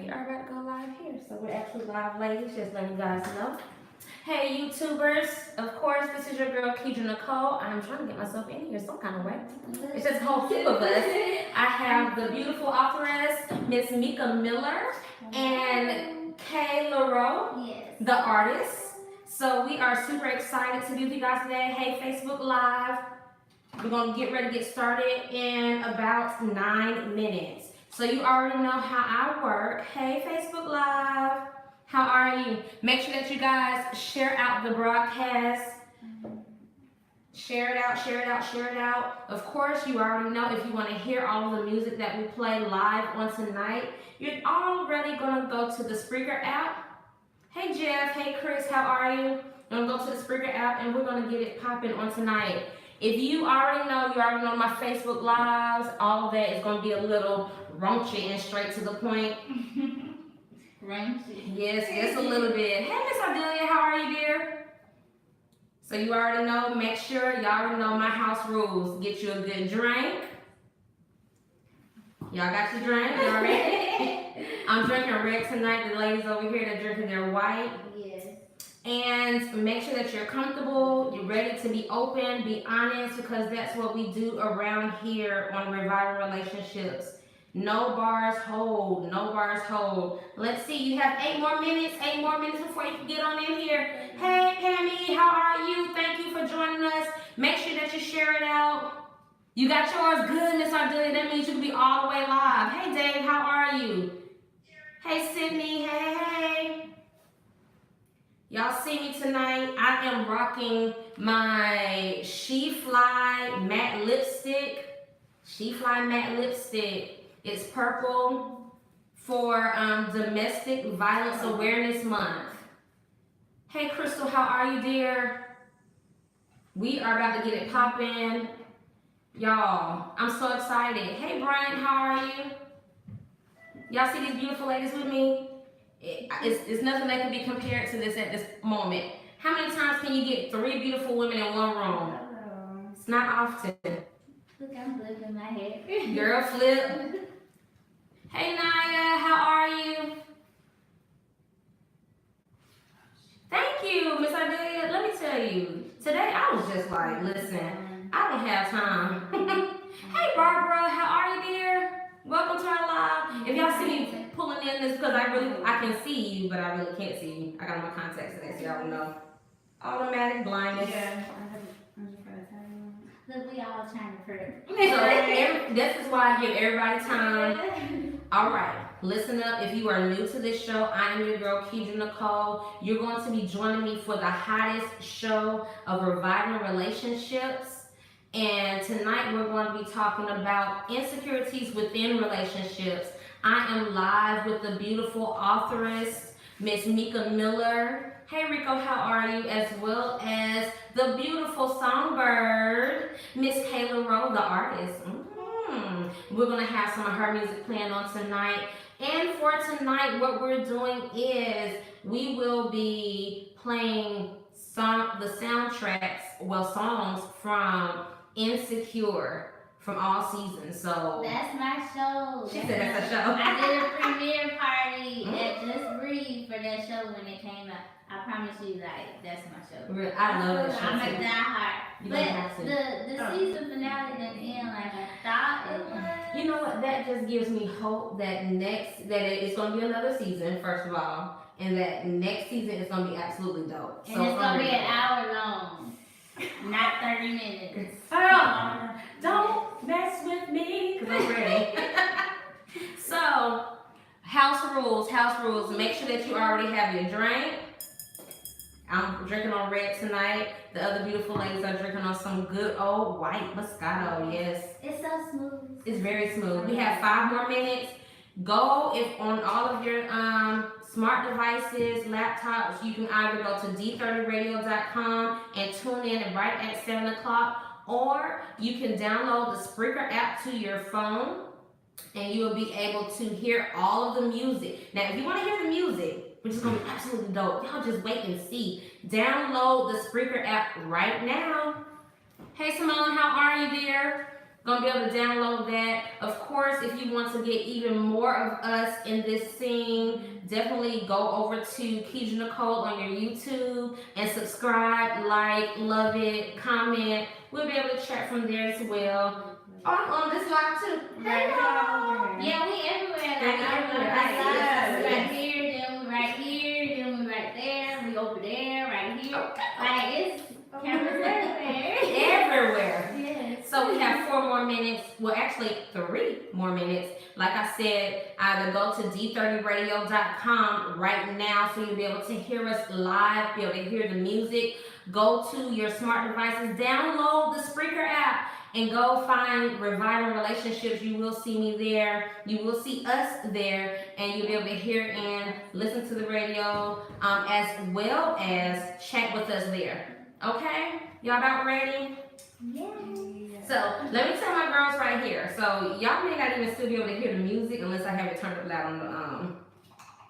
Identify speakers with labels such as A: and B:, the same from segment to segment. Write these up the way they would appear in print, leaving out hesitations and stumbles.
A: we are about to go live here. So we're actually live, ladies, just letting you guys know. Hey, YouTubers. Of course, this is your girl, Keidra Nicole. I'm trying to get myself in here some kind of way. It's just a whole heap of us. I have the beautiful authoress, Miss Meka Miller, and LaRo the Artist. So we are super excited to be with you guys today. Hey, Facebook Live. We're going to get ready to get started in about 9 minutes. So you already know how I work. Hey, Facebook Live. How are you? Make sure that you guys share out the broadcast. Share it out, share it out, share it out. Of course, you already know if you want to hear all of the music that we play live on tonight, you're already going to go to the Spreaker app. Hey, Jeff. Hey, Chris. How are you? We're going to go to the Spreaker app and we're going to get it popping on tonight. If you already know my Facebook Lives, all of that is going to be a little raunchy and straight to the point.
B: Raunchy?
A: Yes, just a little bit. Hey, Miss Ardelia, how are you, dear? So you already know, make sure y'all already know my house rules. Get you a good drink. Y'all got your drink? Y'all ready? I'm drinking red tonight. The ladies over here, they're drinking their white.
B: Yes.
A: And make sure that you're comfortable, you're ready to be open, be honest, because that's what we do around here on Reviving Relationships. No bars hold, no bars hold. Let's see, you have 8 more minutes before you can get on in here. Hey, Pammy, how are you? Thank you for joining us. Make sure that you share it out. You got yours? Good, Miss Ardelia. That means you can be all the way live. Hey, Dave, how are you? Hey, Sydney, hey. Y'all see me tonight. I am rocking my She Fly matte lipstick. She Fly matte lipstick. It's purple for Domestic Violence Awareness Month. Hey, Crystal, how are you, dear? We are about to get it popping. Y'all, I'm so excited. Hey, Brian, how are you? Y'all see these beautiful ladies with me? It's nothing that can be compared to this at this moment. How many times can you get 3 beautiful women in one room? It's not often.
B: Look, I'm flipping my hair.
A: Girl, flip. Hey, Naya, how are you? Thank you, Miss Ardelia. Let me tell you, today I was just like, listen, I don't have time. Hey, Barbara, how are you, dear? Welcome to our live. If y'all see me pulling in this because I can see you, but I really can't see you. I got my contacts today, so y'all know. Automatic blindness.
B: Yeah. Look, we all trying to prep.
A: So this is why I give everybody time. All right, listen up. If you are new to this show, I am your girl, Keidra Nicole. You're going to be joining me for the hottest show of reviving relationships. And tonight we're going to be talking about insecurities within relationships. I am live with the beautiful authoress, Miss Meka Miller. Hey Rico, how are you? As well as the beautiful songbird, Miss LaRo the Artist. We're going to have some of her music playing on tonight. And for tonight, what we're doing is we will be playing the soundtracks, songs from Insecure from all seasons. So
B: that's my show.
A: She said that's a show.
B: I did a premiere party at Just Breathe for that show when it came out. I promise you, like, that's my show.
A: I love that show.
B: I'm a diehard. But the season finale didn't end like I thought it would.
A: You know what? That just gives me hope that it's going to be another season, first of all, and that next season is going to be absolutely dope.
B: And so it's going to be an hour long, not 30 minutes.
A: Oh, don't mess with me, because I'm ready. So, house rules. Make sure that you already have your drink. I'm drinking on red tonight. The other beautiful ladies are drinking on some good old white Moscato, yes.
B: It's so smooth.
A: It's very smooth. We have 5 more minutes. Go on all of your smart devices, laptops. You can either go to d30radio.com and tune in right at 7 o'clock, or you can download the Spreaker app to your phone and you will be able to hear all of the music. Now, if you want to hear the music, which is going to be absolutely dope, y'all just wait and see. Download the Spreaker app right now. Hey, Simone, how are you, dear? Gonna be able to download that. Of course, if you want to get even more of us in this scene, definitely go over to Keisha Nicole on your YouTube and subscribe, like, love it, comment. We'll be able to chat from there as well. Oh, I'm on this live too. Hey, y'all.
B: Yeah, we everywhere.
A: We're
B: Like,
A: everywhere.
B: we right here, then we right here, then we right there, we over there, right here. Like, it's cameras everywhere.
A: Everywhere.
B: Yes.
A: So we have 4 more minutes. Well, actually 3 more minutes. Like I said, either go to d30radio.com right now so you'll be able to hear us live, be able to hear the music. Go to your smart devices, download the Spreaker app, and go find Reviving Relationships. You will see me there. You will see us there, and you'll be able to hear and listen to the radio, as well as chat with us there. Okay? Y'all about ready?
B: Yeah.
A: So let me tell my girls right here. So y'all may not even still be able to hear the music unless I have it turned up loud on the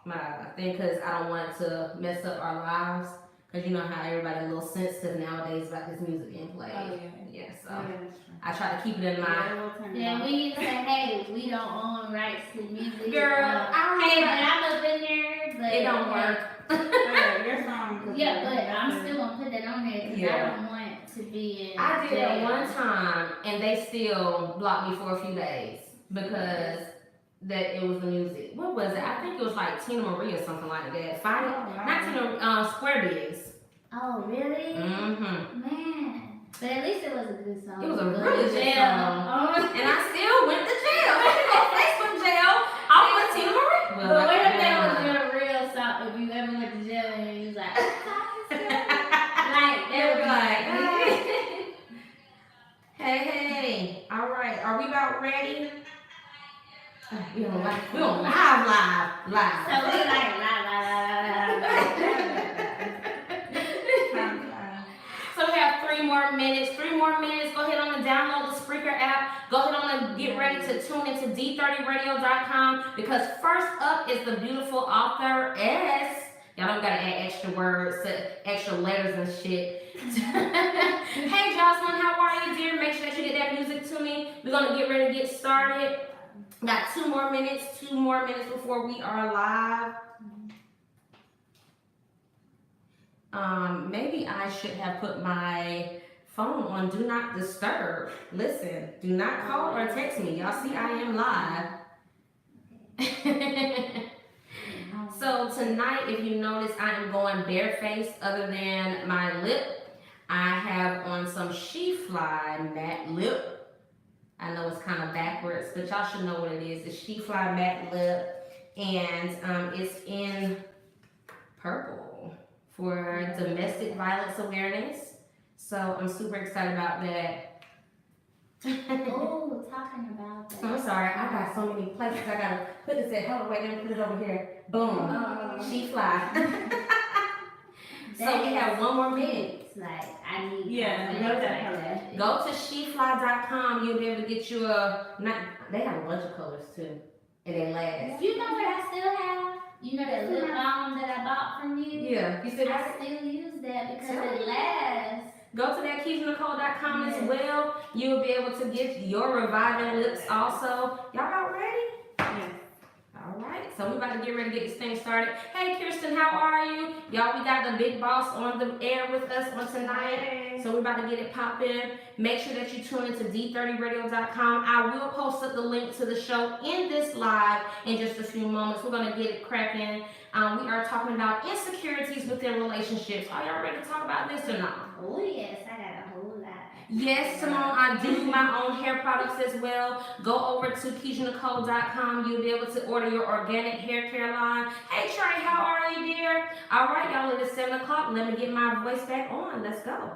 A: my thing, because I don't want it to mess up our lives. Because you know how everybody a little sensitive nowadays about this music being played.
C: Oh,
A: Yeah, so
C: yeah, that's true.
A: I try to keep it in mind.
B: Yeah, we used to say, hey, we don't own rights to music.
A: Girl,
B: hey, but I'm up in there, but
A: It don't work.
C: Yeah, your song.
B: Yeah, but I'm still gonna put that on there because
A: Yeah.
B: I don't want to be in
A: I did it
B: jail.
A: one time and they still blocked me for a few days because that it was the music. What was it? I think it was like Tina Marie or something like that. Not Tina, Square Biz.
B: Oh, really?
A: Mm-hmm.
B: Man. But at least it was a good song.
A: It was a
B: Go
A: really
B: to
A: good
B: jail.
A: song.
B: Oh.
A: And I still went to jail. I didn't go Facebook jail. I went to Tina Marie.
B: But what if that was your real song? If you ever went to jail and you was like, like,
A: They were like, hey. All right. Are we about ready? We on live.
B: So we like,
A: So we have 3 more minutes. 3 more minutes. Go ahead on and download the Spreaker app. Go ahead on and get ready to tune into d30radio.com because first up is the beautiful author S. Y'all don't gotta add extra words, extra letters and shit. Hey Jocelyn, how are you, dear? Make sure that you get that music to me. We're gonna get ready to get started. Got 2 more minutes before we are live. Maybe I should have put my phone on Do Not Disturb. Listen, do not call or text me. Y'all see I am live. So tonight, if you notice, I am going barefaced other than my lip. I have on some She Fly matte lip. I know it's kind of backwards, but y'all should know what it is. It's She Fly matte lip, and it's in purple for domestic violence awareness. So I'm super excited about that.
B: oh, talking about that.
A: I'm sorry, I got so many places I gotta put this at. Hold on, wait, let me put it over here. Boom. She Fly. So we have 1 more minute.
B: It's like, I need
C: Yeah,
B: confidence
C: know that
B: like
C: color.
B: that.
A: Go to shefly.com. You'll be able to get you they have a bunch of colors too. And they last.
B: You know what I still have? You know that lip balm that I bought from you?
A: Yeah. You said
B: I
A: that?
B: still use that because
A: Tell
B: it
A: me.
B: lasts.
A: Go to that KeishaNicole.com as well. You'll be able to get your reviving lips also. Y'all about ready?
C: Yes.
A: All right, so we're about to get ready to get this thing started. Hey, Kirsten, how are you? Y'all, we got the big boss on the air with us on tonight. So we're about to get it popping. Make sure that you tune into d30radio.com. I will post up the link to the show in this live in just a few moments. We're going to get it cracking. We are talking about insecurities within relationships. Are y'all ready to talk about this or not?
B: Oh yes, I got a whole lot.
A: Yes, Simone, I do my own hair products as well. Go over to KeishaNicole.com. You'll be able to order your organic hair care line. Hey, Trey, how are you, dear? All right, y'all, it is 7 o'clock. Let me get my voice back on. Let's go.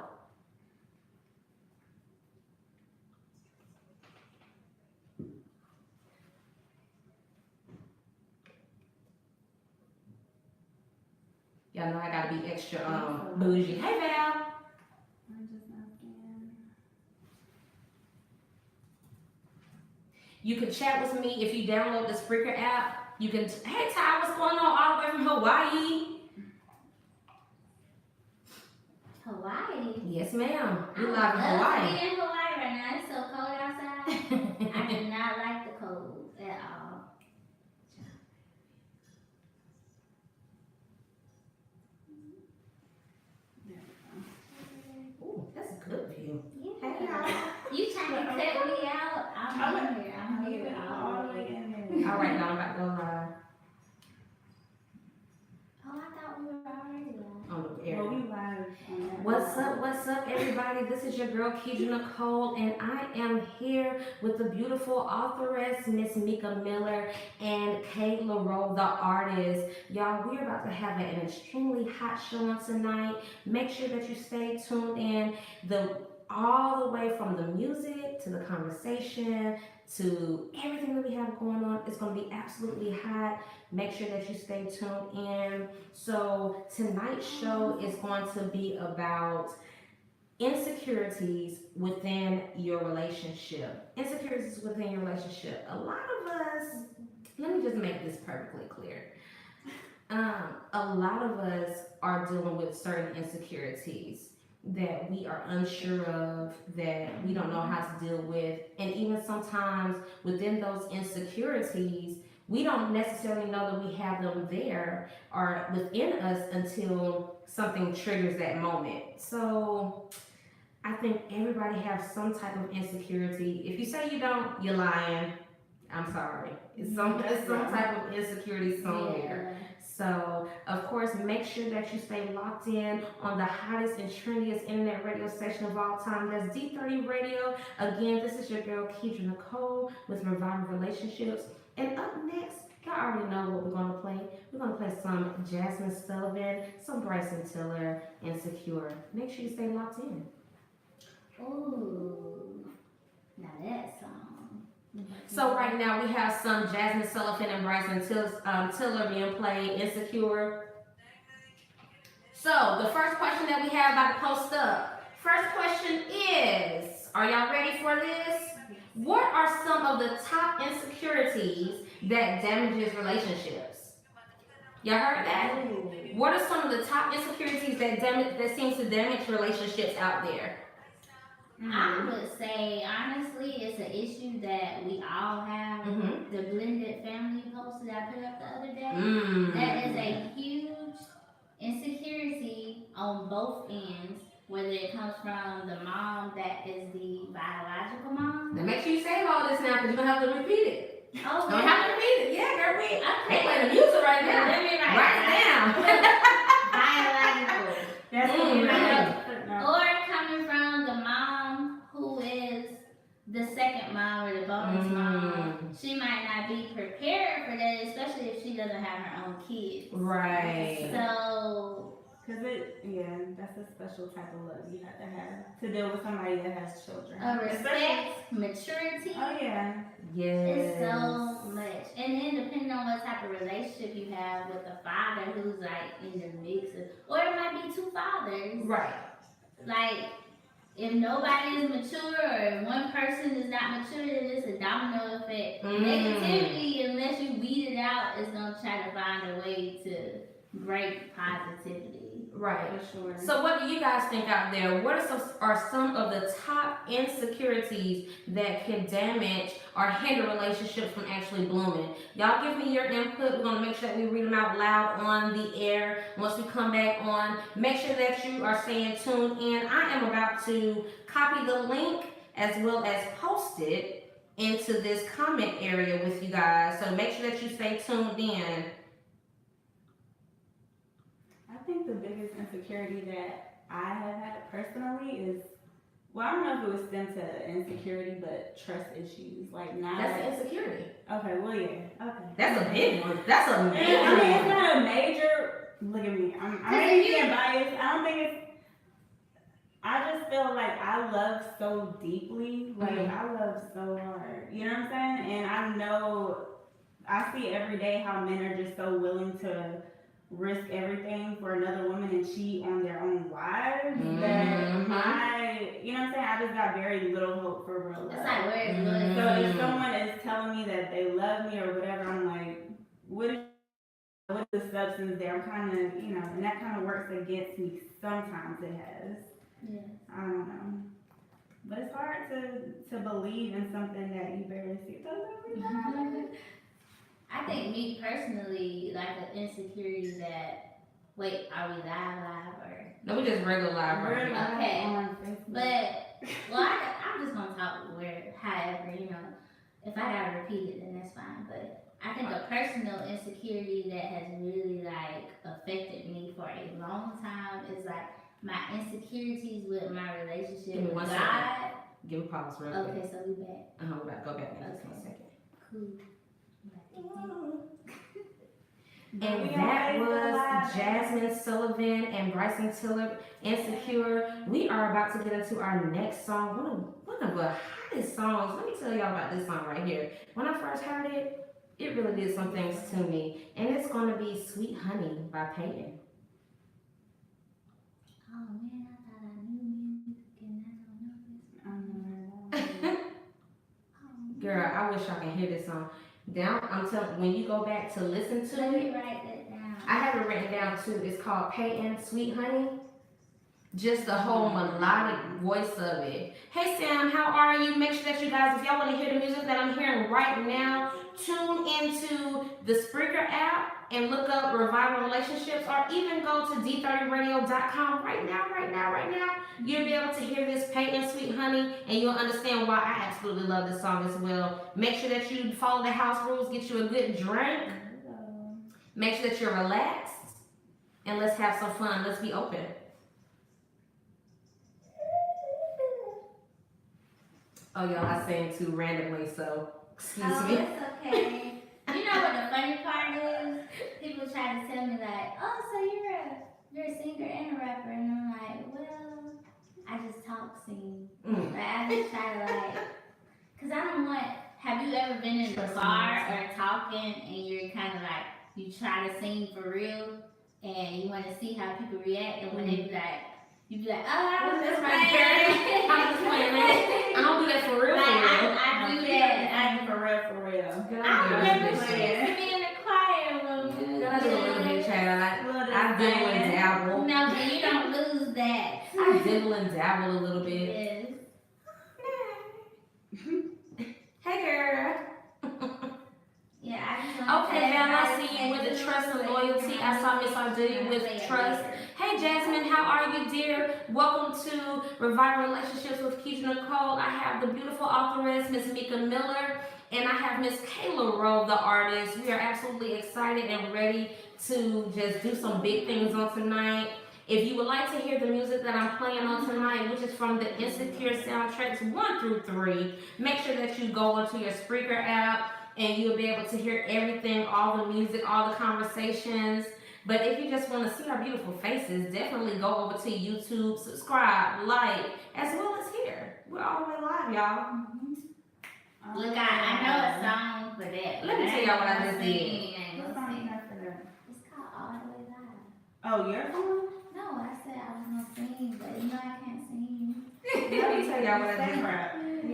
A: Y'all know I gotta be extra bougie. Hey, Val.
C: I'm just asking.
A: You can chat with me if you download the Spreaker app. You can, hey Ty, what's going on all the way from Hawaii?
B: Hawaii.
A: Yes, ma'am. We
B: I
A: live in
B: love to
A: Hawaii.
B: be in Hawaii right now. It's so cold outside. I do not like the cold at all.
A: Ooh, that's a good view.
B: Yeah. You trying to cut me out? I'm here. I'm here all the way.
C: in there.
A: All right, now I'm about to go live
B: Oh, I thought we were already live.
A: on the air.
C: Well, we live on that.
A: What's up, everybody? This is your girl, Keidra Nicole, and I am here with the beautiful authoress, Miss Meka Miller, and LaRo the Artist. Y'all, we're about to have an extremely hot show on tonight. Make sure that you stay tuned in. All the way from the music to the conversation to everything that we have going on. It's going to be absolutely hot. Make sure that you stay tuned in. So tonight's show is going to be about insecurities within your relationship. Insecurities within your relationship. A lot of us, let me just make this perfectly clear. A lot of us are dealing with certain insecurities that we are unsure of, that we don't know how to deal with, and even sometimes within those insecurities, we don't necessarily know that we have them there or within us until something triggers that moment. So I think everybody has some type of insecurity. If you say you don't, you're lying. I'm sorry. It's some type of insecurity somewhere. So, of course, make sure that you stay locked in on the hottest and trendiest internet radio station of all time. That's D30 Radio. Again, this is your girl, Keidra Nicole, with Reviving Relationships. And up next, y'all already know what we're going to play. We're going to play some Jasmine Sullivan, some Bryson Tiller, Insecure. Make sure you stay locked in.
B: Ooh, now that song.
A: So right now we have some Jasmine Sullivan and Bryson Tiller being played, Insecure. So the first question that we have about to post up. First question is, are y'all ready for this? What are some of the top insecurities that damages relationships? Y'all heard that? What are some of the top insecurities that seems to damage relationships out there?
B: I would say, honestly, it's an issue that we all have. The blended family post that I put up the other day. That is a huge insecurity on both ends, whether it comes from the mom that is the biological mom.
A: Now make sure you save all this now because you're going to have to repeat it.
B: Oh,
A: Don't have to repeat it. Yeah, girl, we
B: okay.
A: playing the music right now.
B: Let me
A: Write it down.
B: Biological.
C: That's
B: Or coming from the mom who is the second mom or the bonus mom, she might not be prepared for that, especially if she doesn't have her own kids.
A: Right.
B: So,
C: that's a special type of love you have to deal with somebody that has children.
B: Respect, maturity.
C: Oh yeah.
A: Yes.
B: It's so much. And then depending on what type of relationship you have with a father who's like in the mix of, or it might be two fathers.
A: Right.
B: Like, if nobody is mature or if one person is not mature, then it's a domino effect. Negativity, unless you weed it out, is going to try to find a way to break positivity.
A: Right.
C: For sure.
A: So what do you guys think out there? What are some of the top insecurities that can damage or hinder relationships from actually blooming? Y'all give me your input. We're going to make sure that we read them out loud on the air once we come back on. Make sure that you are staying tuned in. I am about to copy the link as well as post it into this comment area with you guys. So make sure that you stay tuned in.
C: I think the biggest insecurity that I have had personally is, well, I don't know if it was stemmed to insecurity, but trust issues. Like now.
A: That's insecurity.
C: Okay, well, yeah. Okay.
A: That's a big one. That's a major
C: I mean, it's
A: one.
C: not a major. Look at me. I'm maybe being biased. I don't think it's. I just feel like I love so deeply. Like I love so hard. You know what I'm saying? And I know, I see every day how men are just so willing to risk everything for another woman and cheat on their own wives that I, you know what I'm saying? I just got very little hope for real love.
B: It's like, where is loyalty?
C: So if someone is telling me that they love me or whatever, I'm like, what is the substance there? I'm kind of, and that kind of works against me. Sometimes it has.
B: Yeah.
C: I don't know. But it's hard to believe in something that you barely see.
B: I think me personally, like an insecurity that, wait, are we live or?
A: No, we just regular live right now.
B: Okay. But, well, I'm just gonna talk however, you know, if I gotta repeat it, then that's fine. But I think a personal insecurity that has really like affected me for a long time is like my insecurities with my relationship with God.
A: Second. Give a pause real quick.
B: Okay, so we back.
A: We're about to go back in just 1 second.
B: Cool.
A: And that was Jasmine Sullivan and Bryson Tiller, Insecure. We are about to get into our next song. One of the hottest songs. Let me tell y'all about this song right here. When I first heard it, it really did some things to me. And it's going to be Sweet Honey by Peyton.
B: Oh man, I thought I knew music and I don't know this.
A: Girl, I wish y'all can hear this song. I'm telling, when you go back to listen to
B: Let me
A: it,
B: write that down.
A: I have it written down too. It's called Peyton Sweet Honey. Just the whole melodic voice of it. Hey Sam, how are you? Make sure that you guys, if y'all want to hear the music that I'm hearing right now, tune into the Spreaker app and look up Revival Relationships, or even go to d30radio.com right now. You'll be able to hear this Peyton Sweet Honey, and you'll understand why I absolutely love this song as well. Make sure that you follow the house rules, get you a good drink. Make sure that you're relaxed, and let's have some fun. Let's be open. Oh, y'all, I sang too randomly, so excuse me.
B: It's okay. You know what the funny part is? People try to tell me like, oh, so you're a singer and a rapper, and I'm like, well, I just talk, sing. Like I just try to like, cause I don't want. Have you ever been in the car or talking and you're kind of like you try to sing for real and you want to see how people react, and when they be like. You be like, oh, I was just playing.
A: I'm just playing. I don't do that for real.
B: I do that.
C: I do for real.
B: I remember she used to be in the choir room.
A: I do a little bit, child. I dibble and dabble.
B: No, but you don't lose that.
A: I dibble and dabble a little bit.
B: Yes.
A: Hey, girl.
B: Yeah, I just want
A: Okay, now I see you with the trust and loyalty. I saw Miss Arduino with trust. Hey, Jasmine, how are you, dear? Welcome to Revival Relationships with Keisha Nicole. I have the beautiful authoress, Miss Meka Miller, and I have Miss LaRo the Artist. We are absolutely excited and ready to just do some big things on tonight. If you would like to hear the music that I'm playing on tonight, which is from the Insecure soundtracks 1 through 3, make sure that you go onto your Spreaker app and you'll be able to hear everything, all the music, all the conversations. But if you just want to see our beautiful faces, definitely go over to YouTube, subscribe, like, as well as here. We're all the way live, y'all.
B: Look, I know a song for that.
A: Let me tell y'all what I just did.
C: What song you have for that?
B: It's called All the Way Live.
C: Oh, your song?
B: No, I said I was gonna sing, but you know I can't sing.
A: Let me tell y'all what I did.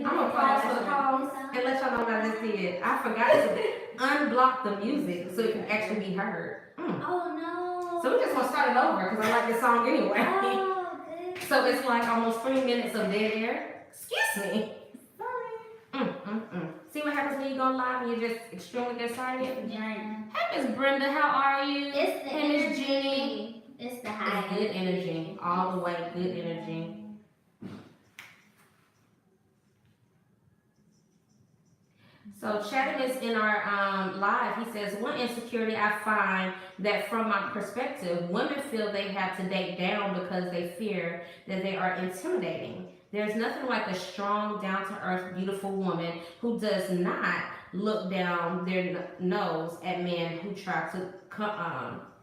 A: I'm gonna pause for the pause and let y'all know what I just did. I forgot to unblock the music so it can actually be heard.
B: Oh no.
A: So we're just gonna start it over because I like this song anyway.
B: Oh, good.
A: So it's like almost 3 minutes of dead air. Excuse me.
C: Sorry.
A: See what happens when you go live and you're just extremely excited?
B: Yeah.
A: Hey, Miss Brenda, how are you?
B: It's the
A: Hey, Miss
B: energy.
A: Jenny.
B: It's the
A: It's
B: high
A: good energy. All the way, good energy. So Chatham is in our live. He says, one insecurity I find that from my perspective, women feel they have to date down because they fear that they are intimidating. There's nothing like a strong, down-to-earth, beautiful woman who does not look down their nose at men who try to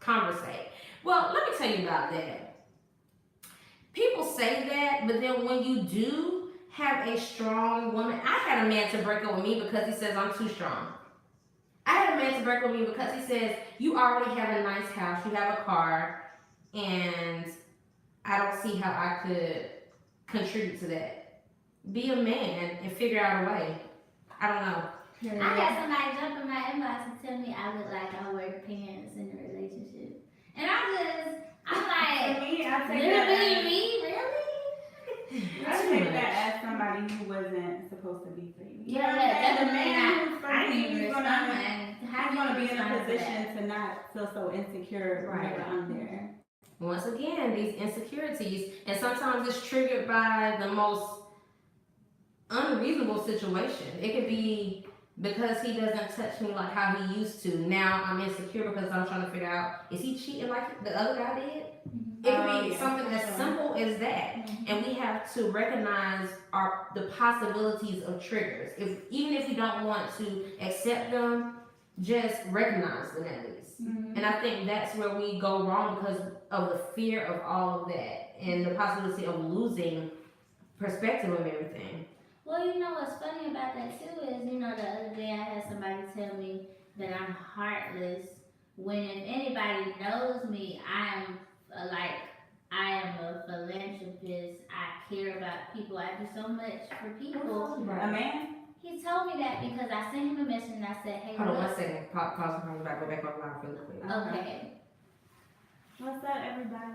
A: conversate. Well, let me tell you about that. People say that, but then when you do have a strong woman. I had a man to break up with me because he says I'm too strong. I had a man to break up with me because he says you already have a nice house, you have a car, and I don't see how I could contribute to that. Be a man and figure out a way. I don't know.
B: I had somebody jump in my inbox and tell me I look like I wear pants in a relationship. And I'm like,
C: For me, I take
B: literally
C: that
B: me? Really?
C: I take that as somebody for you.
B: Yeah,
C: And the
B: definitely
C: man who's for
B: I
C: you,
B: didn't
C: he's
B: respond. How
C: gonna
B: do
C: be
B: you
C: in a
B: respond to that?
C: position to not feel so insecure whenever I'm there.
A: Once again, these insecurities, and sometimes it's triggered by the most unreasonable situation. It could be because he doesn't touch me like how he used to. Now I'm insecure because I'm trying to figure out, is he cheating like the other guy did? It could be something as simple as that. And we have to recognize the possibilities of triggers. Even if we don't want to accept them, just recognize them at least. And I think that's where we go wrong because of the fear of all of that and the possibility of losing perspective of everything.
B: Well, you know what's funny about that too is, the other day I had somebody tell me that I'm heartless. When if anybody knows me, I am a philanthropist. I care about people. I do so much for people.
C: A man?
B: He told me that because I sent him a message and I said, hey,
A: Hold on
B: look.
A: 1 second. Pause and come back. Go back online really quick.
B: Okay.
C: What's up, everybody?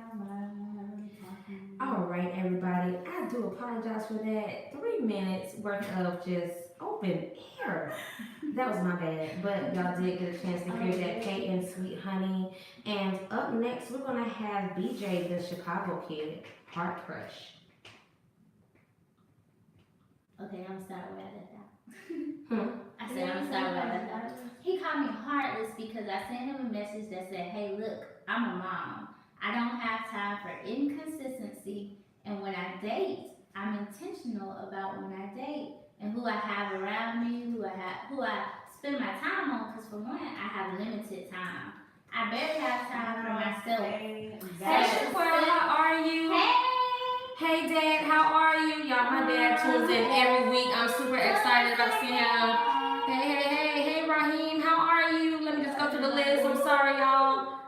A: All right, everybody. I do apologize for that. 3 minutes worth of just open air. That was my bad, but y'all did get a chance to hear that, Kate and Sweet Honey. And up next, we're gonna have BJ, the Chicago kid, Heart Crush.
B: Okay, I'm sorry where I left out. I said I'm sorry where I left out. He called me heartless because I sent him a message that said, hey, look, I'm a mom. I don't have time for inconsistency, and when I date, I'm intentional about when I date and who I have around me, who I spend my time on. Because for one, I have limited time. I barely have time for myself.
A: Hey, Shaquille, how are you? Hey, Dad, how are you? Y'all, my dad tunes in every week. I'm super excited about seeing him. Hey, Raheem, how are you? Let me just go through the list. I'm sorry, y'all.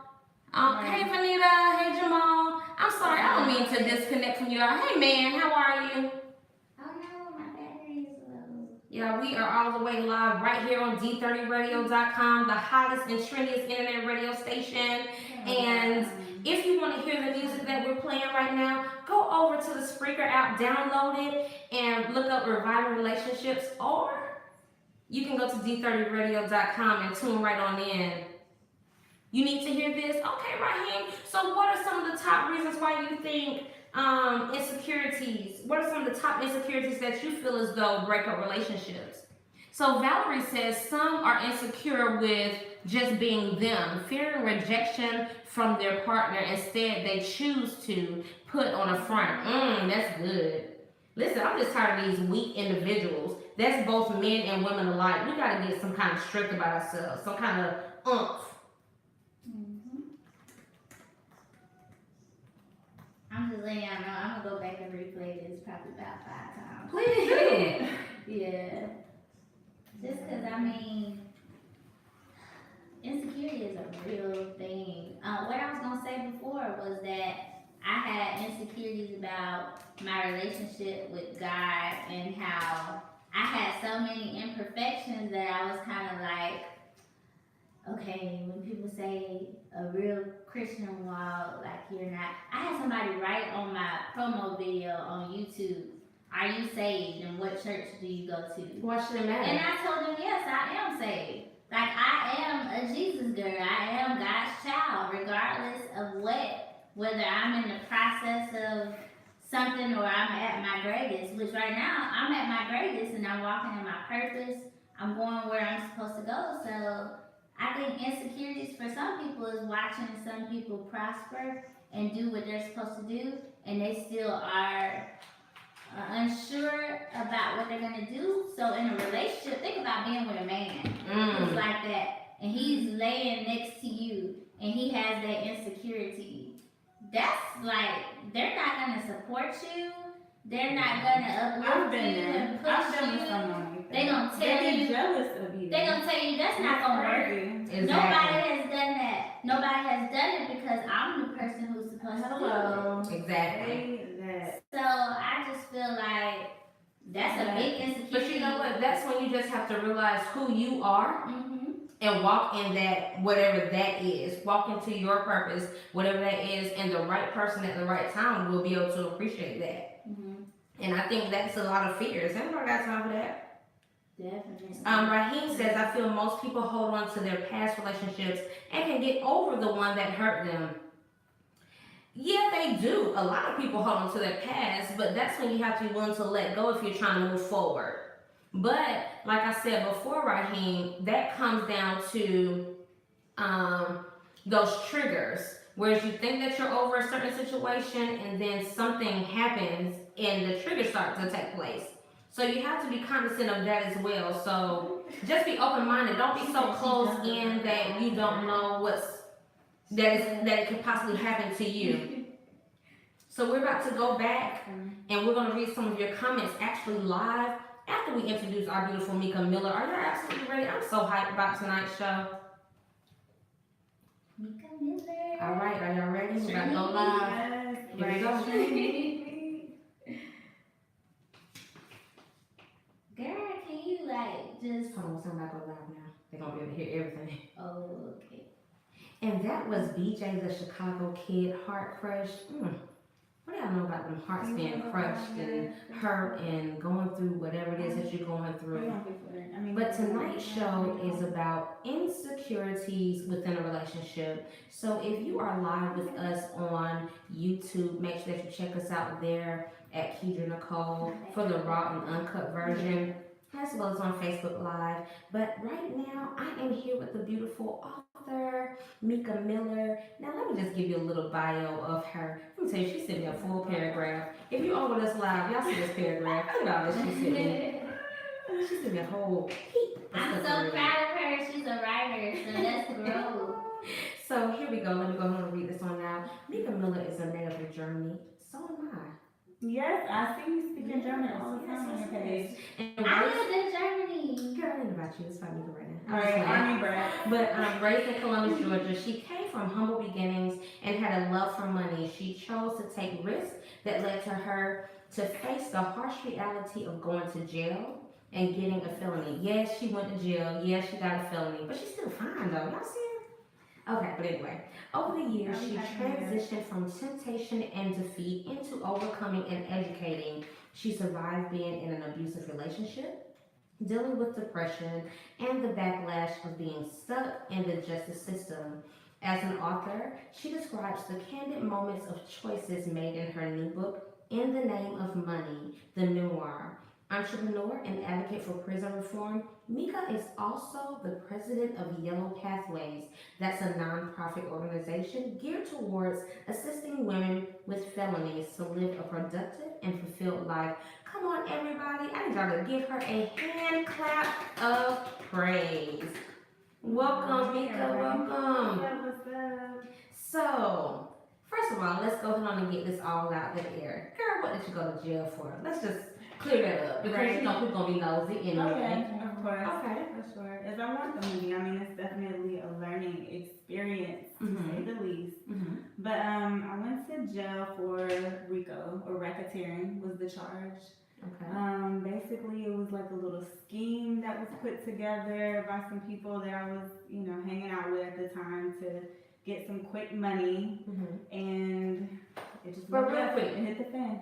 A: Hey, Vanita. Hey, Jamal. I'm sorry, I don't mean to disconnect from you all. Hey, man, how are you?
B: Oh no, my battery is low.
A: Yeah, we are all the way live right here on D30radio.com, the hottest and trendiest internet radio station. And if you want to hear the music that we're playing right now, go over to the Spreaker app, download it, and look up Reviving Relationships, or you can go to D30radio.com and tune right on in. You need to hear this? Okay, Raheem. So what are some of the top reasons why you think insecurities, what are some of the top insecurities that you feel as though break up relationships? So Valerie says some are insecure with just being them, fearing rejection from their partner. Instead, they choose to put on a front. That's good. Listen, I'm just tired of these weak individuals. That's both men and women alike. We got to get some kind of strength about ourselves, some kind of oomph.
B: I'm just letting y'all know, I'm gonna go back and replay this probably about 5 times.
A: Please do.
B: Yeah. Just because, insecurity is a real thing. What I was gonna say before was that I had insecurities about my relationship with God and how I had so many imperfections that I was kind of like, okay, when people say a real Christian wall, like you're not. I had somebody write on my promo video on YouTube, are you saved and what church do you go to?
A: Why should it matter?
B: And I told them, yes, I am saved. Like I am a Jesus girl. I am God's child, regardless of whether I'm in the process of something or I'm at my greatest, which right now I'm at my greatest and I'm walking in my purpose. I'm going where I'm supposed to go. So I think insecurities for some people is watching some people prosper and do what they're supposed to do, and they still are unsure about what they're gonna do. So in a relationship, think about being with a man who's like that, and he's laying next to you, and he has that insecurity. That's like, they're not gonna support you. They're not gonna uplift you and push you. They gonna tell you.
C: Jealous of you.
B: They gonna tell you that's not gonna work.
A: Exactly.
B: Nobody has done that. Nobody has done it because I'm the person who's supposed to do it.
A: Exactly.
B: So I just feel like that's a big insecurity.
A: But you know what? That's when you just have to realize who you are and walk in that, whatever that is. Walk into your purpose, whatever that is, and the right person at the right time will be able to appreciate that. And I think that's a lot of fears. Anybody got time for that?
B: Definitely.
A: Raheem says, I feel most people hold on to their past relationships and can get over the one that hurt them. Yeah, they do. A lot of people hold on to their past, but that's when you have to be willing to let go if you're trying to move forward. But like I said before, Raheem, that comes down to those triggers. Whereas you think that you're over a certain situation and then something happens and the triggers start to take place. So you have to be cognizant of that as well. So just be open-minded. Don't be so closed in that you don't know that it could possibly happen to you. So we're about to go back and we're going to read some of your comments actually live after we introduce our beautiful Meka Miller. Are you absolutely ready? I'm so hyped about tonight's show.
B: Meka Miller.
A: All right, are y'all ready? We're about to go live. Here we go.
B: Girl, can you just...
A: Hold on, somebody go live now. They're going to be able to hear everything.
B: Oh, okay.
A: And that was BJ the Chicago Kid, Heart Crushed. What do y'all know about them hearts being crushed and hurt and going through whatever it is that you're going through? But tonight's show is about insecurities within a relationship. So if you are live with us on YouTube, make sure that you check us out there at Kedra Nicole for the raw and uncut version, as well as on Facebook Live. But right now, I am here with the beautiful author, Meka Miller. Now, let me just give you a little bio of her. Let me tell you, she sent me a full paragraph. If you on with us live, y'all see this paragraph. Think about this, she sent me. She sent me a whole heap.
B: I'm so proud of her. She's a writer, so let's grow.
A: So here we go. Let me go ahead and read this one now. Meka Miller is a native of Germany. So am I.
C: Yes, I see you speaking German all the time on your page.
B: I lived in Germany.
A: Girl, I ain't about you. It's fine, Meka right now.
C: All right, Army brat.
A: But raised in Columbus, Georgia, she came from humble beginnings and had a love for money. She chose to take risks that led to her to face the harsh reality of going to jail and getting a felony. Yes, she went to jail. Yes, she got a felony. But she's still fine, though. Y'all see her? Okay, but anyway. Over the years, she transitioned from temptation and defeat into overcoming and educating. She survived being in an abusive relationship, dealing with depression, and the backlash of being stuck in the justice system. As an author, she describes the candid moments of choices made in her new book, In the Name of Money, the memoir. Entrepreneur and advocate for prison reform, Meka is also the president of Yellow Pathways. That's a nonprofit organization geared towards assisting women with felonies to live a productive and fulfilled life. Come on, everybody. I need y'all to give her a hand clap of praise. Welcome, Meka. Welcome.
C: What's up?
A: So, first of all, let's go ahead and get this all out there. Girl, what did you go to jail for? Let's just clear that up because you know people gonna be nosy anyway.
C: Okay, of course.
A: Okay.
C: For sure. As I watch the movie, I mean, it's definitely a learning experience, to say the least. But I went to jail for RICO, or racketeering was the charge.
A: Okay.
C: Basically, it was like a little scheme that was put together by some people that I was, hanging out with at the time to get some quick money, and it just
A: But real quick,
C: it hit the fan.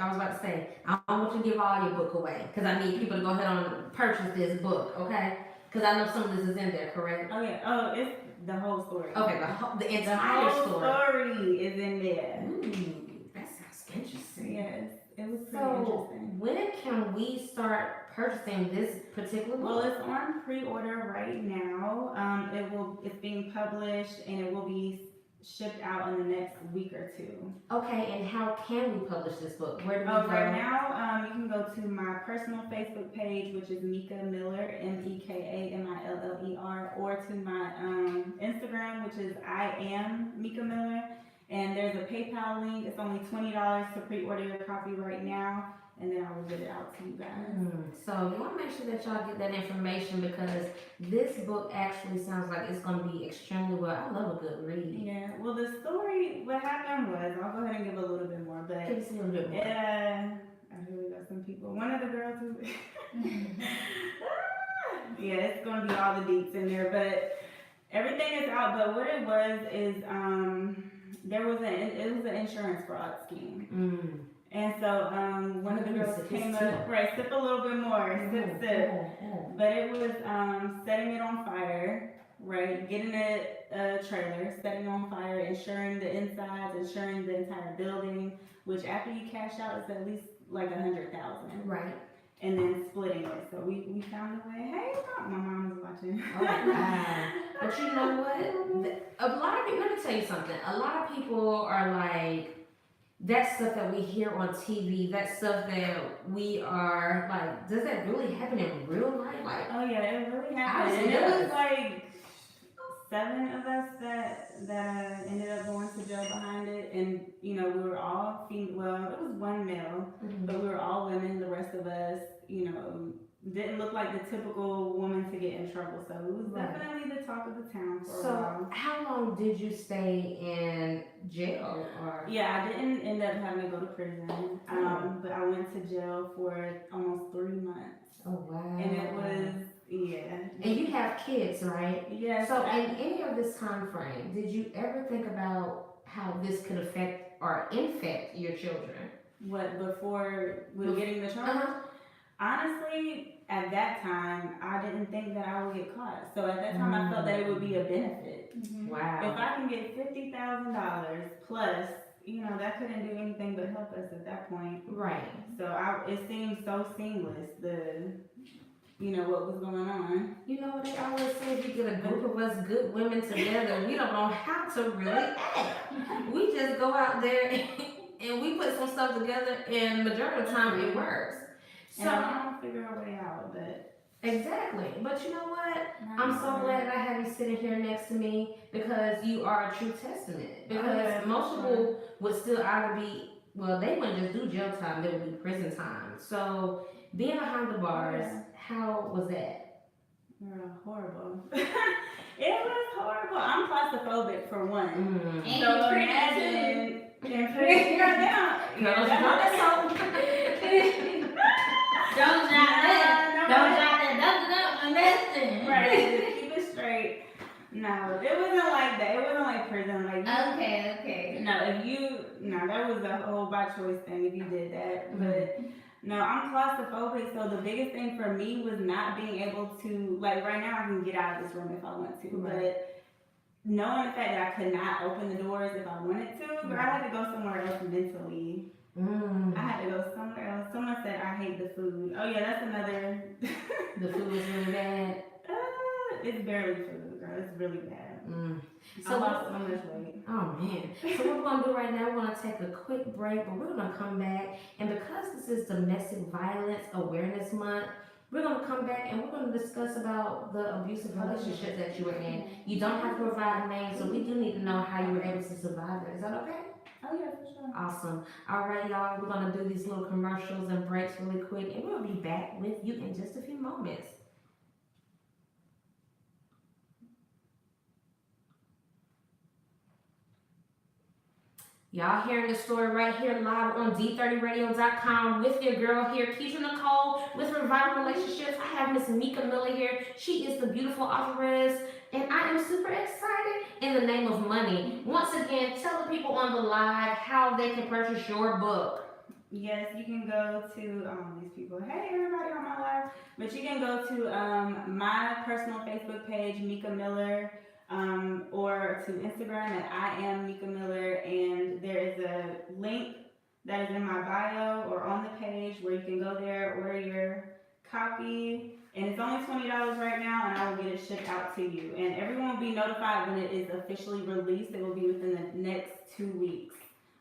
A: I was about to say, I don't want you to give all your book away because I need people to go ahead and purchase this book, okay? Because I know some of this is in there, correct?
C: Oh yeah. Oh, it's the whole story.
A: Okay, the entire
C: whole
A: story
C: is in there.
A: Ooh, that sounds interesting.
C: Yes, it was pretty interesting.
A: When can we start purchasing this particular book?
C: Well, it's on pre-order right now. It's being published and it will be shipped out in the next week or two.
A: Okay, and how can we publish this book? Where do we go?
C: Right now, you can go to my personal Facebook page, which is Meka Miller, MEKAMILLER, or to my Instagram, which is I am Meka Miller. And there's a PayPal link. It's only $20 to pre-order your copy right now, and then I will get it out to you guys.
A: So y'all make sure that y'all get that information because this book actually sounds like it's going to be extremely well. I love a good read.
C: Yeah. Well, the story, what happened was, I'll go ahead and give a little bit more, but
A: give us a little bit more.
C: I really got some people. One of the girls who, yeah, it's going to be all the deets in there, but everything is out. But what it was is, it was an insurance fraud scheme. And so one of the girls came up, right, sip a little bit more, sip. But it was setting it on fire, right, getting a trailer, setting it on fire, insuring the insides, insuring the entire building, which after you cash out, it's at least like 100,000.
A: Right.
C: And then splitting it. So we found a way. Hey, my mom was watching.
A: Oh, wow. But you know what? A lot of people, let me tell you something. A lot of people are like, that stuff that we hear on TV, that stuff that we are like, does that really happen in real life? Like,
C: oh yeah, it really happened. And it was like 7 of us that ended up going to jail behind it, and we were all female. Well, it was one male, but we were all women. The rest of us, didn't look like the typical woman to get in trouble. So it was definitely the talk of the town for a while.
A: So how long did you stay in jail? Or
C: yeah, I didn't end up having to go to prison, but I went to jail for almost 3 months.
A: Oh wow!
C: And it was
A: And you have kids, right?
C: Yes.
A: So in any of this time frame, did you ever think about how this could affect or infect your children?
C: What, before getting the charge? Honestly, at that time, I didn't think that I would get caught. So at that time, I felt that it would be a benefit.
A: Wow.
C: If I can get $50,000 plus, that couldn't do anything but help us at that point.
A: Right.
C: So it seemed so seamless, what was going on.
A: You know what they always say, if you get a group of us good women together, we don't know how to really act. We just go out there and we put some stuff together, and majority of the time it works. So
C: I don't figure a way out, but
A: exactly. But you know what? I'm so glad that I have you sitting here next to me, because you are a true testament. Because most people would still either be, well, they wouldn't just do jail time, they would do prison time. So being behind the bars, how was that?
C: Horrible. It was horrible. I'm claustrophobic for one.
B: And
C: so imagine and pretty girl down. Don't right. Keep it straight. No, it wasn't like that. It wasn't like prison. Like
B: okay.
C: No, that was a whole by choice thing if you did that. But no, I'm claustrophobic. So the biggest thing for me was not being able to, like, right now I can get out of this room if I want to, but knowing the fact that I could not open the doors if I wanted to, but I had to go somewhere else mentally. I had to go somewhere else. Someone said I hate the food. Oh yeah, that's another.
A: The food is really bad.
C: It's barely food, girl. It's really bad.
A: So
C: I lost so much weight.
A: Oh man. So what we're gonna do right now, we're gonna take a quick break, but we're gonna come back, and because this is Domestic Violence Awareness Month, we're gonna come back and we're gonna discuss about the abusive relationship that you were in. You don't have to provide names, so we do need to know how you were able to survive that. Is that okay?
C: Oh yeah, for sure.
A: Awesome. All right, y'all. We're gonna do these little commercials and breaks really quick, and we'll be back with you in just a few moments. Y'all hearing the story right here live on D30radio.com with your girl here, Keisha Nicole, with Revival Relationships. I have Miss Meka Miller here. She is the beautiful authoress, and I am super excited in the name of money. Once again, tell the people on the live how they can purchase your book.
C: Yes, you can go to these people. Hey, everybody on my live. But you can go to my personal Facebook page, Meka Miller. Or to Instagram at I am Meka Miller, and there is a link that is in my bio or on the page where you can go there, order your copy, and it's only $20 right now, and I will get it shipped out to you. And everyone will be notified when it is officially released. It will be within the next 2 weeks.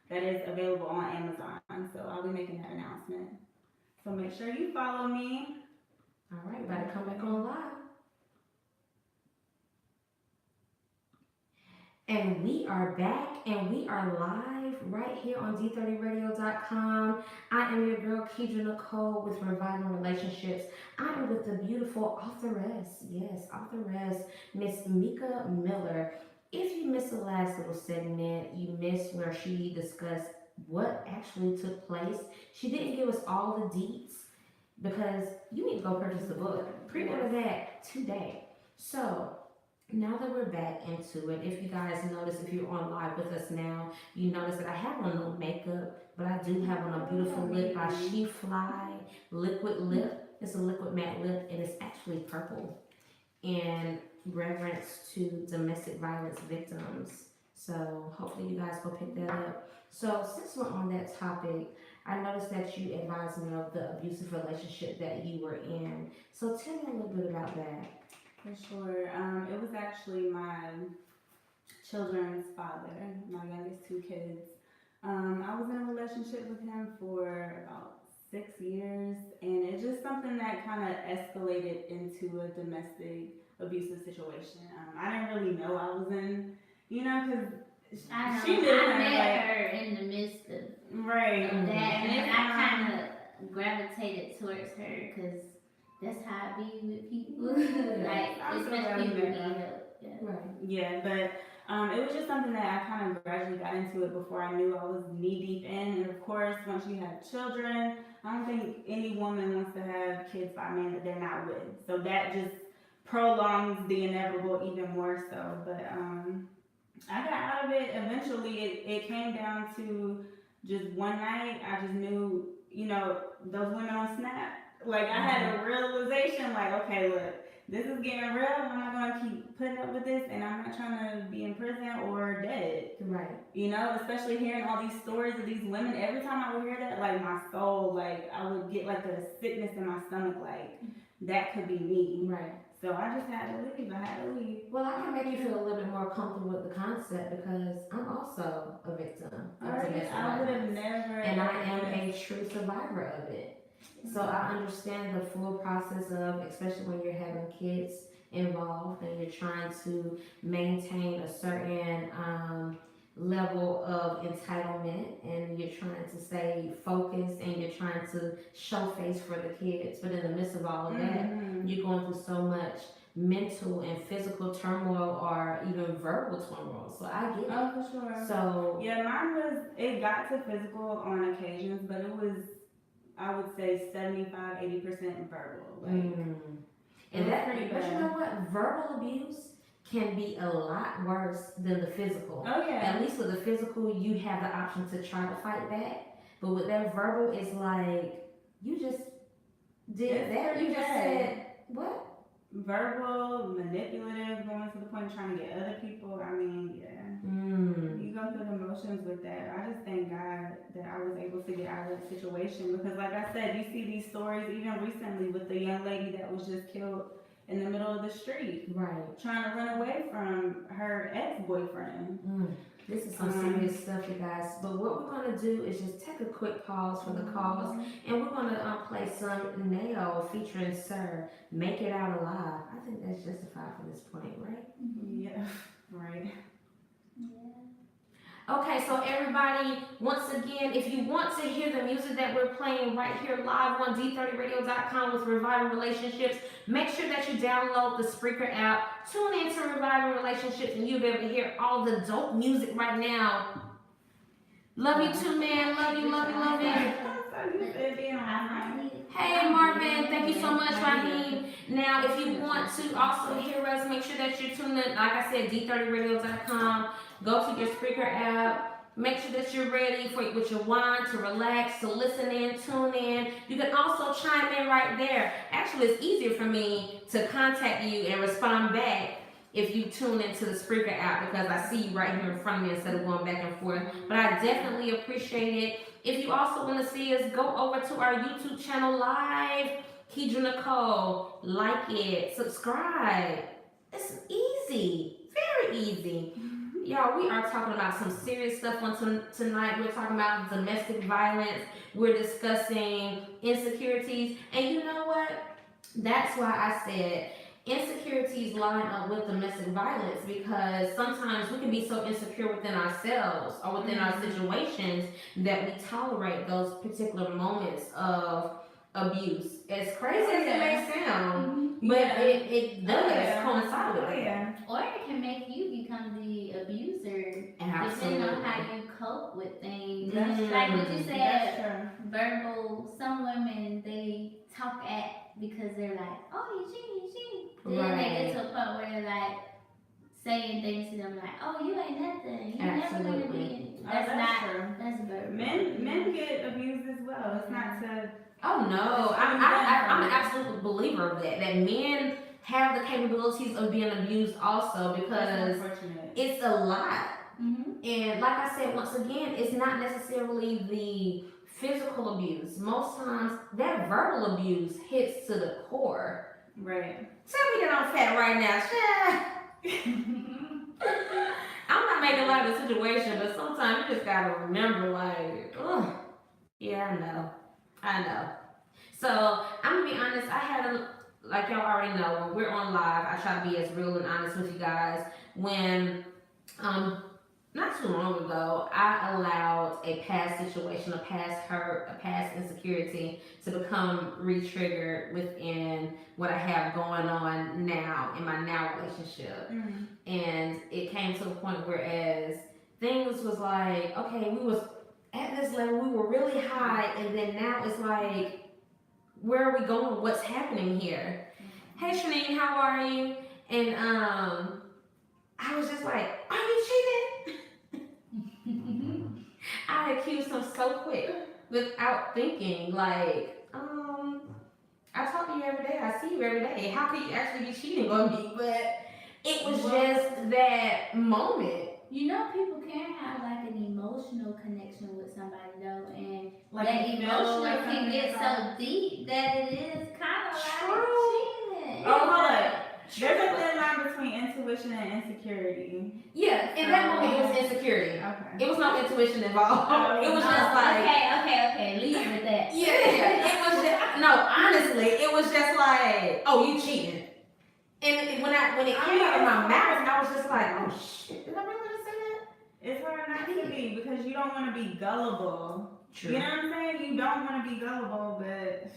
C: That is available on Amazon, so I'll be making that announcement. So make sure you follow me.
A: All right, about to come back on live. And we are back, and we are live right here on D30radio.com. I am your girl, Keisha Nicole, with Revival Relationships. I am with the beautiful authoress, Miss Meka Miller. If you missed the last little segment, you missed where she discussed what actually took place. She didn't give us all the deets because you need to go purchase the book. Pre-order that today. So, now that we're back into it, if you guys notice, if you're on live with us now, you notice that I have on no makeup, but I do have on a beautiful lip by She Fly Liquid Lip. It's a liquid matte lip, and it's actually purple in reverence to domestic violence victims. So hopefully you guys will pick that up. So since we're on that topic, I noticed that you advised me of the abusive relationship that you were in. So tell me a little bit about that.
C: For sure. It was actually my children's father, my youngest two kids. I was in a relationship with him for about 6 years, and it's just something that kind of escalated into a domestic abusive situation. I didn't really know I was in, because she knew
B: I
C: her,
B: met her in the midst of
C: right.
B: that, and I kind of gravitated towards her because that's how I be with people. Like, especially people need help. Yeah.
A: Right.
C: Yeah, but it was just something that I kind of gradually got into it before I knew I was knee deep in. And of course, once you have children, I don't think any woman wants to have kids by a man that they're not with. So that just prolongs the inevitable even more so. But I got out of it eventually. It came down to just one night. I just knew, those women on Snap. Like, I had a realization, like, okay, look, this is getting real. I'm not going to keep putting up with this, and I'm not trying to be in prison or dead.
A: Right.
C: Especially hearing all these stories of these women. Every time I would hear that, like, my soul, like, I would get, like, a sickness in my stomach, like, that could be me.
A: Right.
C: So I just had to leave. I had to leave.
A: Well, I can make you feel a little bit more comfortable with the concept because I'm also a victim of domestic
C: I would have
A: violence.
C: never.
A: And I am a true survivor of it. So I understand the full process of, especially when you're having kids involved and you're trying to maintain a certain level of entitlement and you're trying to stay focused and you're trying to show face for the kids. But in the midst of all of that, you're going through so much mental and physical turmoil or even verbal turmoil. So I get it.
C: Oh, for sure.
A: So
C: yeah, it got to physical on occasions, but it was, I would say 75-80% verbal. Like,
A: and that,
C: pretty
A: but
C: bad.
A: you know what? Verbal abuse can be a lot worse than the physical.
C: Oh yeah.
A: At least with the physical, you have the option to try to fight back. But with that verbal, it's like you just did that. You just said what?
C: Verbal, manipulative, going to the point of trying to get other people. I mean, yeah. You go through the motions with that. I just thank God that I was able to get out of that situation because, like I said, you see these stories even recently with the young lady that was just killed in the middle of the street,
A: right,
C: trying to run away from her ex-boyfriend.
A: This is some serious stuff, you guys. But what we're gonna do is just take a quick pause for the cause, and we're gonna play some Nail featuring Sir, "Make It Out Alive." I think that's justified for this point, right?
C: Yeah, right.
A: Okay, so everybody, once again, if you want to hear the music that we're playing right here live on D30radio.com with Reviving Relationships, make sure that you download the Spreaker app, tune in to Reviving Relationships, and you'll be able to hear all the dope music right now. Love you too, man. Love you, love you, love you. Hey, Marvin. Thank you so much, Raheem. Now, if you want to also hear us, make sure that you're tuned in, like I said, D30radio.com. Go to your Spreaker app. Make sure that you're ready with your wine to relax, to listen in, tune in. You can also chime in right there. Actually, it's easier for me to contact you and respond back if you tune into the Spreaker app because I see you right here in front of me instead of going back and forth. But I definitely appreciate it. If you also want to see us, go over to our YouTube channel live. Kedra Nicole, like it, subscribe. It's easy, very easy. Y'all, we are talking about some serious stuff on tonight. We're talking about domestic violence. We're discussing insecurities. And you know what? That's why I said insecurities line up with domestic violence because sometimes we can be so insecure within ourselves or within our situations that we tolerate those particular moments of abuse. As crazy as it may sound, but it does coincide with it.
B: Or it can make you become the abuser, depending on how you cope with things. Like what you said, verbal. Some women they talk at because they're like, "Oh, you cheating, you cheating." Then they get to a point where they're like, saying things to them like, "Oh, you ain't nothing. You never gonna be anything." That's
C: true.
B: That's a very
C: men get abused as well. It's not to.
A: Oh no, I'm an absolute believer of that. That men have the capabilities of being abused also because it's a lot. And like I said, once again, it's not necessarily the physical abuse. Most times, that verbal abuse hits to the core.
C: Right.
A: Tell me that I'm fat right now. I'm not making light of the situation, but sometimes you just gotta remember, like, oh, yeah, I know. So I'm gonna be honest. I had like y'all already know, when we're on live, I try to be as real and honest with you guys. When not too long ago, I allowed a past situation, a past hurt, a past insecurity to become re-triggered within what I have going on now in my now relationship. And it came to the point where as things was like, okay, we was at this level, we were really high, and then now it's like, where are we going? What's happening here? Hey Shanine, how are you? And I was just like, are you cheating? I accused him so quick without thinking, like, I talk to you every day, I see you every day. How could you actually be cheating on me? But it was just that moment.
B: You know, people can have like an emotional connection with somebody though, and
C: like
B: that emotional can get so deep that it is kind of like cheating.
C: Oh, hold up. There's a thin line between intuition and insecurity.
A: Yeah, in that moment it was insecurity.
C: Okay.
A: It was no intuition involved. It was just like,
B: okay, leave with that.
A: Yeah, it was just, no, honestly, it was just like, oh, you cheating. And when it came out of my mouth, I was just like, oh shit, did I really just say that?
C: It's hard not to be because you don't want to be gullible.
A: True.
C: You know what I'm saying? You don't want to be gullible, but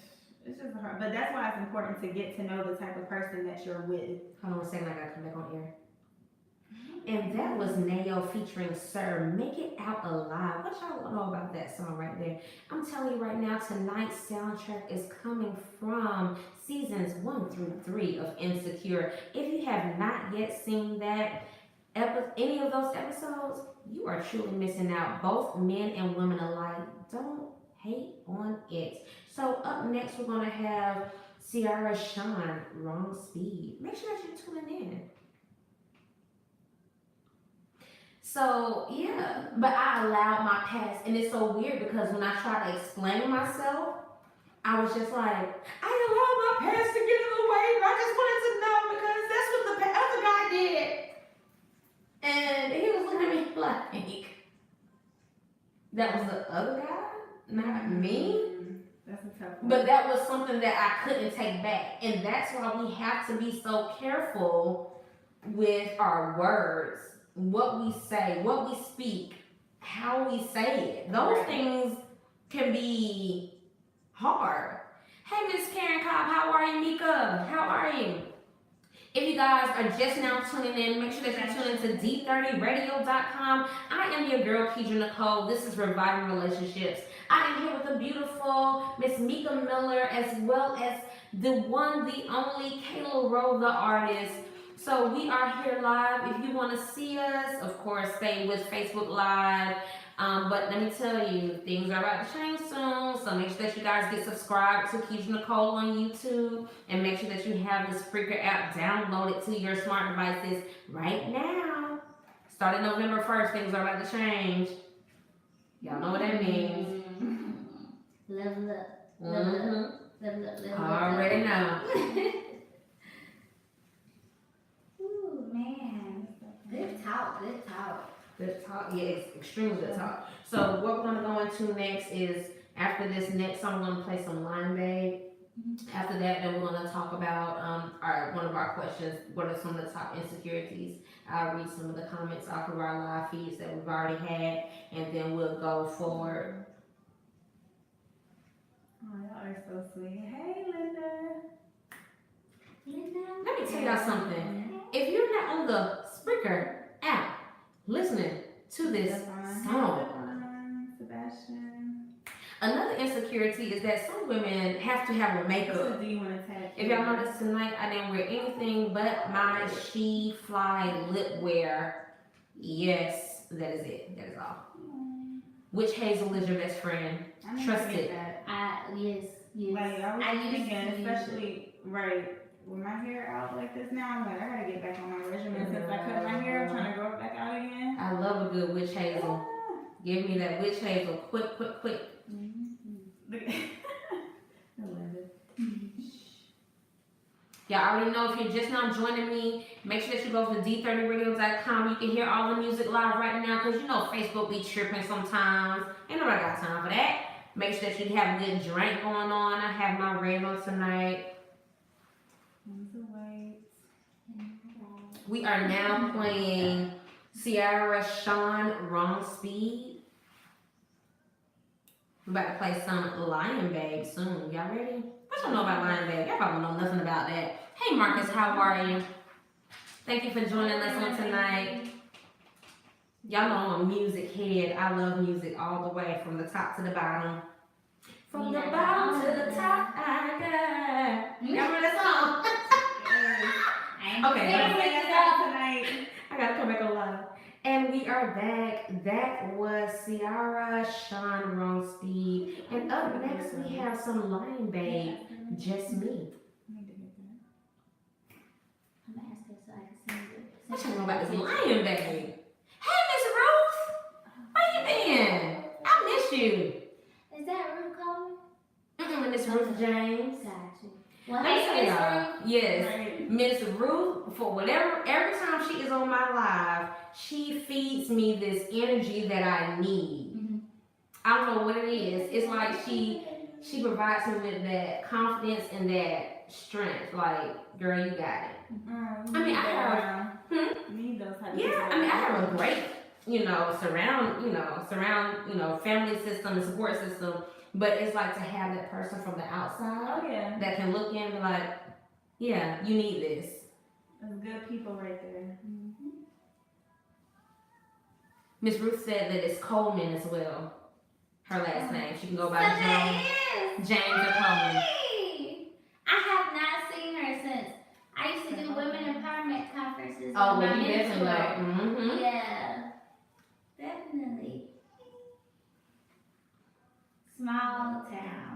C: it's just hard. But that's why it's important to get to know the type of person that you're with.
A: Hold on a second, I gotta come back on air. And that was Nayo featuring Sir Make It Out Alive. What y'all know about that song right there? I'm telling you right now, tonight's soundtrack is coming from seasons 1 through 3 of Insecure. If you have not yet seen that, any of those episodes, you are truly missing out. Both men and women alike. Don't hate on it. So up next, we're gonna have Ciara Sean, Wrong Speed. Make sure that you're tuning in. So yeah, but I allowed my past, and it's so weird because when I try to explain myself, I was just like, I allowed my past to get in the way, but I just wanted to know because that's what the other guy did. And he was looking at me like, that was the other guy, not me.
C: That's a tough one.
A: But that was something that I couldn't take back. And that's why we have to be so careful with our words, what we say, what we speak, how we say it. Those things can be hard. Hey, Miss Karen Cobb, how are you? Meka, how are you? If you guys are just now tuning in, make sure that you tune into D30radio.com. I am your girl, Keidra Nicole. This is Reviving Relationships. I am here with the beautiful Miss Meka Miller, as well as the one, the only LaRo the Artist. So we are here live. If you want to see us, of course, stay with Facebook Live. But let me tell you, things are about to change soon. So make sure that you guys get subscribed to Keidra Nicole on YouTube. And make sure that you have the Spreaker app downloaded to your smart devices right now. Starting November 1st, things are about to change. Y'all know what that means.
B: Level up. Level up.
A: I already know.
B: Ooh, man. Good talk.
A: Good talk, yes, extremely good talk. So what we're gonna go into next is, after this next song, we're gonna play some Line Babe. After that, then we're gonna talk about one of our questions. What are some of the top insecurities? I'll read some of the comments off of our live feeds that we've already had, and then we'll go forward.
C: Oh, y'all are so sweet. Hey, Linda.
A: Let me tell y'all something. If you're not on the Spreaker app listening to this song,
C: Sebastian.
A: another insecurity is that some women have to have a makeup.
C: Do you want to tag?
A: If y'all notice tonight, I didn't wear anything but my She Fly lip wear. Yes, that is it. That is all. Which Hazel is your best friend? Trust it.
B: Yes.
C: Like I was thinking,
B: to
C: especially right with my hair out like this now, I'm like I gotta get back on my regimen since I cut my hair. I'm trying to grow it back out again.
A: I love a good witch hazel. Give me that witch hazel, quick. Y'all already know if you're just now joining me, make sure that you go to d30radio.com. You can hear all the music live right now because you know Facebook be tripping sometimes. Ain't nobody got time for that. Make sure that you have a good drink going on. I have my red on tonight. We are now playing Ciara Shawn Wrong Speed. We're about to play some Lion Babe soon. Y'all ready? What y'all know about Lion Babe? Y'all probably know nothing about that. Hey Marcus, how are you? Thank you for joining us on tonight. Y'all know I'm a music head. I love music all the way from the top to the bottom. From the bottom to the top, I got. Y'all remember that song? Okay. I gotta come back alive. And we are back. That was Ciara Shawn Wrong Speed. And up next we have some Lion Babe, Just Me.
B: I'm gonna ask her so I can sing it.
A: What y'all know about this Lion Babe? Hey Miss Ruth! Where you been? I miss you.
B: Is that Ruth calling?
A: Miss Ruth James.
B: Gotcha. Well,
A: Let me
B: hey,
A: tell
B: Miss
A: y'all.
B: Ruth.
A: Yes.
C: Right.
A: Miss Ruth, for whatever, every time she is on my live, she feeds me this energy that I need.
B: Mm-hmm.
A: I don't know what it is. It's like she provides me with that confidence and that strength. Like, girl, you got it. I mean, I have.
C: Need those type of
A: Yeah, I mean, I have a great, surround, family system and support system. But it's like to have that person from the outside that can look in and be like, yeah, you need this.
C: Those good people right there.
A: Miss Ruth said that it's Coleman as well. Her last name. She can go by
B: So
A: James or Coleman.
B: Hey! I have not seen her since I used to do women empowerment conferences.
A: Oh,
B: with
A: well,
B: my
A: you definitely
B: mentor.
A: know.
B: Yeah, definitely. Small town.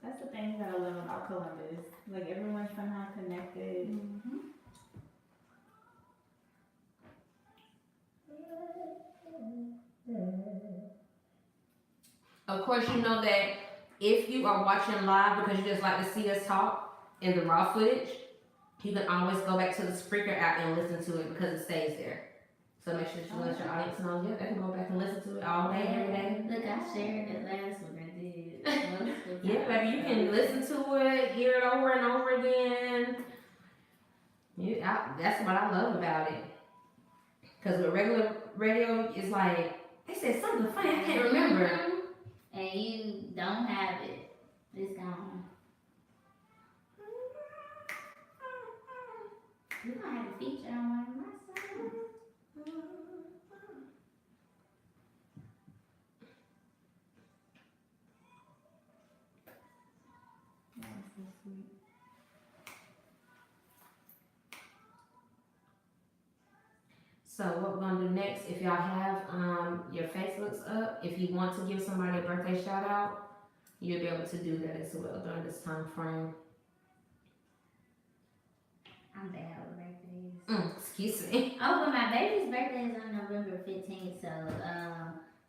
C: That's the thing that I love about Columbus. Like everyone's somehow connected.
B: Mm-hmm.
A: Of course, you know that if you are watching live because you just like to see us talk in the raw footage, you can always go back to the Spreaker app and listen to it because it stays there. So make sure that you let your audience know, yeah, they can go back and listen to it all day, every day.
B: Look, I shared it last one. I did.
A: Yeah, baby, you can listen to it, hear it over and over again. That's what I love about it. Because with regular radio, it's like, they said something funny, I can't remember.
B: Mm-hmm. And you don't have it. It's gone. You might have a feature on one of my songs.
C: That's so sweet.
A: So what we're gonna do next, if y'all have your Facebooks up, if you want to give somebody a birthday shout out, you'll be able to do that as well during this time frame.
B: I'm bad with birthdays.
A: Excuse me.
B: Oh, but my baby's birthday is on November 15th, so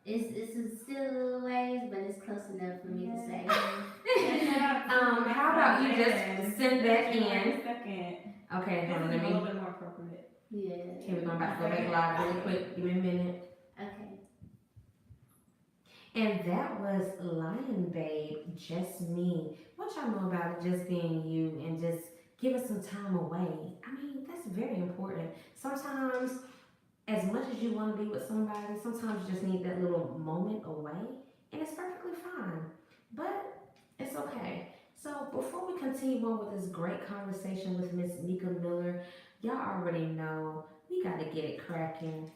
B: it's still a little ways, but it's close enough for me to say.
A: How about you just send that in?
C: Second.
A: Okay, hold on,
C: This is
A: let
C: a
A: me.
C: little bit more appropriate.
B: Yeah.
A: Okay, we're about to go back live really quick. Give me a minute.
B: Okay.
A: And that was Lion Babe, Just Me. What y'all know about it just being you and just giving some time away? I mean, that's very important. Sometimes, as much as you want to be with somebody, sometimes you just need that little moment away, and it's perfectly fine. But it's okay. So before we continue on with this great conversation with Miss Meka Miller, y'all already know we gotta get it cracking.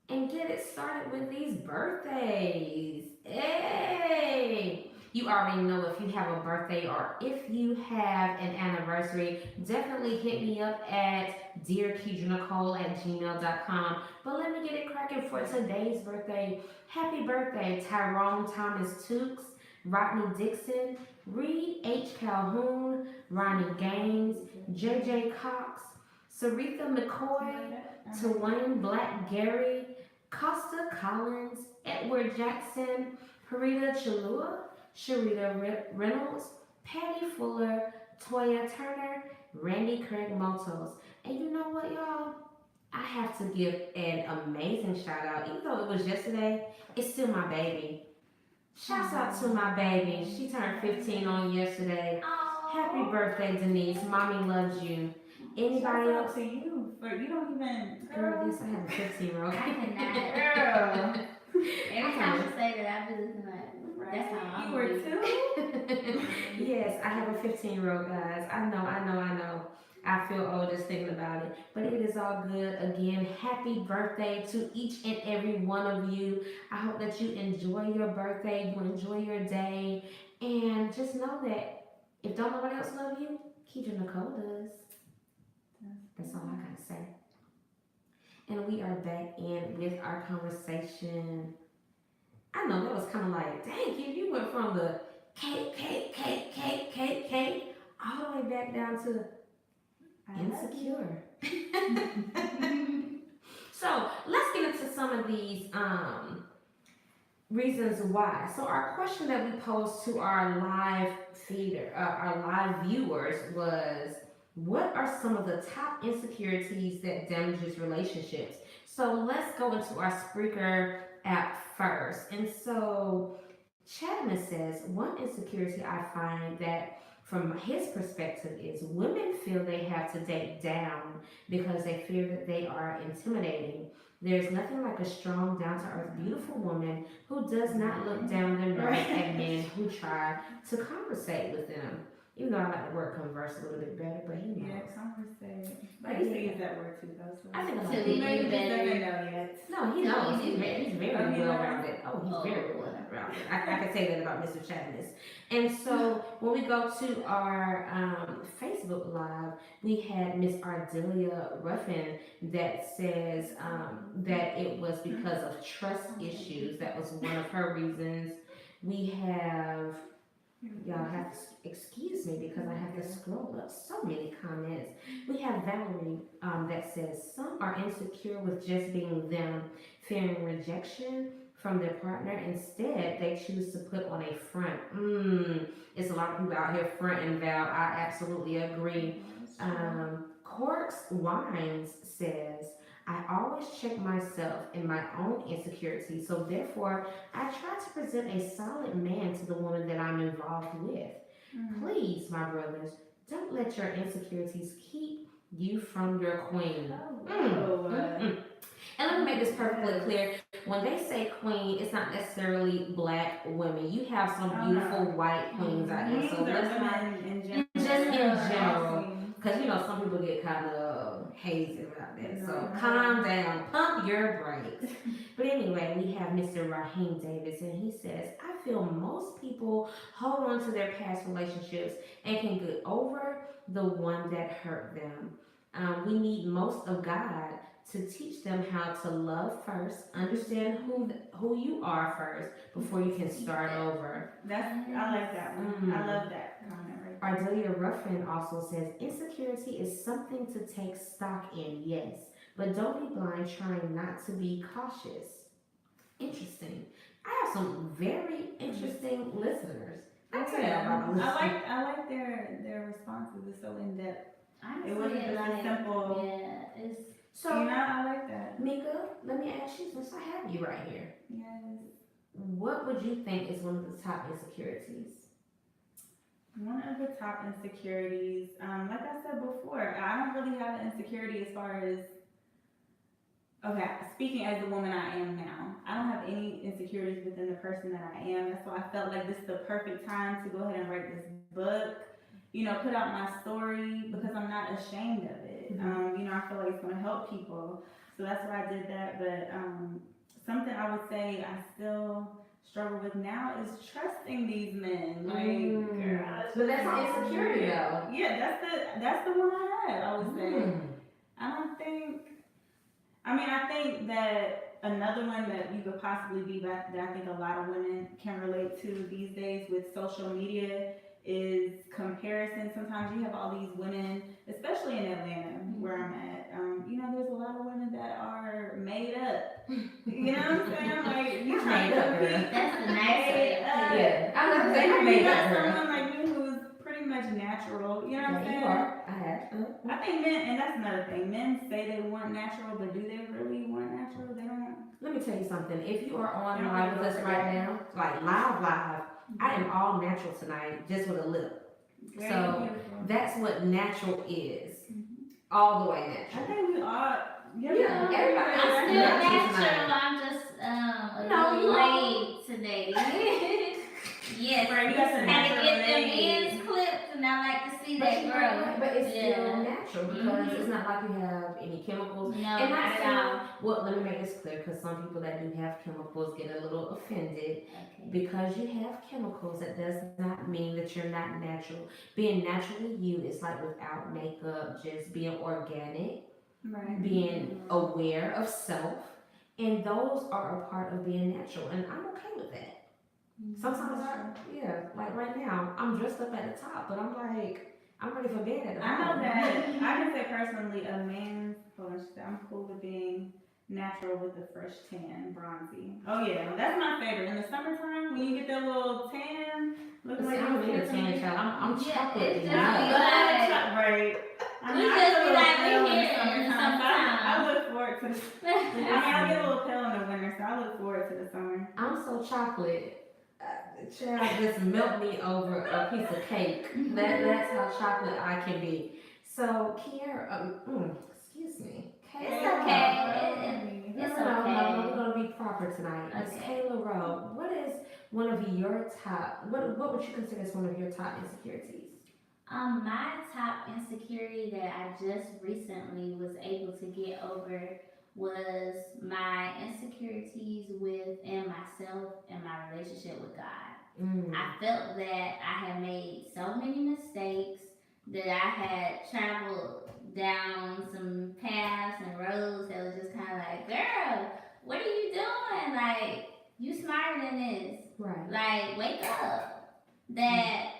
A: and get it started with these birthdays. Hey! You already know if you have a birthday or if you have an anniversary, definitely hit me up at dearkeidrannicole@gmail.com. But let me get it cracking for today's birthday. Happy birthday, Tyrone Thomas Tukes, Rodney Dixon, Reed H. Calhoun, Ronnie Gaines, JJ Cox, Saritha McCoy, Twain Black Gary, Costa Collins, Edward Jackson, Harita Chalua, Sharita Reynolds, Patty Fuller, Toya Turner, Randy Craig Motos. And you know what, y'all? I have to give an amazing shout out. Even though it was yesterday, it's still my baby. Shouts out to my baby. She turned 15 on yesterday. Happy birthday, Denise. Mommy loves you. Anybody else?
C: To you, for you don't even.
A: Girl, yes, I have a 15-year-old.
B: I cannot.
C: Girl.
B: Every time you say that, I be looking like, that's how I'm
C: You were
B: doing.
C: 2?
A: Yes, I have a 15-year-old, guys. I know. I feel old just thinking about it. But it is all good. Again, happy birthday to each and every one of you. I hope that you enjoy your birthday, you enjoy your day. And just know that if don't nobody else love you, Keidra Nicole does. That's all I gotta say. And we are back in with our conversation. I know that was kind of like, dang, kid, you went from the cake, all the way back down to insecure. So let's get into some of these reasons why. So our question that we posed to our live feeder, our live viewers was, what are some of the top insecurities that damages relationships? So let's go into our Spreaker app first. And so Chapman says, one insecurity I find that from his perspective is women feel they have to date down because they fear that they are intimidating. There's nothing like a strong, down-to-earth, beautiful woman who does not look down their nose at men who try to conversate with them. Even though I like the word converse a little bit better, but he knows.
C: Yeah, conversate. I used to use that word too, though. So.
A: I think I
B: To
A: like
B: be
A: it.
C: Maybe just
B: better.
C: doesn't know yet.
A: No, he knows. He's very well-rounded. He's very
B: Oh.
A: well-rounded. I can say that about Mr. Chapman. And so when we go to our Facebook Live, we had Miss Ardelia Ruffin that says that it was because of trust issues. That was one of her reasons. We have, y'all have to excuse me because I have to scroll up so many comments. We have Valerie that says some are insecure with just being them, fearing rejection from their partner. Instead, they choose to put on a front. It's a lot of people out here fronting, Val. I absolutely agree. Corks Wines says, I always check myself and my own insecurities, so therefore I try to present a solid man to the woman that I'm involved with. Please, my brothers, don't let your insecurities keep you from your queen. And let me make this perfectly clear. When they say queen, it's not necessarily black women. You have some beautiful white queens out there. So let's not, just in general. Because, you know, some people get kind of hazy about that. So calm down. Pump your brakes. But anyway, we have Mr. Raheem Davis, and he says, I feel most people hold on to their past relationships and can get over the one that hurt them. We need most of God to teach them how to love first, understand who you are first before you can start over.
C: I like that one. I love that comment right there.
A: Ardelia Ruffin also says, insecurity is something to take stock in, yes, but don't be blind trying not to be cautious. Interesting. I have some very interesting listeners. I tell you about my listeners.
C: I like their responses. It's so in depth.
B: Honestly,
C: It wasn't just
B: like,
C: simple.
B: Yeah, it's.
A: So,
C: I like that.
A: Meka, let me ask you, since I have you right here.
C: Yes.
A: What would you think is one of the top insecurities?
C: One of the top insecurities, like I said before, I don't really have an insecurity as far as, okay, speaking as the woman I am now, I don't have any insecurities within the person that I am. That's why I felt like this is the perfect time to go ahead and write this book put out my story because I'm not ashamed of it. I feel like it's gonna help people, so that's why I did that. But something I would say I still struggle with now is trusting these men. Like, girl,
A: but that's an insecurity though.
C: Yeah, that's the one I have. I would say. I don't think. I think that another one that you could possibly be that I think a lot of women can relate to these days with social media is comparison. Sometimes you have all these women, especially in Atlanta, where I'm at. There's a lot of women that are made up. You know what I'm saying? Like you trying to compete.
B: That's the nice way.
A: Yeah, I was saying you made up.
C: Someone like me who's pretty much natural. You know what I'm saying?
A: You are. I have.
C: I think men, and that's another thing. Men say they want natural, but do they really want natural? They don't.
A: Let me tell you something. If you are on live with us right now, like live, I am all natural tonight, just with a lip.
C: Very
A: so
C: beautiful.
A: That's what natural is. All the way natural.
C: I think we all.
A: Yeah, everybody.
B: I'm still natural. I'm just late today. Yes,
C: right, you got some
B: had to
C: natural
B: get them
C: legs.
B: ends clipped, and I like to see
A: But
B: that
A: you know
B: grow.
A: what? But it's still natural because it's not like you have any chemicals.
B: No,
A: and
B: not at all.
A: Well, let me make this clear because some people that do have chemicals get a little offended.
B: Okay.
A: Because you have chemicals, that does not mean that you're not natural. Being naturally you is like without makeup, just being organic,
C: Right.
A: being aware of self, and those are a part of being natural, and I'm okay with that. Sometimes like right now, I'm dressed up at the top, but I'm like, I'm ready for bed at the
C: I know
A: bottom.
C: that. I can say personally, a man's I'm cool with being natural with a fresh tan, bronzy. Oh yeah, that's my favorite. In the summertime, when you get that little tan, looking
A: See,
C: like
A: I don't need a tan, child. I'm chocolate.
B: it's just
C: right.
B: We just be like, we here in the summertime.
C: I look forward to the I get a little pale in the winter, so I look forward to the summer.
A: I'm so chocolate. Child, just melt me over a piece of cake. That's how chocolate I can be. So, Kiara, excuse me.
B: It's okay. It's okay.
A: No, we're gonna be proper tonight. Miss
B: Okay.
A: LaRo, what is one of your top? What would you consider as one of your top insecurities?
B: My top insecurity that I just recently was able to get over was my insecurities within myself and my relationship with God. I felt that I had made so many mistakes, that I had traveled down some paths and roads that was just kind of like, girl, what are you doing? Like, you smarter than this.
A: Right.
B: Like, wake up. That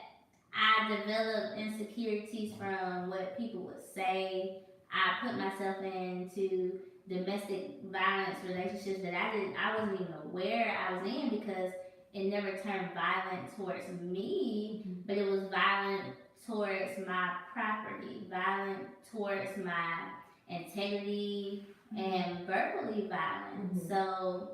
B: I developed insecurities from what people would say. I put myself into domestic violence relationships that I wasn't even aware I was in, because it never turned violent towards me, but it was violent towards my property, violent towards my integrity, and verbally violent. So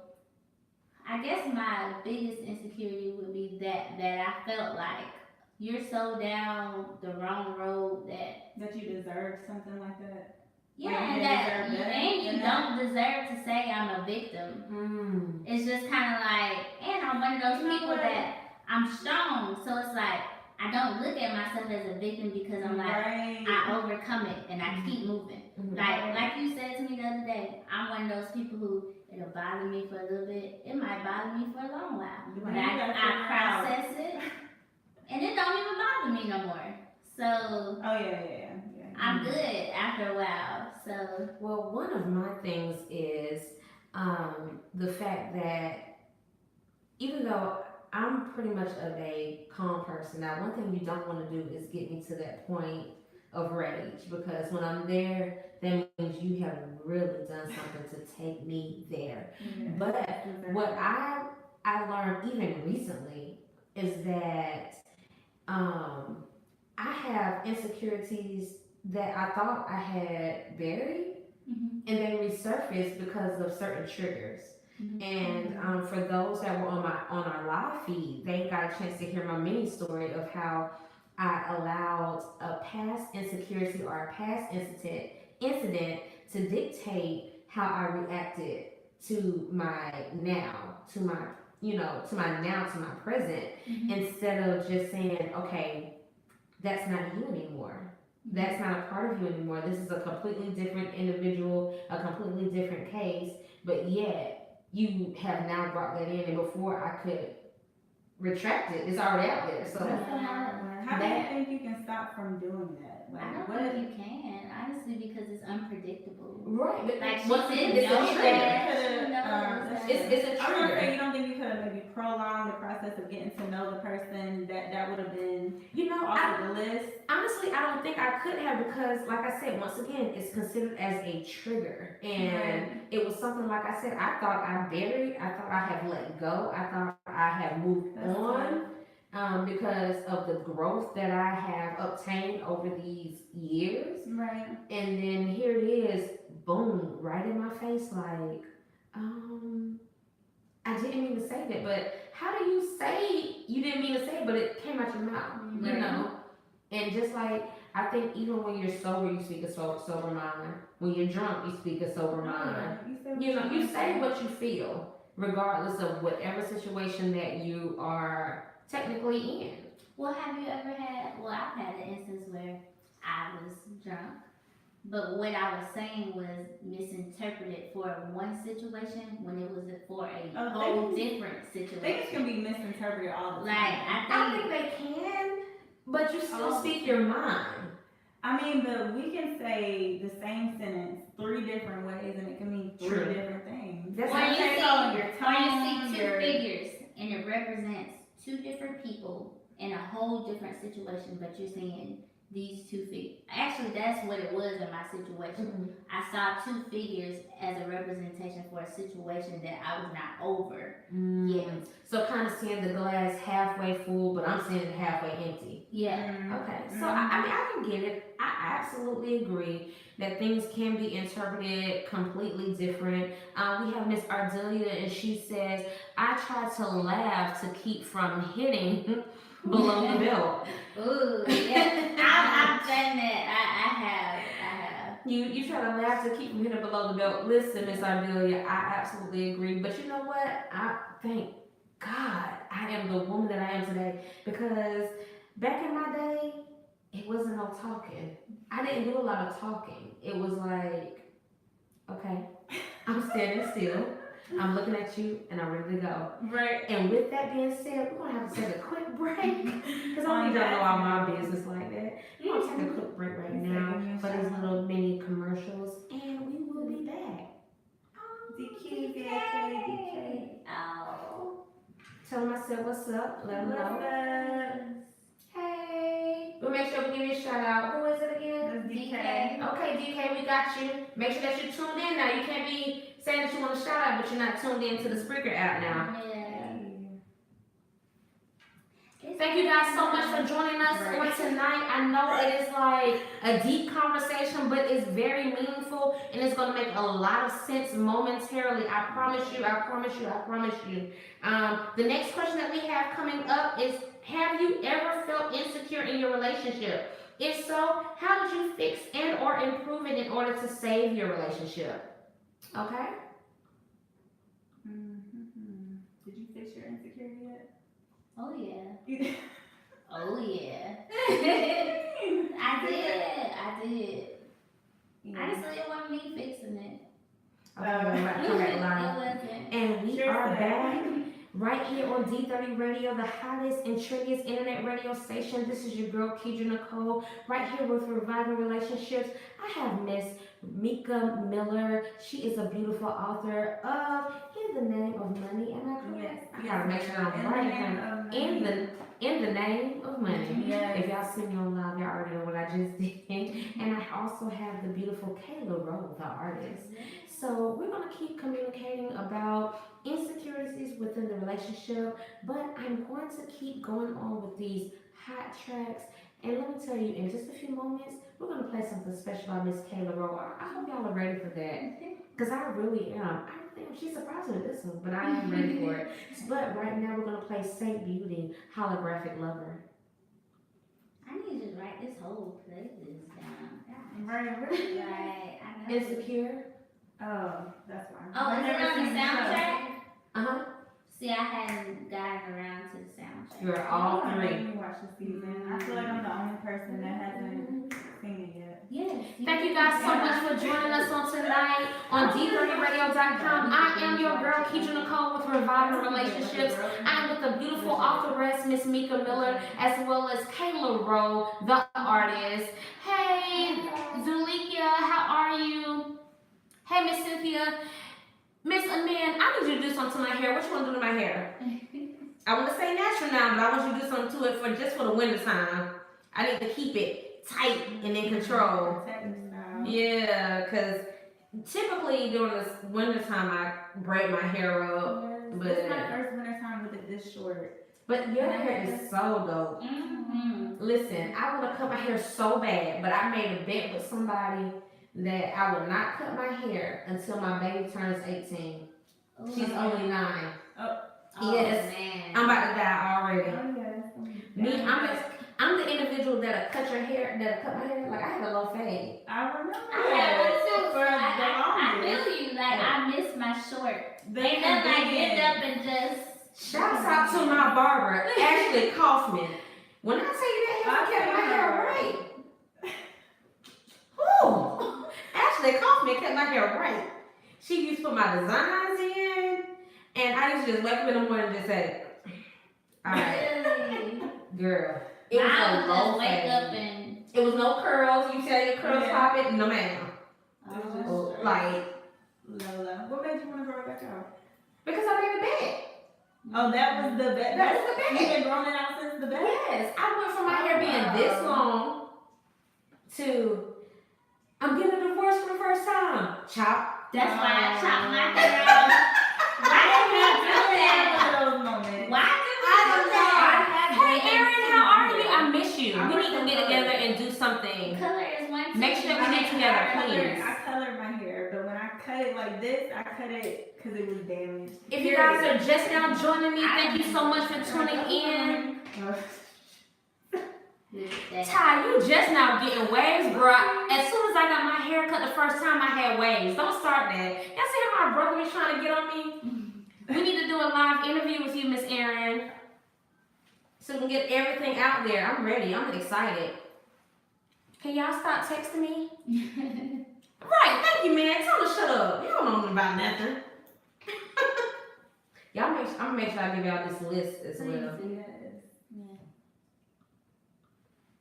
B: I guess my biggest insecurity would be that I felt like you're so down the wrong road that
C: you deserve something like that.
B: Yeah, and you don't deserve to say I'm a victim. It's just kind of like, and I'm one of those people that I'm strong, so it's like I don't look at myself as a victim, because I'm like, I overcome it and I keep moving. Like you said to me the other day, I'm one of those people who, it'll bother me for a little bit, it might bother me for a long while, but I process it, and it don't even bother me no more. So I'm good after a while. So
A: well, one of my things is the fact that even though I'm pretty much of a calm person, now one thing you don't want to do is get me to that point of rage, because when I'm there, that means you have really done something to take me there. But what I learned even recently is that I have insecurities that I thought I had buried, and they resurfaced because of certain triggers. And for those that were on our live feed, they got a chance to hear my mini story of how I allowed a past insecurity or a past incident to dictate how I reacted to my now, to my present, instead of just saying, okay, that's not you anymore. That's not a part of you anymore. This is a completely different individual, a completely different case, but yet you have now brought that in, and before I could retract it, it's already out there. So
C: That's a hard one. How do you think you can stop from doing that?
B: I don't think you can, honestly, because it's unpredictable.
A: right, but
B: Like
A: once
B: she
A: again,
B: said,
A: it's a trigger. It's a
C: I was gonna
A: trigger.
C: say, you don't think you could have maybe prolonged the process of getting to know the person, that would have been
A: You know,
C: off of the list?
A: honestly, I don't think I could have, because, like I said, once again, it's considered as a trigger, and it was something, like I said, I thought I buried, I thought I have let go, I thought I have moved on, because of the growth that I have obtained over these years,
C: Right.
A: and then here it is, boom, right in my face, like, I didn't mean to say that, but how do you say you didn't mean to say it, but it came out your mouth, you know? And just like, I think even when you're sober, you speak a sober mind. When you're drunk, you speak a sober mind. You know, you say what you feel, regardless of whatever situation that you are technically in.
B: Well, have you ever had, well, I've had an instance where I was drunk, but what I was saying was misinterpreted for one situation when it was for a whole different situation.
C: Things can be misinterpreted all the time.
B: Like,
A: I think they can, but you still speak your mind.
C: I mean, but we can say the same sentence 3 different ways, and it can mean 3 different things.
A: That's
B: Or
A: what
B: you see,
C: your tone,
B: two figures, and it represents 2 different people in a whole different situation, but you're seeing these 2 figures. Actually, that's what it was in my situation. I saw 2 figures as a representation for a situation that I was not over yet.
A: So kind of seeing the glass halfway full, but I'm seeing it halfway empty.
B: Yeah.
A: Okay. So I mean, I can get it. I absolutely agree that things can be interpreted completely different. We have Miss Ardelia, and she says, "I try to laugh to keep from hitting below the belt."
B: Ooh, yeah. I've done that. I have.
A: You try to laugh to keep from hitting below the belt. Listen, Miss Ardelia, I absolutely agree. But you know what? I thank God I am the woman that I am today, because back in my day, it wasn't no talking. I didn't do a lot of talking. It was like, okay, I'm standing still. I'm looking at you, and I'm ready to go.
C: Right.
A: And with that being said, we're gonna have to take a quick break, because I need y'all know all my business like that. We're gonna take a quick break right now for these little mini commercials, and we will be back.
C: DK.
B: Oh.
A: Tell them I said what's up. Let them know. Hey. We'll make sure we give you a shout out. Who is it again?
C: DK.
A: Okay, DK, we got you. Make sure that you're tuned in now. You can't be saying that you want a shout out, but you're not tuned in to the Spreaker app now.
B: Yeah.
A: Thank you guys so much for joining us on tonight. I know it is like a deep conversation, but it's very meaningful, and it's going to make a lot of sense momentarily. I promise you. The next question that we have coming up is, have you ever felt insecure in your relationship? If so, how did you fix and or improve it in order to save your relationship? Okay?
C: Did you fix your insecurity yet?
B: Oh yeah.
C: Yeah.
B: Oh yeah. I did. Honestly, it wasn't me fixing it.
A: Okay,
B: It wasn't.
A: and we are back right here on D30 Radio, the hottest and trendiest internet radio station. This is your girl, Keidra Nicole, right here with Reviving Relationships. I have Miss Meka Miller. She is a beautiful author of In the Name of Money. Am I correct? I gotta make sure I'm right. In the Name of Money.
C: Yes.
A: If y'all see me on live, y'all already know what I just did. And I also have the beautiful LaRo the Artist. So we're gonna keep communicating about insecurities within the relationship, but I'm going to keep going on with these hot tracks. And let me tell you, in just a few moments, we're gonna play something special by Miss LaRo. I hope y'all are ready for that, because I really am. She's surprised me with this one, but I am ready for it. But right now, we're gonna play Saint Beauty, Holographic Lover.
B: I need to write this whole playlist down.
C: Right.
B: Right. I know.
A: Insecure.
C: Oh, that's why.
B: Oh, is it on the soundtrack?
A: Uh-huh.
B: See, I hadn't gotten around to the soundtrack.
A: You're all
C: I
A: three.
C: need to watch the season. I feel like I'm the only person that hasn't seen it yet.
B: Yes.
A: Thank you guys so much for joining us on tonight on D30radio.com. I am your girl, Keisha Nicole with Reviving Relationships. I'm with the beautiful authoress, Miss Meka Miller, as well as LaRo the Artist. Hey, Zulikia, how are you? Hey, Miss Cynthia. Miss Amin, I need you to do something to my hair. What you want to do to my hair? I want to say natural now, but I want you to do something to it for just for the winter time. I need to keep it tight and in control. Yeah, because typically during this winter time, I braid my hair up. But
C: it's my first winter time with it this short.
A: But your hair is so dope. Listen, I want to cut my hair so bad, but I made a bet with somebody that I would not cut my hair until my baby turns 18. She's only 9. Yes,
B: man.
A: I'm about to die already. Me,
C: Yeah.
A: I'm the individual that'll cut your hair, that'll cut my hair. Like I had a low fade.
C: I remember.
B: I feel you. Like I miss my short. Ain't nothing like get up and just.
A: Shouts out to my barber, Ashley Kaufman. When I tell you that I kept my hair right. Whew. Ashley Kaufman kept my hair right. She used to put my designs in, and I used to just wake up in the morning and just say, all right, girl. It was a low
B: wake
A: fade.
B: up and.
A: It was no curls. You tell your curls pop it, no ma'am. Like
C: Lola. What made you want to grow it back out?
A: because I made a bed.
C: Oh, that was the bed.
A: That was the bed.
C: You've been growing it out since the bed?
A: Yes, I went from my hair being this long to I'm getting a divorce for the first time. Chop.
B: That's why I chopped my hair off. Why did you do that?
C: Those moments.
B: Why did you do that?
A: Hey Erin, how are you? I miss you. We need to get together and do something.
B: Color is one.
A: Make sure we get together, please.
C: I colored my hair, but when I cut it like this, I cut it because it was damaged.
A: If you guys are just now joining me, thank you so much for tuning in. Ty, you just now getting waves, bro. As soon as I got my hair cut the first time, I had waves. Don't start that. Y'all see how my brother was trying to get on me? We need to do a live interview with you, Miss Erin, so we can get everything out there. I'm ready. I'm excited. Can y'all stop texting me? Right. Thank you, man. Tell them to shut up. You don't know nothing about nothing. I'm gonna make sure I give y'all this list as well.
B: Yeah.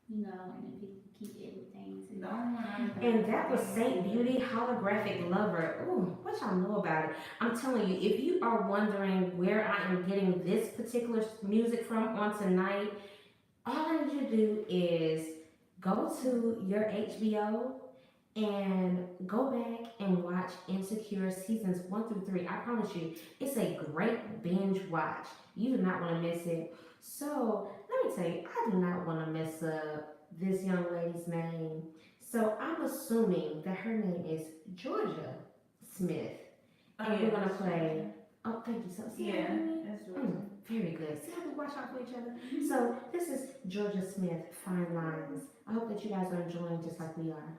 B: You know, and people keep everything to
A: And that was Saint Beauty Holographic Lover. Ooh, what y'all know about it? I'm telling you, if you are wondering where I am getting this particular music from on tonight, all I need you to do is go to your HBO and go back and watch Insecure seasons 1 through 3. I promise you, it's a great binge watch. You do not want to miss it. So let me tell you, I do not want to mess up this young lady's name. So I'm assuming that her name is Georgia Smith. And we're going to play. Oh, thank you. So,
C: That's Georgia.
A: Very good. See how we watch out for each other? So this is Georgia Smith, Fine Lines. I hope that you guys are enjoying just like we are.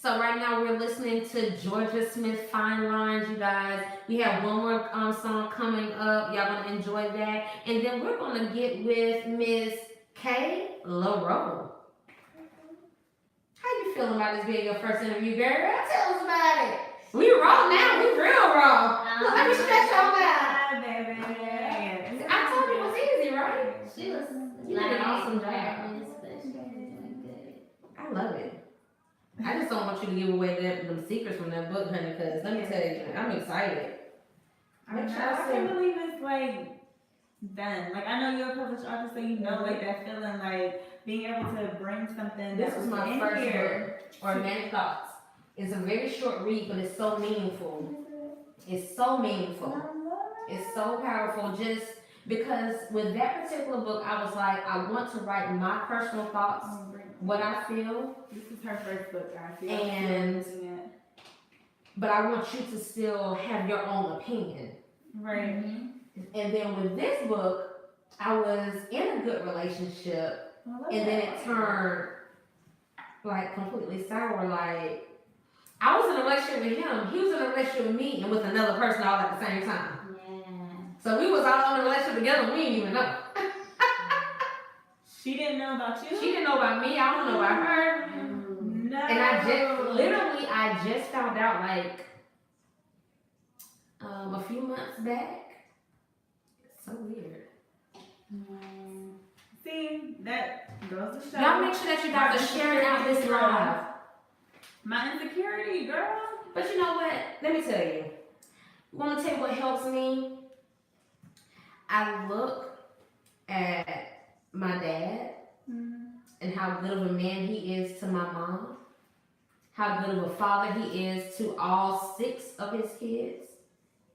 A: So right now we're listening to Georgia Smith, Fine Lines, you guys. We have one more song coming up. Y'all gonna enjoy that. And then we're gonna get with Miss K. LaRo. How you feeling about this being your first interview, girl? Tell us about it. We raw now. We real raw. Look, let me stretch your out. I told you it was easy, right?
B: She was
A: You did an awesome job.
B: nervous, but she was doing good.
A: I love it. I just don't want you to give away them secrets from that book, honey, because let me tell you, I'm excited.
C: I can't believe it's like done. Like I know you're a published author, so you know like that feeling, like being able to bring something
A: This
C: that
A: was
C: was
A: my
C: in
A: first
C: here.
A: book, Organic Thoughts. It's a very short read, but it's so meaningful. It's so meaningful. It's so powerful just because with that particular book, I was like, I want to write my personal thoughts, what I feel.
C: This is her first book, I feel.
A: And but I want you to still have your own opinion.
C: Right.
A: And then with this book, I was in a good relationship, and then it turned like completely sour. Like I was in a relationship with him. He was in a relationship with me and with another person all at the same time.
B: Yeah.
A: So we was all in a relationship together. We didn't even know.
C: She didn't know about you?
A: She didn't know about me. I don't know about her.
C: No.
A: And I just found out like a few months back. It's so weird.
C: See, that goes to show.
A: Y'all make sure that you guys are sharing out this live.
C: My insecurity, girl.
A: But you know what? Let me tell you. Want to tell you what helps me? I look at my dad and how good of a man he is to my mom, how good of a father he is to all 6 of his kids,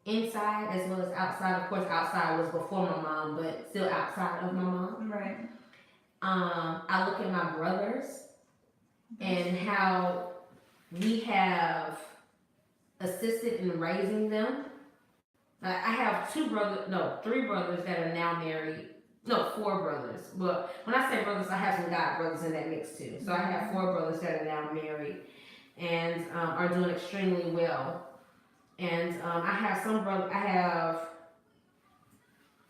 A: inside as well as outside. Of course, outside was before my mom, but still outside of my mom.
C: Right.
A: I look at my brothers and how we have assisted in raising them. I have 3 brothers that are now married. No, 4 brothers. But when I say brothers, I have some god brothers in that mix too. So I have 4 brothers that are now married and are doing extremely well. And I have some brothers. I have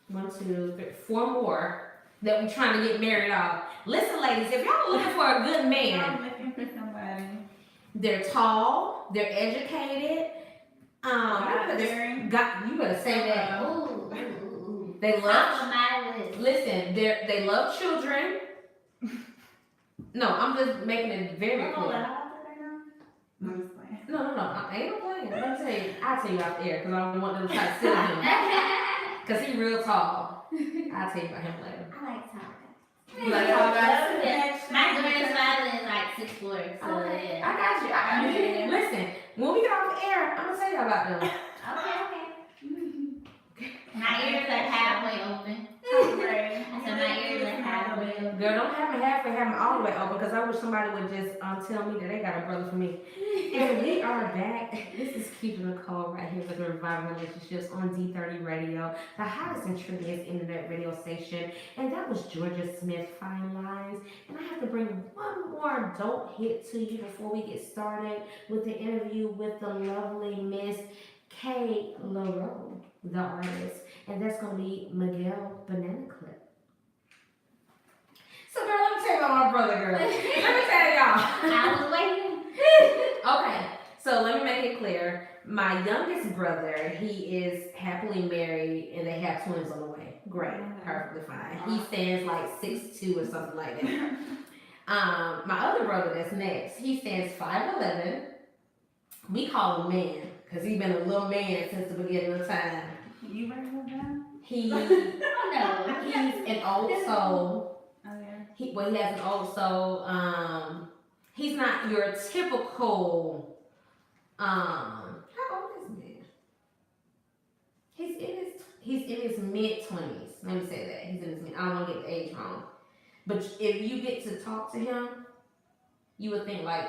A: 1, 2, 3, 4 more that we're trying to get married off. Listen, ladies, if y'all are looking for a good man,
C: I'm looking for somebody.
A: they're tall, they're educated. You better say that.
B: Ooh.
A: They
B: Top
A: love.
B: of my list.
A: Listen, they love children. No, I'm just making it very clear.
C: I'm just playing.
A: No, I ain't no playing. Let me tell you, I'll tell you out there because I don't want them to try to steal him. Because he's real tall. I'll tell you about him later.
B: I like tall guys.
A: You like tall guys?
B: Yeah. My grandfather is like 6'4", so
A: Okay,
B: yeah.
A: I got you. Listen, when we get off the air, I'm going to tell you about them.
B: Okay. My ears are halfway open.
C: Right.
B: I said my ears are halfway open.
A: Girl, don't have me halfway, have me all the way open because I wish somebody would just tell me that they got a brother for me. And we are back. This is Keeping the Call right here with Reviving Relationships on D30 Radio, the hottest and trendiest internet radio station. And that was Georgia Smith, Fine Lines. And I have to bring one more dope hit to you before we get started with the interview with the lovely Miss LaRo the Artist. And that's going to be Miguel Banana Clip. So, girl, let me tell you about my brother, girl. Let me tell y'all.
B: I was waiting.
A: Okay, so let me make it clear. My youngest brother, he is happily married and they have twins on the way. Great, perfectly fine. He stands like 6'2" or something like that. My other brother that's next, he stands 5'11". We call him man because he's been a little man since the beginning of time.
C: You ready for that?
A: He's an old soul.
C: Oh, yeah.
A: He has an old soul. He's not your typical. How old is he? He's in his mid-20s. Let me say that he's in his mid. I don't want to get the age wrong, but if you get to talk to him, you would think like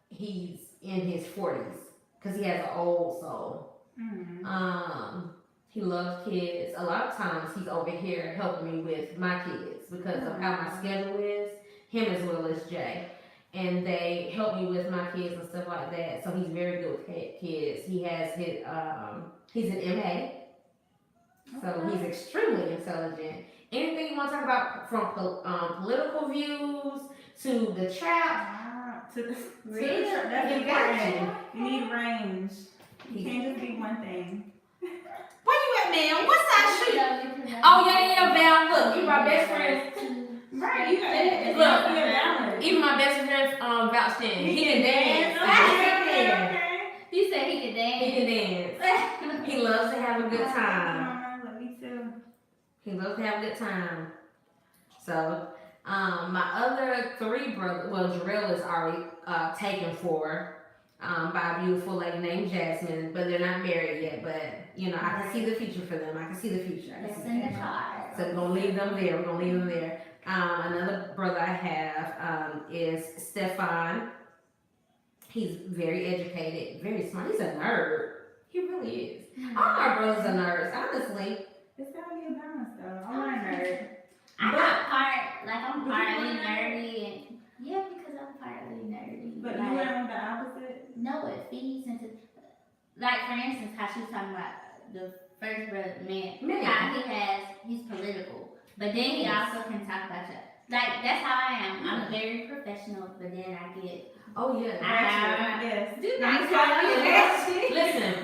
A: he's in his 40s because he has an old soul.
C: Mm-hmm.
A: He loves kids. A lot of times he's over here helping me with my kids because of how my schedule is. Him as well as Jay. And they help me with my kids and stuff like that. So he's very good with kids. He has his, he's an MA. So he's extremely intelligent. Anything you want to talk about from political views to the trap.
C: To the
A: Really?
C: That's
A: You got
C: important. You need range. You can't just be one thing.
A: Where you at, man? What size shoe? Oh, yeah, Val. Look, you my best friend.
C: Right, you got it.
A: Look, even my best friend vouched in. He can dance.
C: Okay.
B: You said he could dance.
A: He can dance. He loves to have a good time.
C: Love me too.
A: He loves to have a good time. So, my other 3 brothers, well, Jarrell is already taken for by a beautiful lady named Jasmine, but they're not married yet. But, you know, I can see the future for them. I can see the future.
B: That's in the car.
A: So we're going to leave them there. Another brother I have is Stefan. He's very educated, very smart. He's a nerd. He really is. All my brothers are nerds, honestly.
C: It's gotta be a balance though. I'm not a nerd.
B: I'm partly nerdy. And, yeah, because I'm partly nerdy.
C: But
B: like,
C: you went with the opposite?
B: no, it feeds into, like for instance, how she was talking about the first brother, man. How he's political, but then he also can talk about you. Like that's how I am. I'm very professional, but then I get.
A: Oh yeah,
C: yes.
A: Listen,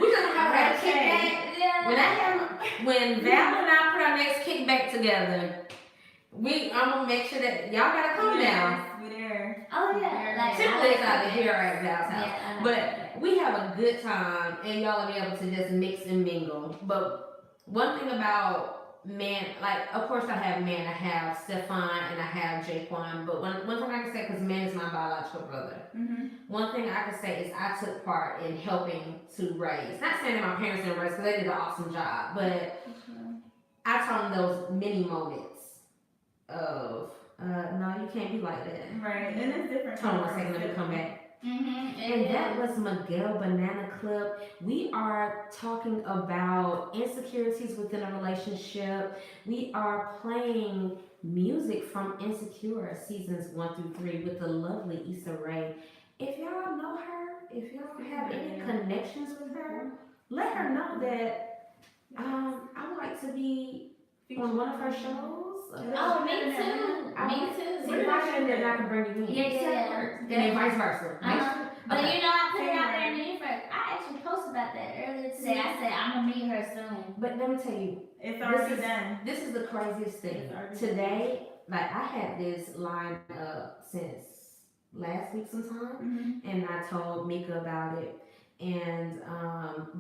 A: we gonna have that kickback. When Val and I put our next kickback together, I'm gonna make sure that y'all gotta come down.
C: We're there.
B: Oh yeah, like
A: typically it's out of here at Val's house,
B: yeah,
A: but we have a good time, and y'all will be able to just mix and mingle. But one thing about man, like of course I have Stefan and I have Jaquan, but one thing I can say, because man is my biological brother, one thing I can say is I took part in helping to raise, not saying that my parents didn't raise because they did an awesome job, but I taught them those mini moments of no, you can't be like that,
C: right? And it's different.
A: Hold on a second, let me come back. And that was Miguel Banana Clip. We are talking about insecurities within a relationship. We are playing music from Insecure seasons 1 through 3 with the lovely Issa Rae. If y'all know her, if y'all have any connections with her, let her know that I would like to be on one of her shows.
B: Oh, me too. Me too.
A: See, if I should, then I can bring you in.
B: Yeah.
A: And then vice versa.
B: But you know, I put it out there in the universe. I actually posted about that earlier today. I said I'm gonna meet her soon.
A: But let me tell you,
C: it's already done.
A: This is the craziest thing. Today, like I had this lined up since last week sometime, and I told Meka about it. And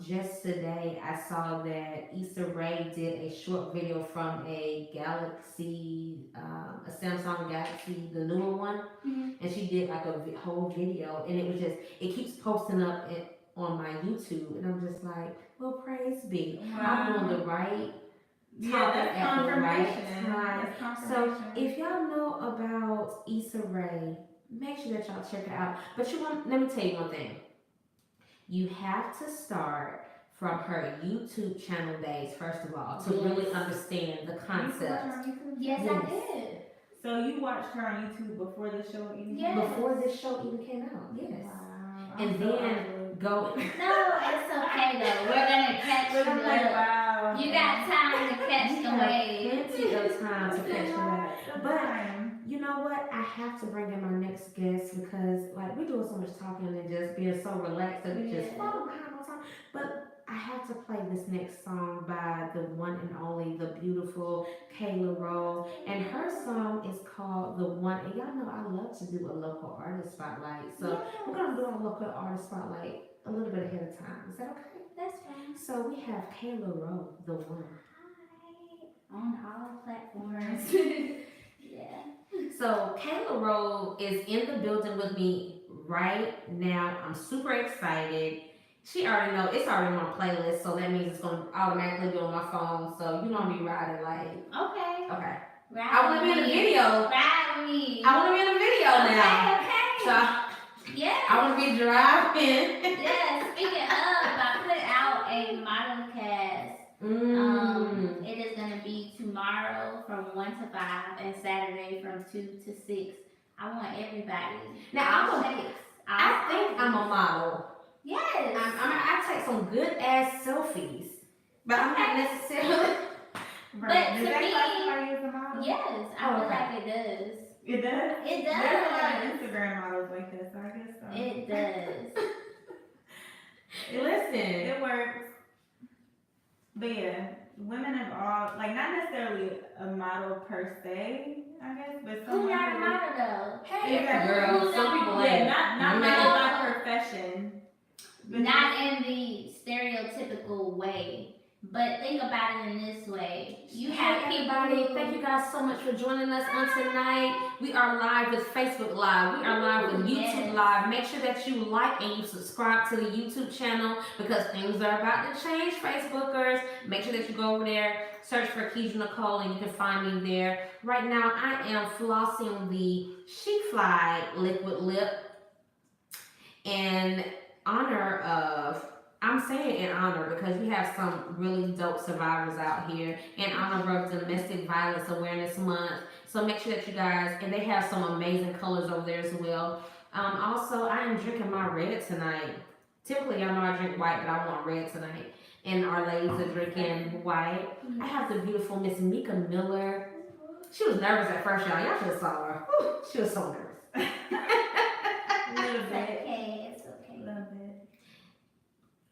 A: just today, I saw that Issa Rae did a short video from a Galaxy, a Samsung Galaxy, the newer one, and she did like a whole video, and it was just, it keeps posting up on my YouTube, and I'm just like, well, praise be, I'm doing the right topic at the right time. So if y'all know about Issa Rae, make sure that y'all check her out. But let me tell you one thing. You have to start from her YouTube channel days, first of all, to really understand the concept.
B: Yes, I did.
C: So you watched her on YouTube before the show even
B: came
C: out?
A: Before this show even came out, yes.
C: Wow.
A: And then go.
B: No, it's okay though. We're gonna catch you up.
C: Wow.
B: You got time to catch the wave.
A: Plenty of time to catch the wave. But you know what? I have to bring in my next guest because like we're doing so much talking and just being so relaxed that we just fall behind all the time. But I have to play this next song by the one and only, the beautiful LaRo, and her song is called The One. And y'all know I love to do a local artist spotlight, so we're gonna do a local artist spotlight a little bit ahead of time. Is that okay?
B: That's fine.
A: So we have LaRo, The One.
B: Hi. On all platforms. Yeah.
A: So LaRo is in the building with me right now. I'm super excited. She already know it's already on my playlist, so that means it's gonna automatically be on my phone. So you know me riding like
B: okay. Ride
A: I wanna be in the video.
B: Ride with me.
A: I wanna be in the video now.
B: Okay.
A: So
B: yeah.
A: I wanna be driving.
B: Yeah. Speaking of, I put out a model cast. It is gonna be tomorrow from 1 to 5 and Saturday from 2 to 6. I want everybody.
A: Now I think I'm a model.
B: Yes.
A: I take some good ass selfies, but I'm not necessarily.
B: But to me,
C: classify you as a model?
B: yes, I feel like it does.
C: It does?
B: It does.
C: There's a lot of Instagram models like this, so I guess so.
B: It does.
A: Listen.
C: It works. But yeah, women of all, like not necessarily a model per se, I guess, but someone
B: Who's not a model though?
A: Hey,
C: yeah,
A: girl. Some people
C: yeah,
A: ain't.
C: not my profession. But
B: Not in the stereotypical way. But think about it in this way. You have
A: everybody. Thank you guys so much for joining us on tonight. We are live with Facebook Live. We are live with YouTube Live. Make sure that you like and you subscribe to the YouTube channel because things are about to change, Facebookers. Make sure that you go over there, search for Keisha Nicole, and you can find me there. Right now, I am flossing the She Fly liquid lip in honor of, I'm saying in honor because we have some really dope survivors out here in honor of Domestic Violence Awareness Month. So make sure that you guys, and they have some amazing colors over there as well. Also, I am drinking my red tonight. Typically, I know I drink white, but I want red tonight. And our ladies are drinking white. I have the beautiful Miss Meka Miller. She was nervous at first, y'all. Y'all should have saw her. Whew, she was so nervous.
C: A little
B: It's
C: bit.
B: okay. It's okay.
C: A little bit.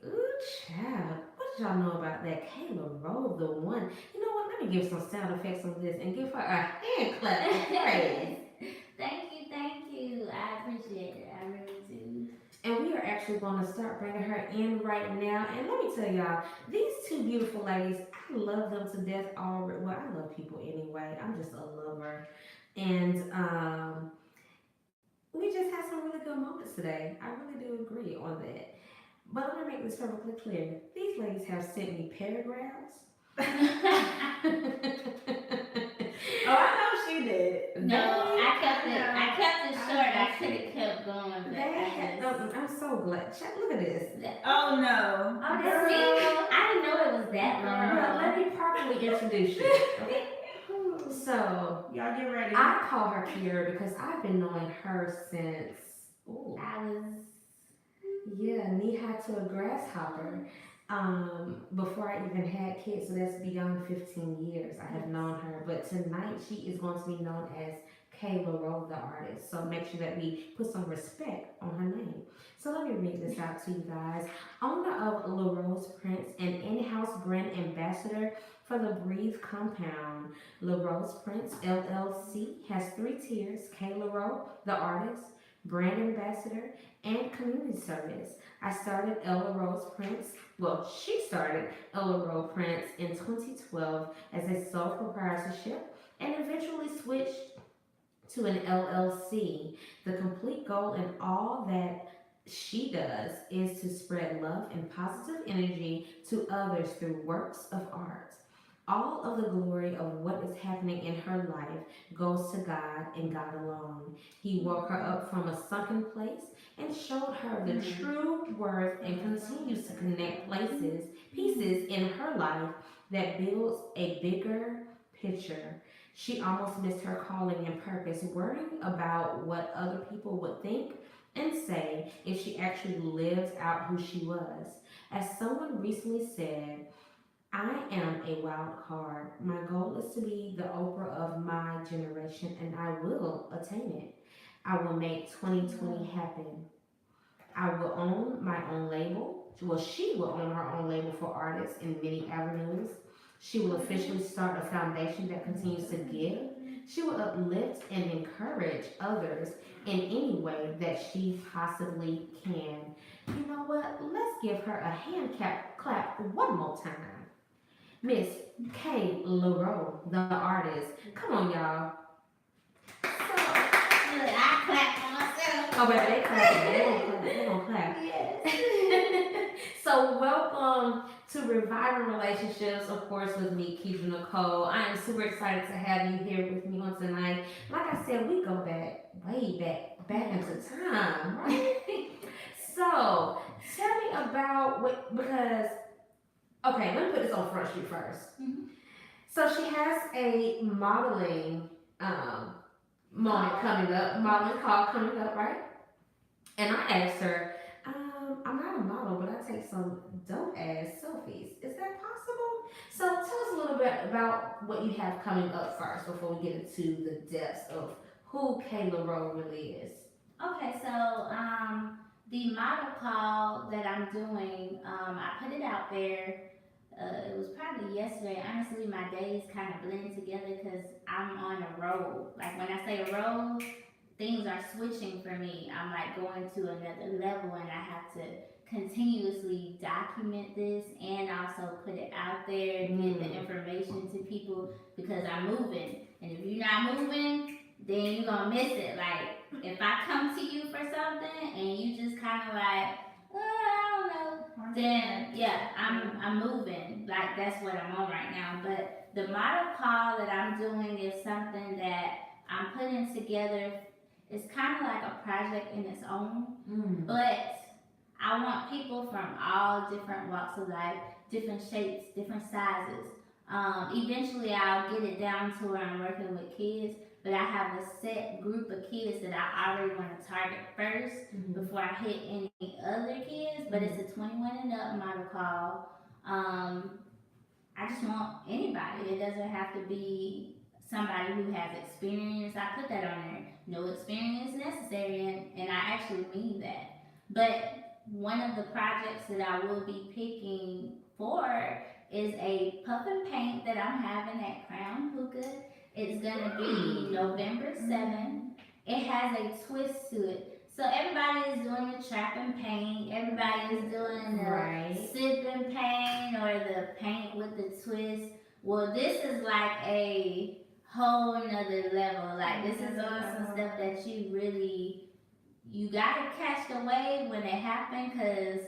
A: Ooh, child. What did y'all know about that? LaRo the one. You know what? Let me give some sound effects on this and give her a hand clap of praise.
B: Thank you. I appreciate it. I really do.
A: And we are actually going to start bringing her in right now. And let me tell y'all, these two beautiful ladies, I love them to death already. Well, I love people anyway. I'm just a lover. And we just had some really good moments today. I really do agree on that. But I want to make this perfectly clear. These ladies have sent me paragraphs.
C: Oh, I know she did.
B: No, I kept it short. I could have kept going, but
A: I'm so glad. Check, look at this.
C: Oh no.
B: Oh, that's me. I didn't know it was that
A: Girl,
B: long.
A: let me properly introduce you. Okay? So,
C: Y'all get ready.
A: I call her Kiera because I've been knowing her since, ooh,
B: I was.
A: yeah, knee high to a grasshopper. Before I even had kids, so that's beyond 15 years I have known her. But tonight she is going to be known as LaRo the Artist. So make sure that we put some respect on her name. So let me read this out to you guys. Owner of LaRo's Prints and in-house brand ambassador for the Breathe compound, LaRo's Prints LLC has 3 tiers: LaRo the Artist, brand ambassador, and community service. I started LaRo's Prints. Well, she started LaRo Prints in 2012 as a sole proprietorship and eventually switched to an LLC. The complete goal in all that she does is to spread love and positive energy to others through works of art. All of the glory of what is happening in her life goes to God and God alone. He woke her up from a sunken place and showed her the true worth and continues to connect pieces in her life that builds a bigger picture. She almost missed her calling and purpose, worrying about what other people would think and say if she actually lived out who she was. As someone recently said, I am a wild card. My goal is to be the Oprah of my generation, and I will attain it. I will make 2020 happen. I will own my own label. Well, she will own her own label for artists in many avenues. She will officially start a foundation that continues to give. She will uplift and encourage others in any way that she possibly can. You know what? Let's give her a hand clap one more time. Miss LaRo, the artist. Come on, y'all. So,
B: I clapped for myself.
A: oh, baby, they clap. They gonna clap.
B: Yes.
A: So, welcome to Reviving Relationships, of course, with me, Keisha Nicole. I am super excited to have you here with me on tonight. Like I said, we go way back into time, right? So, tell me about because okay, let me put this on Front Street first.
B: Mhm.
A: So she has a modeling moment coming up, modeling call coming up, right? And I asked her, I'm not a model, but I take some dope ass selfies. Is that possible? So tell us a little bit about what you have coming up first before we get into the depths of who LaRo really is.
B: Okay, so the model call that I'm doing, I put it out there. It was probably yesterday. Honestly, my days kind of blend together because I'm on a roll. Like when I say a roll, things are switching for me. I'm like going to another level, and I have to continuously document this and also put it out there, get the information to people because I'm moving. And if you're not moving, then you're gonna miss it. Like if I come to you for something and you just kind of like, I don't know, then yeah, I'm moving. Like that's what I'm on right now. But the model call that I'm doing is something that I'm putting together. It's kind of like a project in its own, but I want people from all different walks of life, different shapes, different sizes. Eventually I'll get it down to where I'm working with kids, but I have a set group of kids that I already want to target first before I hit any other kids. But it's a 21 and up model call. I just want anybody. It doesn't have to be somebody who has experience. I put that on there. No experience necessary, and I actually mean that. But one of the projects that I will be picking for is a puff and paint that I'm having at Crown Hookah. It's gonna be November 7th. It has a twist to it. So everybody is doing the trap and paint. Everybody is doing the sip and paint or the paint with the twist. Well, this is like a whole nother level. Like this is on some stuff that you gotta catch the wave when it happens, cause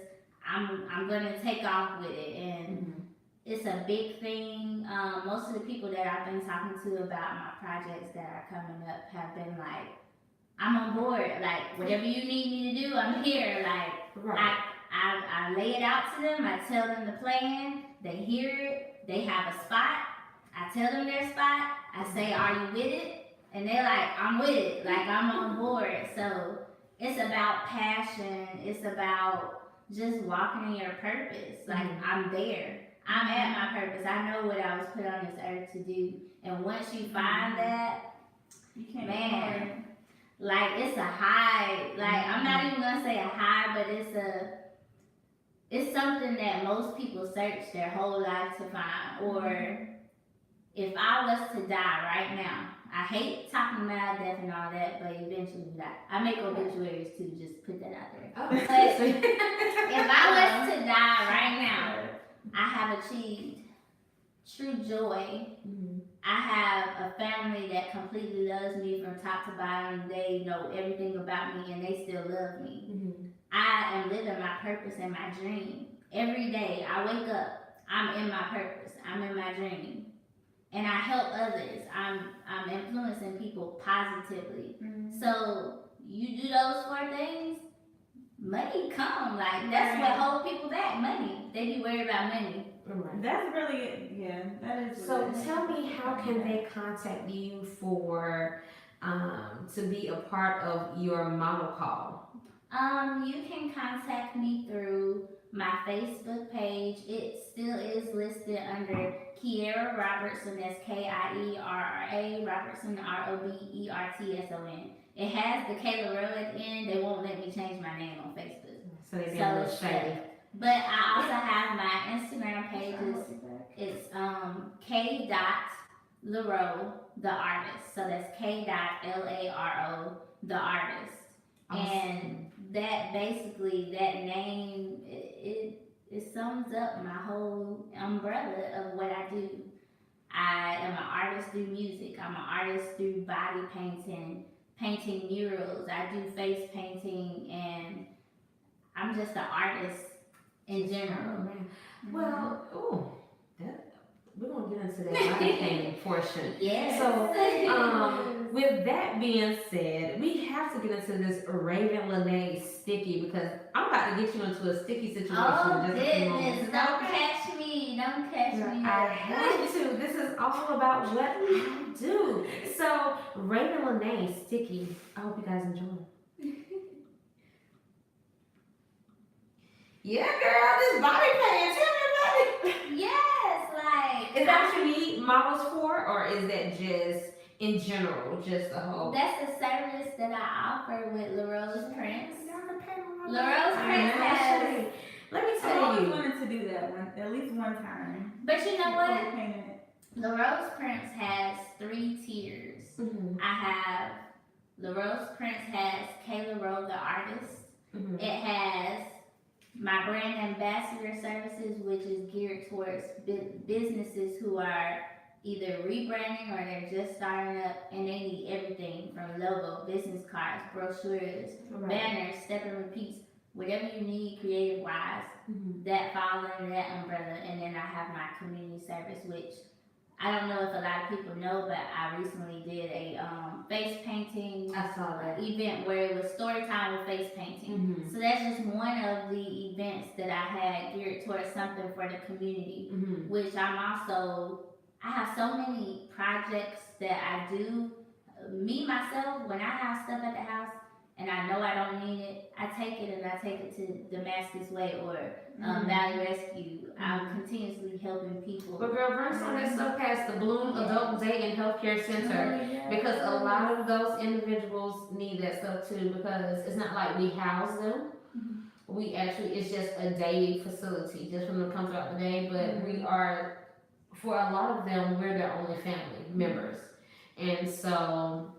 B: I'm gonna take off with it, and it's a big thing. Most of the people that I've been talking to about my projects that are coming up have been like, I'm on board. Like whatever you need me to do, I'm here. Like I lay it out to them. I tell them the plan. They hear it. They have a spot. I tell them their spot. I say, are you with it? And they're like, I'm with it. Like I'm on board. So it's about passion. It's about just walking in your purpose. Like I'm there. I'm at my purpose. I know what I was put on this earth to do. And once you find that,
C: you can't
B: man, like it's a high. Like I'm not even gonna say a high, but it's something that most people search their whole life to find. Or if I was to die right now, I hate talking about death and all that, but eventually we die. I make obituaries too, just put that out there. But if I was to die right now, I have achieved true joy. I have a family that completely loves me from top to bottom. They know everything about me and they still love me. I am living my purpose and my dream. Every day I wake up, I'm in my purpose. I'm in my dream. And I help others. I'm influencing people positively. So you do those 4 things, money come. Like that's what hold people back. Money. They be worried about money.
C: That's really it. Yeah, that is.
A: So tell me, how can they contact you for to be a part of your model call?
B: You can contact me through my Facebook page. It still is listed under Kiera Robertson. That's Kiera Robertson, Robertson. It has the LaRo at the end. They won't let me change my name on Facebook.
A: So they be a little shady.
B: But I also have my Instagram pages. It's K.LaRo the Artist. So that's K.LARO the Artist. Awesome. And that basically, that name, it sums up my whole umbrella of what I do. I am an artist through music. I'm an artist through body painting, painting murals. I do face painting, and I'm just an artist in general.
A: Well, we're going to get into that body painting portion.
B: Yes.
A: So, with that being said, we have to get into this Raven Lene sticky, because I'm about to get you into a sticky situation.
B: Oh, goodness. Don't catch me. Don't catch me.
A: I had to. This is all about what I do. So, Raven Lene sticky. I hope you guys enjoy. Yeah, girl, this body paint. Tell me about it.
B: Yes, like.
A: Is that what you need models for, or is that just in general, just the whole?
B: That's a service that I offer with LaRo's Prints. LaRo's Prints has.
A: Let me tell you.
C: I always wanted to do that at least one time.
B: But you know what? LaRo's Prints has 3 tiers. I have LaRo's Prints has LaRo the Artist. It has my brand ambassador services, which is geared towards businesses who are either rebranding or they're just starting up, and they need everything from logo, business cards, brochures, banners, step and repeats, whatever you need creative wise, that falls under that umbrella. And then I have my community service, which I don't know if a lot of people know, but I recently did a face painting event where it was story time with face painting. So that's just one of the events that I had geared towards something for the community, which I have so many projects that I do me myself, when I have stuff at the house and I know I don't need it, I take it and I take it to Damascus Way or Valley Rescue. I'm continuously helping people.
A: But girl, bring some of that stuff past the Bloom Adult Day and Healthcare Center because a lot of those individuals need that stuff too because it's not like we house them. We actually, it's just a day facility just for them to come throughout the day, but we are, for a lot of them, we're their only family members. And so,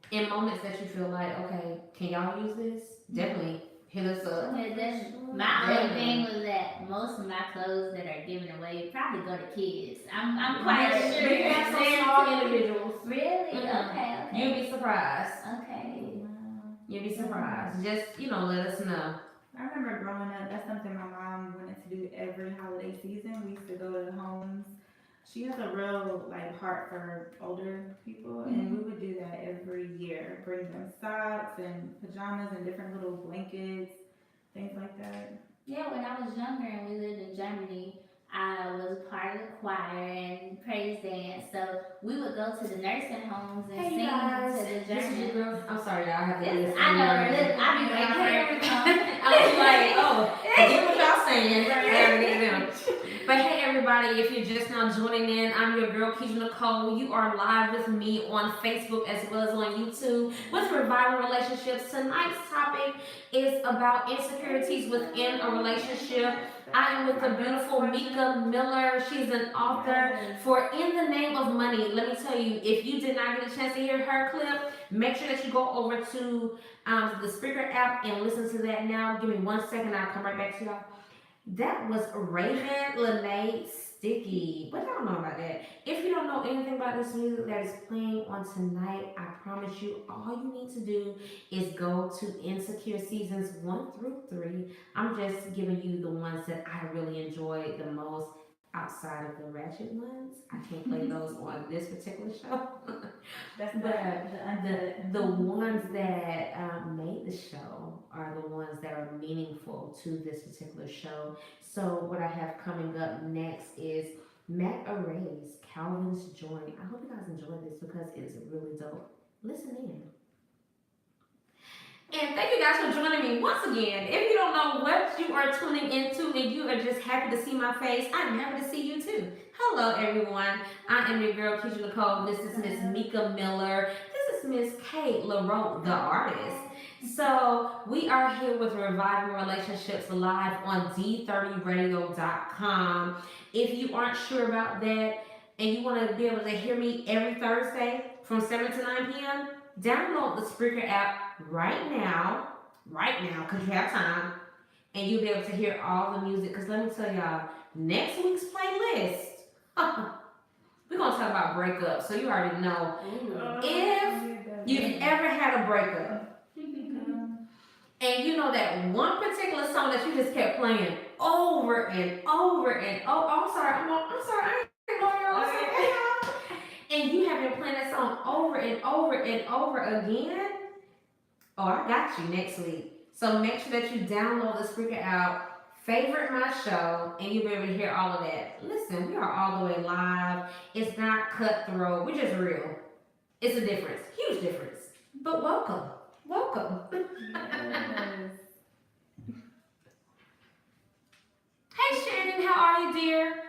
A: in moments that you feel like, okay, can y'all use this? Definitely hit us up.
B: My only thing was that most of my clothes that are given away probably go to kids. I'm quite sure.
A: We have some small individuals.
B: Really? Okay.
A: You'll be surprised.
B: Okay.
A: You'll be surprised. Just, let us know.
C: I remember growing up, that's something my mom wanted to do every holiday season. We used to go to homes. She has a real heart for older people, and we would do that every year. Bring them socks and pajamas and different little blankets, things like that.
B: Yeah, when I was younger and we lived in Germany, I was part of the choir and praise dance. So we would go to the nursing homes and sing to the German.
A: I'm sorry, y'all have to listen.
B: I know. I be like, hey,
A: I was like, oh, get what y'all saying. But hey, everybody, if you're just now joining in, I'm your girl, Keisha Nicole. You are live with me on Facebook as well as on YouTube with Reviving Relationships. Tonight's topic is about insecurities within a relationship. I am with the beautiful Meka Miller. She's an author for In the Name of Money. Let me tell you, if you did not get a chance to hear her clip, make sure that you go over to the Spreaker app and listen to that now. Give me 1 second, I'll come right back to y'all. That was Raven Lene Sticky. But y'all know about that. If you don't know anything about this music that is playing on tonight, I promise you, all you need to do is go to Insecure Seasons 1 through 3. I'm just giving you the ones that I really enjoyed the most outside of the ratchet ones. I can't play those on this particular show.
C: That's
A: the ones that made the show are the ones that are meaningful to this particular show. So what I have coming up next is Meka's Calvin's Joint. I hope you guys enjoy this because it is really dope. Listen in. And thank you guys for joining me once again. If you don't know what you are tuning into and you are just happy to see my face, I'm happy to see you too. Hello everyone, I am your girl Keisha Nicole. This is Miss Meka Miller. This is Miss LaRo the Artist. So we are here with Reviving Relationships live on D30radio.com. If you aren't sure about that and you want to be able to hear me every Thursday from 7 to 9 p.m., download the Spreaker app right now, because you have time, and you'll be able to hear all the music. Because let me tell y'all, next week's playlist, we're going to talk about breakups, so you already know. If you've ever had a breakup, and you know that one particular song that you just kept playing over and over and over, I'm sorry, I ain't know y'all. And you have been playing that song over and over and over again, oh, I got you next week. So make sure that you download the Spreaker app, favorite my show, and you'll be able to hear all of that. Listen, we are all the way live. It's not cutthroat. We're just real. It's a difference. Huge difference. But welcome. Hey, Shannon. How are you, dear?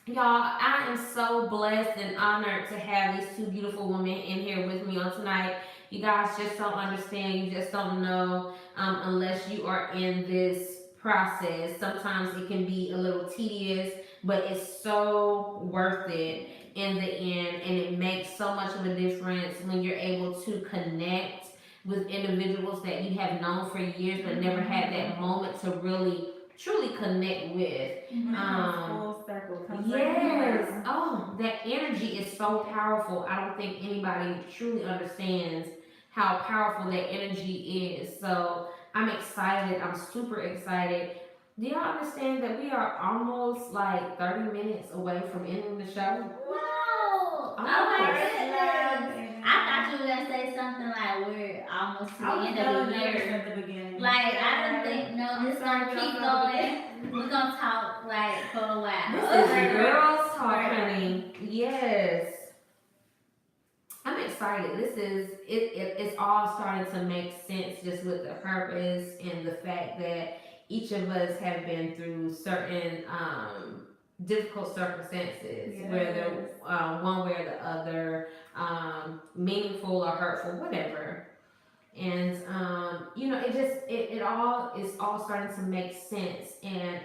A: Y'all, I am so blessed and honored to have these two beautiful women in here with me on tonight. You guys just don't understand. You just don't know unless you are in this process. Sometimes it can be a little tedious, but it's so worth it in the end. And it makes so much of a difference when you're able to connect with individuals that you have known for years but never had that moment to really truly connect with.
C: Full circle.
A: Yes. Oh, that energy is so powerful. I don't think anybody truly understands how powerful that energy is. So I'm excited. I'm super excited. Do y'all understand that we are almost like 30 minutes away from ending the show?
B: Wow! Oh my goodness! I thought you were gonna say something like we're almost to the end of the year.
C: At the beginning.
B: Like I don't think this gonna keep going. We're gonna talk like for a while.
A: This is girls talk, honey. Yes. I'm excited. This is it's all starting to make sense just with the purpose and the fact that each of us have been through certain difficult circumstances, whether one way or the other, meaningful or hurtful, whatever. And it all is all starting to make sense. And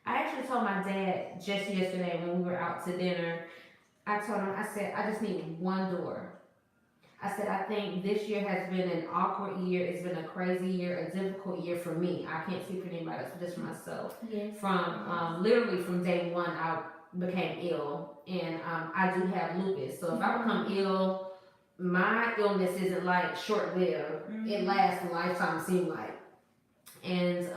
A: I actually told my dad just yesterday when we were out to dinner. I told him, I said, I just need one door. I said, I think this year has been an awkward year. It's been a crazy year, a difficult year for me. I can't speak for anybody else, but just for myself.
B: Yes.
A: From literally from day one, I became ill, and I do have lupus. So if I become ill, my illness isn't like short lived. It lasts a lifetime. It seems like, and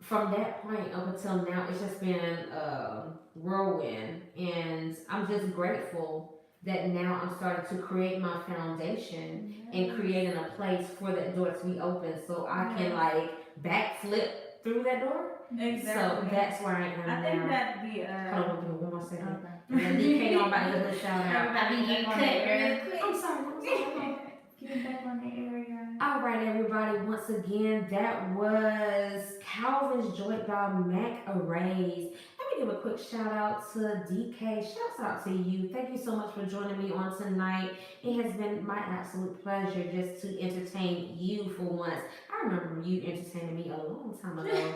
A: from that point up until now, it's just been a whirlwind, and I'm just grateful that now I'm starting to create my foundation and creating a place for that door to be open, so I can like backflip through that door.
C: Exactly.
A: So that's where I am now.
C: I think that the
A: Hold on, give me one more second.
C: Okay.
A: And then DK, I'm about to give a shout out.
B: I mean, you cut real quick.
A: I'm sorry.
C: Get back on the area.
A: All right, everybody. Once again, that was Calvin's Joint by Meka. Let me give a quick shout out to DK. Shouts out to you. Thank you so much for joining me on tonight. It has been my absolute pleasure just to entertain you for once. I remember you entertaining me a long time ago.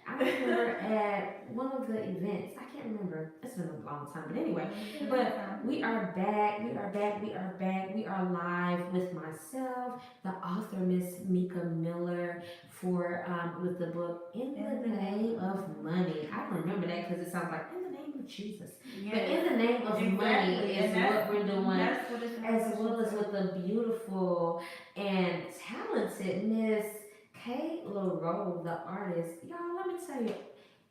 A: I remember at one of the events. I can't remember. It's been a long time. But anyway, but we are back. We are back. We are back. We are live with myself, the author, Miss Meka Miller, for with the book In the Name of Money. I remember that because it sounds like In the Name of Jesus.
C: Yes.
A: But In the Name of Money is what we're doing,
C: as
A: as well as with the beautiful and talented Miss LaRo the Artist. Y'all, let me tell you,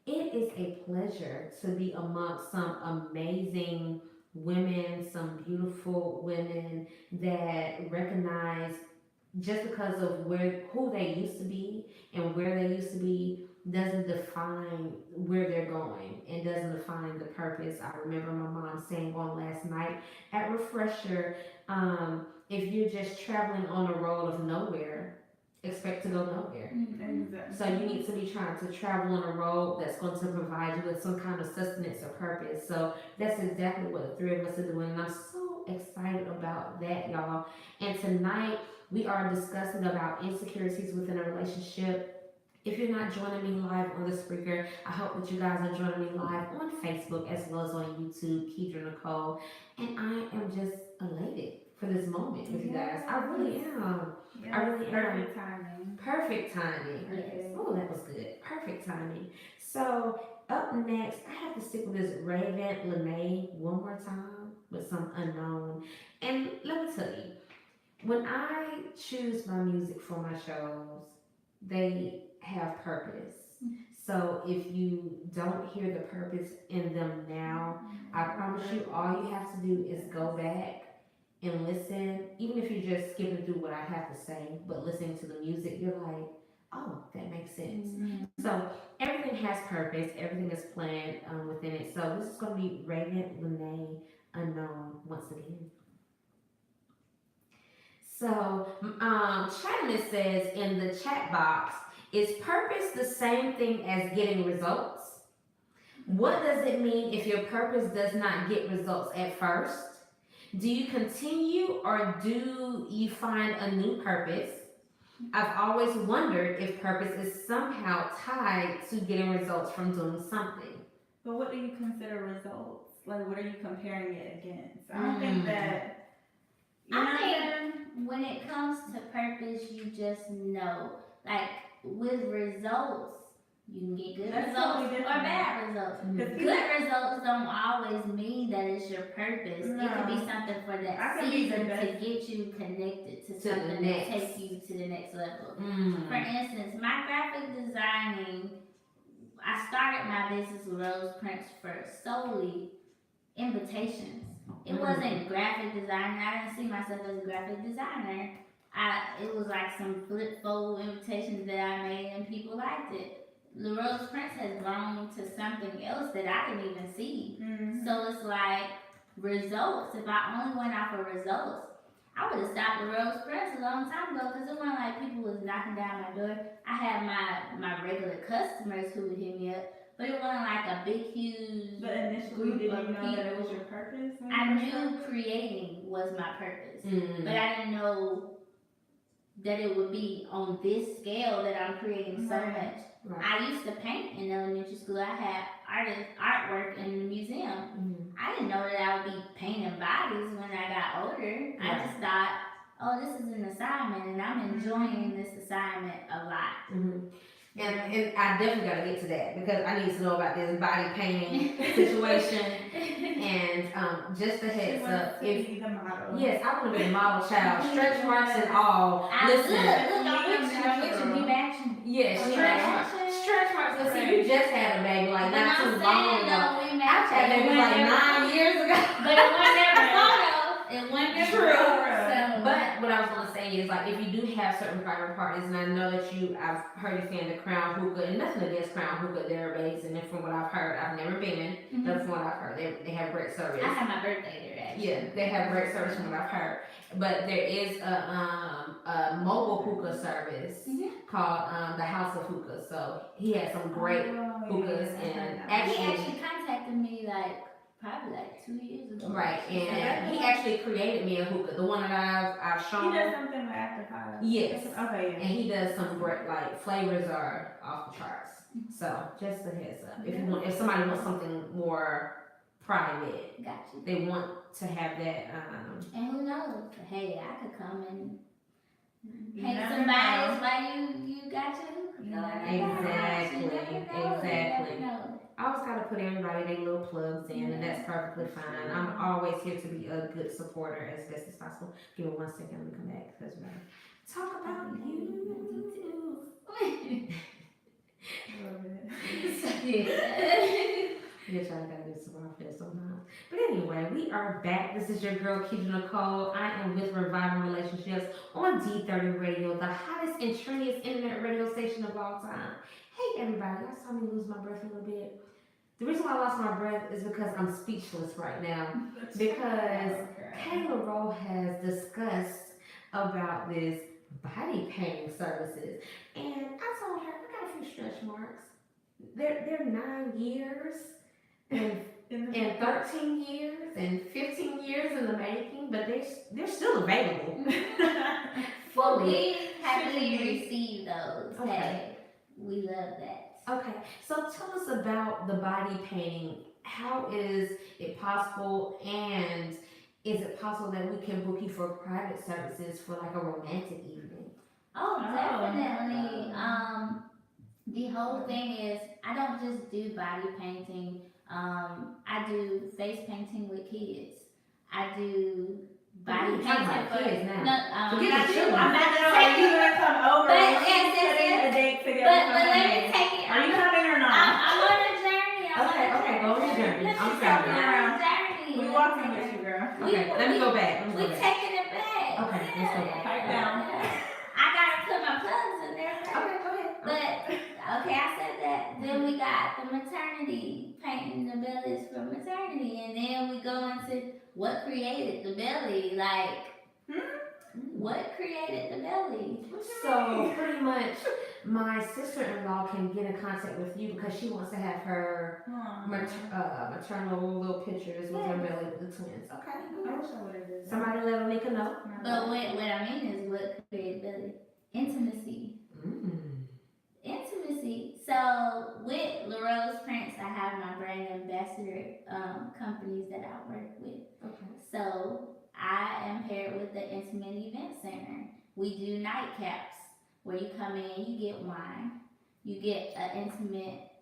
A: it is a pleasure to be amongst some amazing women, some beautiful women that recognize just because of who they used to be and where they used to be doesn't define where they're going and doesn't define the purpose. I remember my mom saying on last night at Refresher, if you're just traveling on a road of nowhere, expect to go nowhere.
C: Exactly.
A: So you need to be trying to travel on a road that's going to provide you with some kind of sustenance or purpose. So that's exactly what the three of us are doing, and I'm so excited about that, y'all. And tonight we are discussing about insecurities within a relationship. If you're not joining me live on the speaker, I hope that you guys are joining me live on Facebook as well as on YouTube, Keidra Nicole. And I am just elated for this moment with you guys. I really am.
C: Yes.
A: I really am.
C: Perfect timing.
A: Perfect timing.
B: Yes.
A: Oh, that was good. Perfect timing. So up next, I have to stick with this Raven Lene one more time with some unknown. And let me tell you, when I choose my music for my shows, they have purpose. So if you don't hear the purpose in them now, I promise you all you have to do is go back and listen. Even if you're just skipping through what I have to say, but listening to the music, you're like, oh, that makes sense. So everything has purpose, everything is planned within it. So this is going to be Raven Lene Unknown once again. So China says in the chat box, is purpose the same thing as getting results? What does it mean if your purpose does not get results at first? Do you continue or do you find a new purpose? I've always wondered if purpose is somehow tied to getting results from doing something.
C: But what do you consider results? Like, what are you comparing it against? I don't think that.
B: I think when it comes to purpose, you just know. Like, with results, you can get good results or bad results. Good results don't always mean that it's your purpose.
C: No.
B: It could be something for that season to get you connected to something that takes you to the next level. For instance, my graphic designing, I started my business with Rose Prince for solely invitations. It wasn't graphic design. I didn't see myself as a graphic designer. It was like some flip fold invitations that I made and people liked it. LaRo's Prince has grown to something else that I didn't even see. So it's like, results, if I only went out for results, I would have stopped LaRo's Press a long time ago because it wasn't like people was knocking down my door. I had my regular customers who would hit me up, but it wasn't like a big, huge
C: But initially, did you know that it was your purpose?
B: I knew creating was my purpose, but I didn't know that it would be on this scale that I'm creating so much. Right. I used to paint in elementary school. I had artwork in the museum. I didn't know that I would be painting bodies when I got older. Right. I just thought, oh, this is an assignment, and I'm enjoying this assignment a lot.
A: And I definitely gotta get to that because I need to know about this body painting situation. And just a heads up, if yes, I want to be a model child, stretch marks and all. Listen, yes, stretch marks. Listen, you just had a baby like not too long ago. I had a baby like 9 years ago.
B: But it wasn't never photo. It wasn't
A: true. But what I was gonna say is like if you do have certain private parties, and I know that I've heard you saying the Crown Hookah, and nothing against Crown Hookah, they're amazing. And from what I've heard, I've never been, but from what I've heard, they have great service.
B: I had my birthday there actually.
A: Yeah, they have great service from what I've heard. But there is a mobile hookah service called the House of Hookah. So he has some great hookahs, and
B: he actually contacted me like. Probably like 2 years ago.
A: Right, and he actually created me a hookah, the one that I've shown.
C: He does something with After 5.
A: Yes.
C: Okay.
A: And he does some great, like flavors are off the charts. So just a heads up, if somebody wants something more private,
B: gotcha.
A: They want to have that.
B: And who knows? Hey, I could come and paint some bodies while you got your hookah.
A: Exactly. I always gotta put everybody their little plugs in, and that's perfectly fine. I'm always here to be a good supporter as best as possible. Give me 1 second, let me come back because we're gonna talk about you. Yes, I gotta do some more for this sometimes. But anyway, we are back. This is your girl, Keisha Nicole. I am with Reviving Relationships on D30 Radio, the hottest and trendiest internet radio station of all time. Hey everybody, y'all saw me lose my breath a little bit. The reason why I lost my breath is because I'm speechless right now. Because LaRo has discussed about this body painting services. And I told her, I got a few stretch marks. They're 9 years and 13 years and 15 years in the making, but they're still available.
B: Fully. We happily receive those.
A: Okay.
B: Hey, we love that.
A: Okay, so tell us about the body painting. How is it possible, and is it possible that we can book you for private services for like a romantic evening?
B: Oh, definitely. The whole thing is I don't just do body painting. I do face painting with kids. I do body painting for
A: kids now.
B: No,
A: forget the children.
C: I'm not gonna come over.
B: But yes,
C: a date together.
B: But let me take it.
C: Are you coming or not?
B: I'm on a journey.
A: Okay, go on your journey. I'm sorry.
B: I'm on a journey.
C: We walking with you, girl.
A: Okay, let me go back.
B: We taking it back.
A: Okay, let's go back.
C: Pipe down.
B: I gotta put my plugs in there.
A: Okay, go ahead.
B: But okay, I said that. Then we got the maternity, painting the bellies for maternity, and then we go into what created the belly, like what created the belly.
A: So pretty much, my sister-in-law can get in contact with you because she wants to have her maternal little pictures with her belly with the twins. Okay.
C: I wish I would have did that.
A: Somebody let Meka know.
B: But what I mean is what created belly. Intimacy. Intimacy. So with LaRo's Prints, I have my brand ambassador companies that I work with.
A: Okay.
B: So I am paired with the Intimate Event Center. We do nightcaps where you come in, you get wine, you get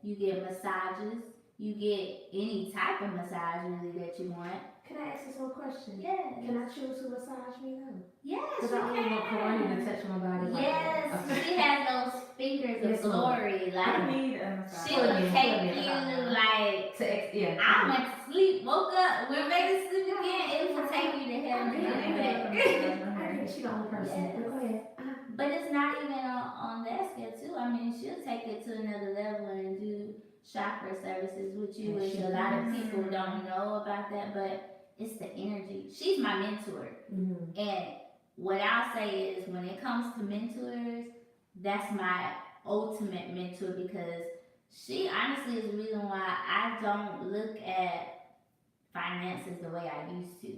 B: you get massages, you get any type of massage really that you want.
A: Can I ask you some questions?
B: Yes.
A: Can I choose to massage me though?
B: Yes,
A: Because I only want Kalani to touch my body.
B: Yes,
A: Okay.
B: she has those fingers of glory.
C: I
B: Like
C: need a massage.
B: she will take you like I went to sleep, woke up, we're ready to sleep again. It will take you to heaven.
A: She's the only person.
B: Yes.
A: Go ahead.
B: But it's not even on that scale too. I mean, she'll take it to another level and do chakra services with you, which a lot of people don't know about that. But it's the energy. She's my mentor. And what I'll say is when it comes to mentors, that's my ultimate mentor because she honestly is the reason why I don't look at finances the way I used to.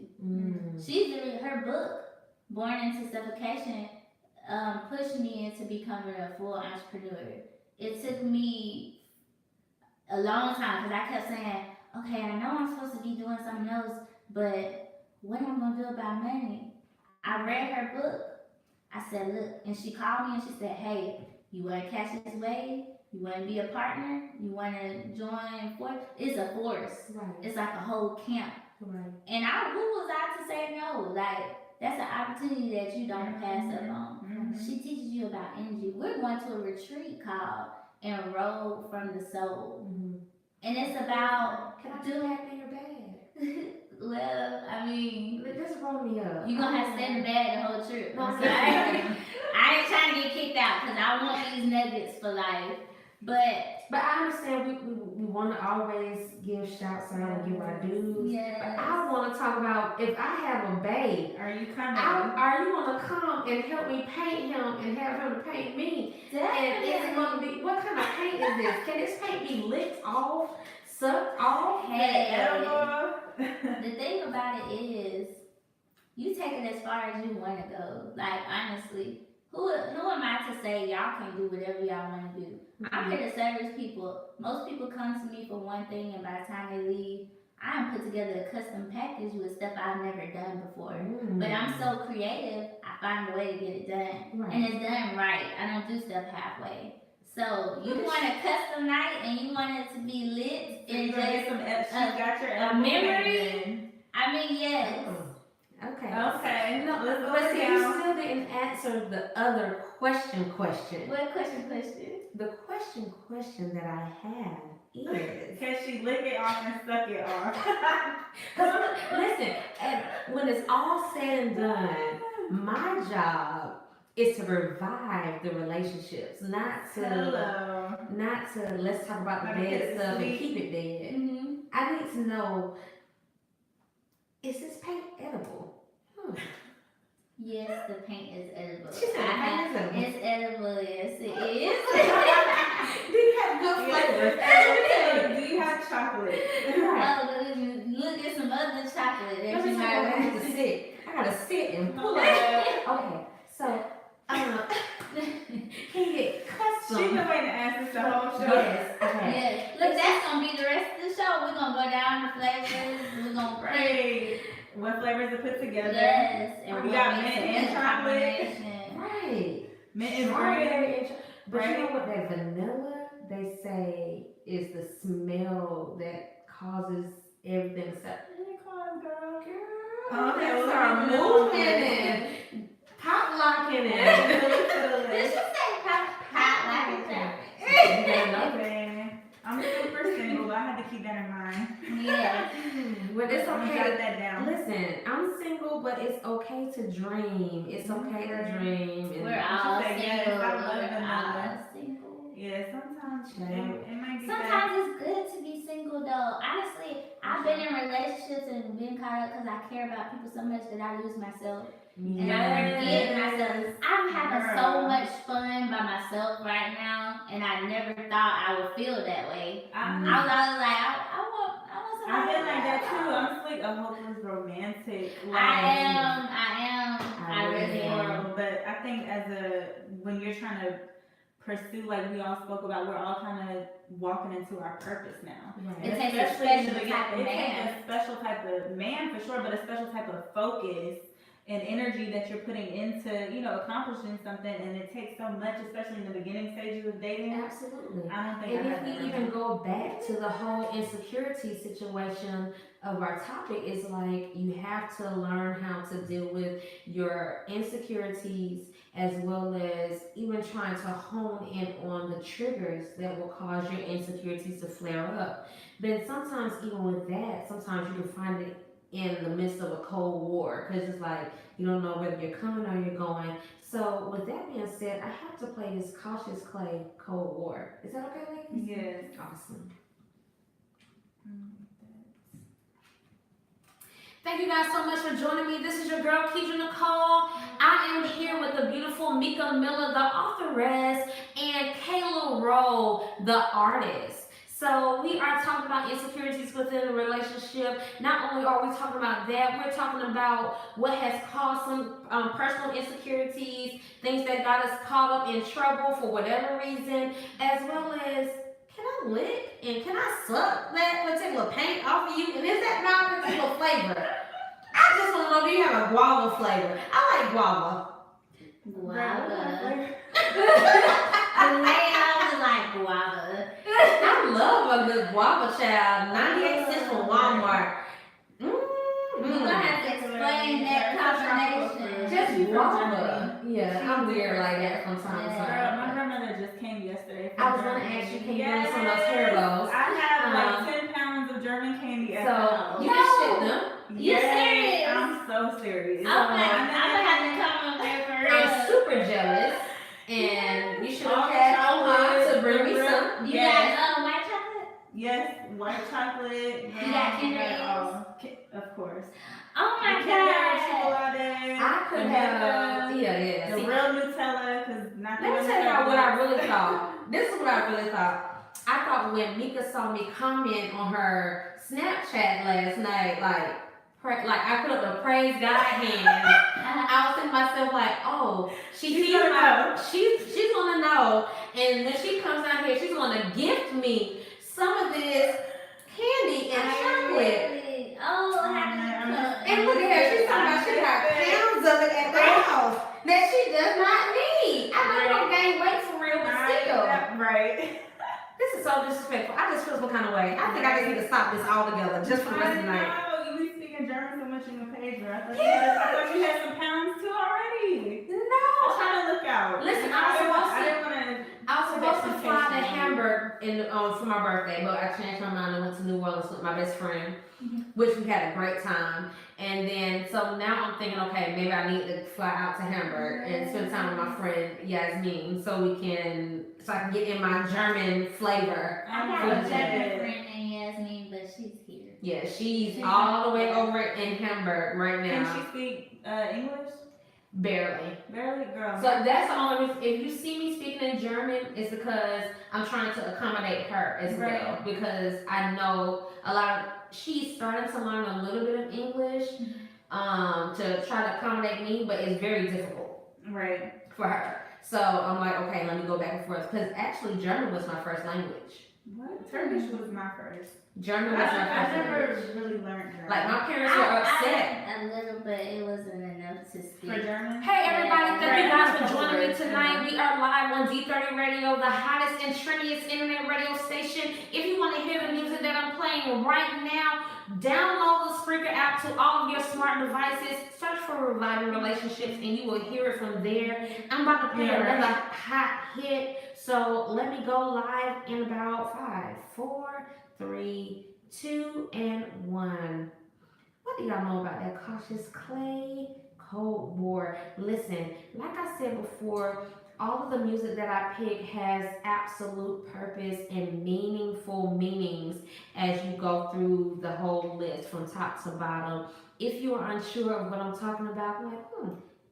B: She's her book, Born into Suffocation, pushed me into becoming a full entrepreneur. It took me a long time because I kept saying, okay, I know I'm supposed to be doing something else, but what am I going to do about money? I read her book. I said, look, and she called me and she said, hey, you want to catch this wave? You want to be a partner? You want to join force? It's a force.
A: Right.
B: It's like a whole camp.
A: Right.
B: And who was I to say no? Like, that's an opportunity that you don't pass up on. She teaches you about energy. We're going to a retreat called Enroll from the Soul. And it's about...
A: Can I do that in your bed?
B: Well, I mean...
A: Just roll me up.
B: You're going to have to stay in the bed the whole trip. I'm sorry. I ain't trying to get kicked out because I want these nuggets for life. But
A: I understand we want to always give shouts out and give our dues.
B: yes.
A: But I want to talk about if I have a babe.
C: Are you coming?
A: Are you going to come and help me paint him and have him to paint me?
B: Definitely.
A: And is it going to be, what kind of paint is this? Can this paint be licked off, sucked off?
B: Hey, the thing about it is, you take it as far as you want to go. Like, honestly, who am I to say y'all can do whatever y'all want to do? I'm here to service people. Most people come to me for one thing, and by the time they leave, I put together a custom package with stuff I've never done before. But I'm so creative, I find a way to get it done. And it's done right. I don't do stuff halfway. So you want a custom night and you want it to be lit and just a memory? I mean, yes.
C: Okay.
A: No, but see, you still didn't answer the other question.
B: What question?
A: The question that I have is...
C: Can she lick it off and suck it off?
A: Listen, when it's all said and done, my job is to revive the relationships, not to let's talk about the dead stuff and keep it dead. I need to know, is this paint edible?
B: Yes, the paint is edible.
A: She said
B: It's edible, yes it is.
A: Do you have good flavors?
C: Do you have chocolate?
B: Oh, look at some other chocolate that you might
A: I gotta sit and pull it. Okay, so can you get custom?
C: She's been waiting to ask us the whole show.
A: Yes, okay.
B: Yes. Look, that's gonna be the rest of the show. We're gonna go down the flavors. We're gonna break.
C: What flavors are put together?
B: Yes. And
C: we got mint and chocolate.
A: Right.
C: Mint and green.
A: But you know what, that vanilla, they say, is the smell that causes everything to start.
C: Okay,
A: Girl, start moving and pop locking it.
B: Did she say pop locking?
C: I'm super single, but I had to keep that in mind.
B: Yeah.
A: But it's
C: I'm gonna
A: okay.
C: jot that down.
A: Listen, I'm single, but it's okay to dream. It's okay to dream. And
B: We're all
C: say yes,
B: single.
C: I love
B: We're
C: vanilla.
B: all single.
C: Yeah, sometimes it might be
B: Sometimes it's good to be single though. Honestly, I've been in relationships and been caught up because I care about people so much that I lose myself. And I forget myself. I'm having so much fun by myself right now, and I never thought I would feel that way. I was always like, I want somebody.
C: I've been like that too. I'm just like a hopeless romantic.
B: I really am.
C: But I think when you're trying to pursue, like we all spoke about, we're all kind of walking into our purpose now.
A: Right.
B: It takes a special type of
C: It
B: man.
C: takes a special type of man for sure, but a special type of focus and energy that you're putting into, accomplishing something, and it takes so much, especially in the beginning stages of dating.
A: Absolutely.
C: I don't think.
A: And if we even go back to the whole insecurity situation of our topic, is like you have to learn how to deal with your insecurities, as well as even trying to hone in on the triggers that will cause your insecurities to flare up. But sometimes even with that, sometimes you can find it in the midst of a cold war, because it's like you don't know whether you're coming or you're going. So with that being said, I have to play this Cautious Clay Cold War. Is that okay, ladies?
C: Yes.
A: Awesome. Thank you guys so much for joining me. This is your girl, Keidra Nicole. I am here with the beautiful Meka Miller, the authoress, and LaRo the Artist. So we are talking about insecurities within a relationship. Not only are we talking about that, we're talking about what has caused some personal insecurities, things that got us caught up in trouble for whatever reason, as well as can I lick and can I suck that particular paint off of you? And is that not particular flavor? I just want to know, do you have a guava flavor? I like guava.
B: Guava. The layout is like guava.
A: I love a good guava, child. 98 cents from Walmart.
B: You're gonna have to explain that combination.
A: Just guava. Yeah, I'm weird like that from time to
C: Girl,
A: time.
C: my grandmother just came yesterday.
A: I was gonna ask you, can you bring some of those Haribo's?
C: I have like 10 pounds of German candy at
A: So
C: home.
A: you can ship them.
B: You serious?
C: I'm so serious.
B: Okay, I'm gonna have to come over there for real.
A: I'm super jealous, and you should have
C: All
A: had
C: chocolate,
A: Oman to bring me
C: real-
A: some.
B: You
C: Yes.
B: got white chocolate?
C: Yes, white chocolate.
B: You got Kinder
C: Of course.
B: Oh my
C: The Kinder
B: god.
C: chocolate.
A: I could
C: the
A: have,
C: Meka,
A: yeah.
C: The
A: See,
C: real Nutella, because not the
A: let me
C: one
A: tell y'all
C: that-
A: what I really thought. This is what I really thought. I thought when Meka saw me comment on her Snapchat last night, like I put up the praise God hand. I was thinking to myself like, oh,
C: She's
A: sees
C: gonna know.
A: she's gonna know, and when she comes out here, she's gonna gift me some of this candy and chocolate.
B: Oh, I have to
A: And look at her, she's talking about she got pounds of it at the house that she does not need. I know you don't gain weight for real, but still.
C: Right.
A: This is so disrespectful. I just feel some kind of way. I think I just need to stop this altogether just for the rest of the night.
C: No, you be speaking German so much in your page, girl. I thought you had some pounds too already. I'm
A: No.
C: trying to look out.
A: Listen,
C: I didn't want to.
A: I was supposed to fly to
C: Temptation.
A: Hamburg for my birthday, but I changed my mind and went to New Orleans with my best friend, which we had a great time. And then, so now I'm thinking, okay, maybe I need to fly out to Hamburg and spend time with my friend Yasmin, so I can get in my German flavor.
B: I got a German friend named Yasmin, but she's here.
A: Yeah, she's all the way over in Hamburg right
C: Can
A: now.
C: she speak English?
A: Barely.
C: Barely, girl.
A: So that's the only reason. If you see me speaking in German, it's because I'm trying to accommodate her as well.
C: Right.
A: Because I know she's starting to learn a little bit of English to try to accommodate me, but it's very difficult
C: Right.
A: for her. So I'm like, okay, let me go back and forth. Because actually, German was my first language.
C: What? Turkish was my first.
A: German was my
C: I
A: first
C: never
A: language.
C: really learned German.
A: Like, my parents were upset.
B: A little, but it wasn't enough to speak.
C: For German?
A: Hey everybody, thank you guys for
C: Right.
A: joining me tonight. We are live on D30 Radio, the hottest and trendiest internet radio station. If you want to hear the music that I'm playing right now, download the Spreaker app to all of your smart devices. Search for Reviving Relationships and you will hear it from there. I'm about to play another hot hit. So let me go live in about 5, 4, 3, 2, and 1. What do y'all know about that Cautious Clay Cold War? Listen, like I said before, all of the music that I pick has absolute purpose and meaningful meanings as you go through the whole list from top to bottom. If you are unsure of what I'm talking about, like,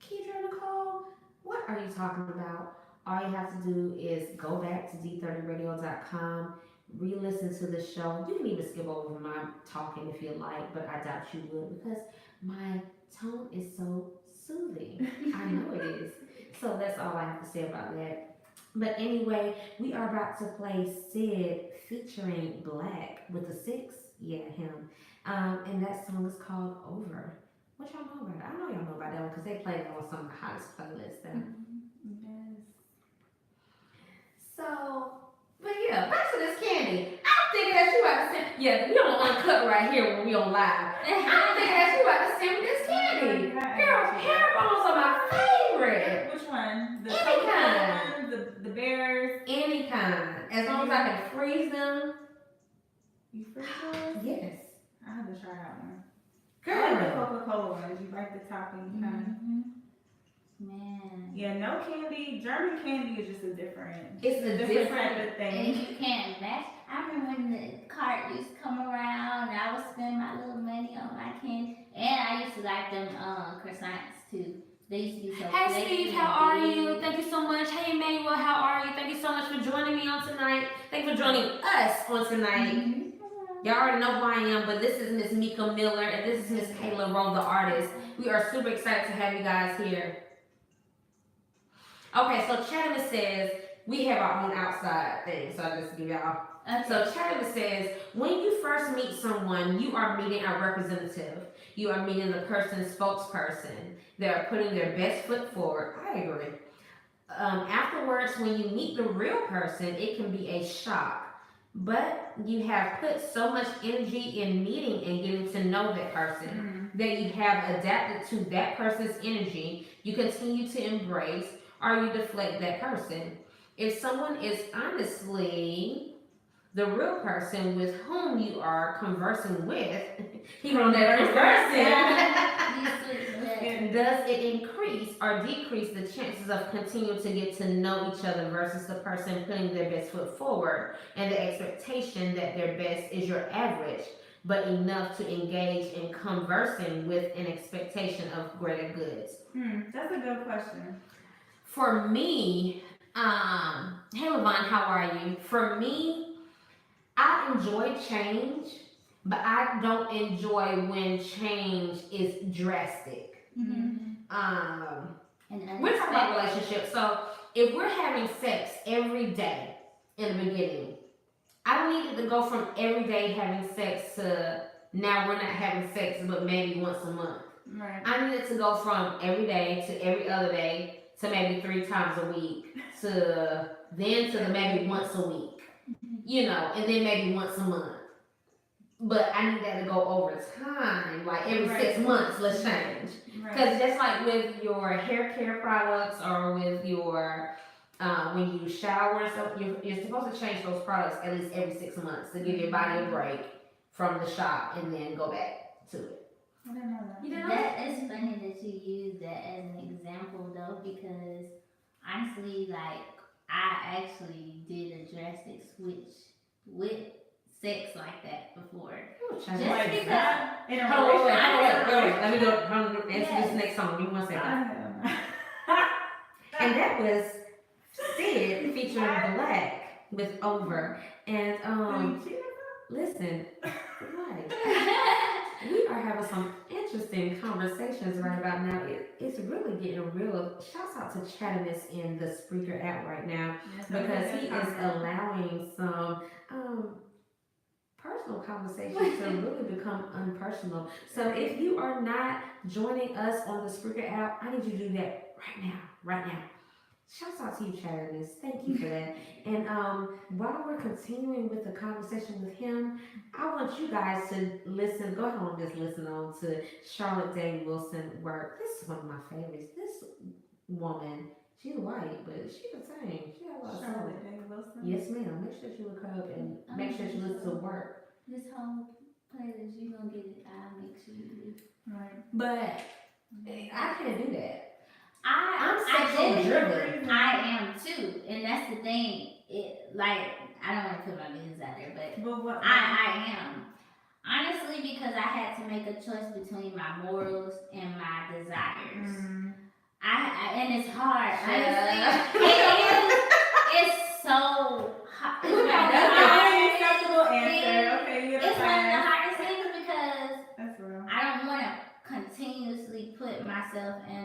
A: Keidra Nicole, what are you talking about? All you have to do is go back to d30radio.com, re-listen to the show. You can even skip over my talking if you like, but I doubt you would because my tone is so soothing. I know it is. So that's all I have to say about that. But anyway, we are about to play Sid featuring Black with the 6. Yeah, him. And that song is called Over. What y'all know about it? I know y'all know about that one because they played it on some of the hottest playlists there.
C: Yes.
A: So, but yeah, back to this candy. I'm thinking that you about to send. Yeah, we don't uncut right here when we on live. I'm thinking that you about to send me this candy. Girl, hair bones are my favorite.
C: Which one? The
A: Any
C: kind. The bears.
A: Any kind, as long as I can freeze them.
C: You freeze those?
A: Yes.
C: I have to try that one. I like the
A: Girl.
C: Coca-Cola ones. You like the topping kind.
B: Man.
C: Yeah, no candy. German candy is just a different.
A: It's a
C: different
A: different.
C: type of
B: And
C: thing.
B: you can't match. I remember when the cart used to come around and I would spend my little money on my candy. And I used to like them croissants too. They used to be so
A: Hey
B: flaky
A: Steve,
B: and
A: how are
B: big.
A: you? Thank you so much. Hey Emmanuel, how are you? Thank you so much for joining me on tonight. Thank you for joining us on tonight. Y'all already know who I am, but this is Miss Meka Miller and this is Miss LaRo the Artist. We are super excited to have you guys here. Okay, so Chadimus says we have our own outside thing, so I'll just give y'all.
B: Okay.
A: So Chadimus says when you first meet someone, you are meeting a representative. You are meeting the person's spokesperson. They are putting their best foot forward. I agree. Afterwards, when you meet the real person, it can be a shock. But you have put so much energy in meeting and getting to know that person that you have adapted to that person's energy. You continue to embrace or you deflect that person. If someone is honestly the real person with whom you are conversing with, he wrote that conversing. Does it increase or decrease the chances of continuing to get to know each other versus the person putting their best foot forward and the expectation that their best is your average, but enough to engage in conversing with an expectation of greater goods?
C: That's a good question.
A: For me, hey Levon, how are you? For me, I enjoy change, but I don't enjoy when change is drastic. We're talking about relationships. So if we're having sex every day in the beginning, I don't need it to go from every day having sex to now we're not having sex but maybe once a month.
C: Right.
A: I need it to go from every day to every other day to maybe 3 times a week to then to the maybe once a week. You know, and then maybe once a month. But I need that to go over time, like every 6 months, let's change. Because just like with your hair care products or with your, when you shower and stuff, you're supposed to change those products at least every 6 months to give your body a break from the shop and then go back to it.
C: I didn't know that.
A: You didn't know
B: That is funny that you use that as an example though, because honestly, like, I actually did a drastic switch with sex like that before.
A: Just
B: because
A: wait, wait. Let me go answer this next song. Give me 1 second. And that was Sid featuring Black with Over. And listen, we are having some interesting conversations right about now. It's really getting real. Shouts out to Chadimus in the Spreaker app right now because he is allowing some personal conversations to really become unpersonal. So if you are not joining us on the Spreaker app, I need you to do that right now. Shouts out to you, Chadimus. Thank you for that. And while we're continuing with the conversation with him, I want you guys to listen. Go ahead and just listen on to Charlotte Day Wilson work. This is one of my favorites. This woman, she's white, but she can sing. She has a lot of
C: Charlotte Day Wilson?
A: Yes, ma'am. Make sure you look her up and make sure you listen to work.
B: This whole playlist, you gonna get it. I'll make sure you do.
C: Right.
A: But I can't do that.
B: I'm
A: sexually driven.
B: I am too, and that's the thing. It like I don't want to put my business out there, but
C: what?
B: I am honestly because I had to make a choice between my morals and my desires. And it's hard. Honestly, it's so hard.
C: That's an acceptable answer. Okay,
B: it's one of the hardest things because
C: that's real.
B: I don't want to continuously put myself in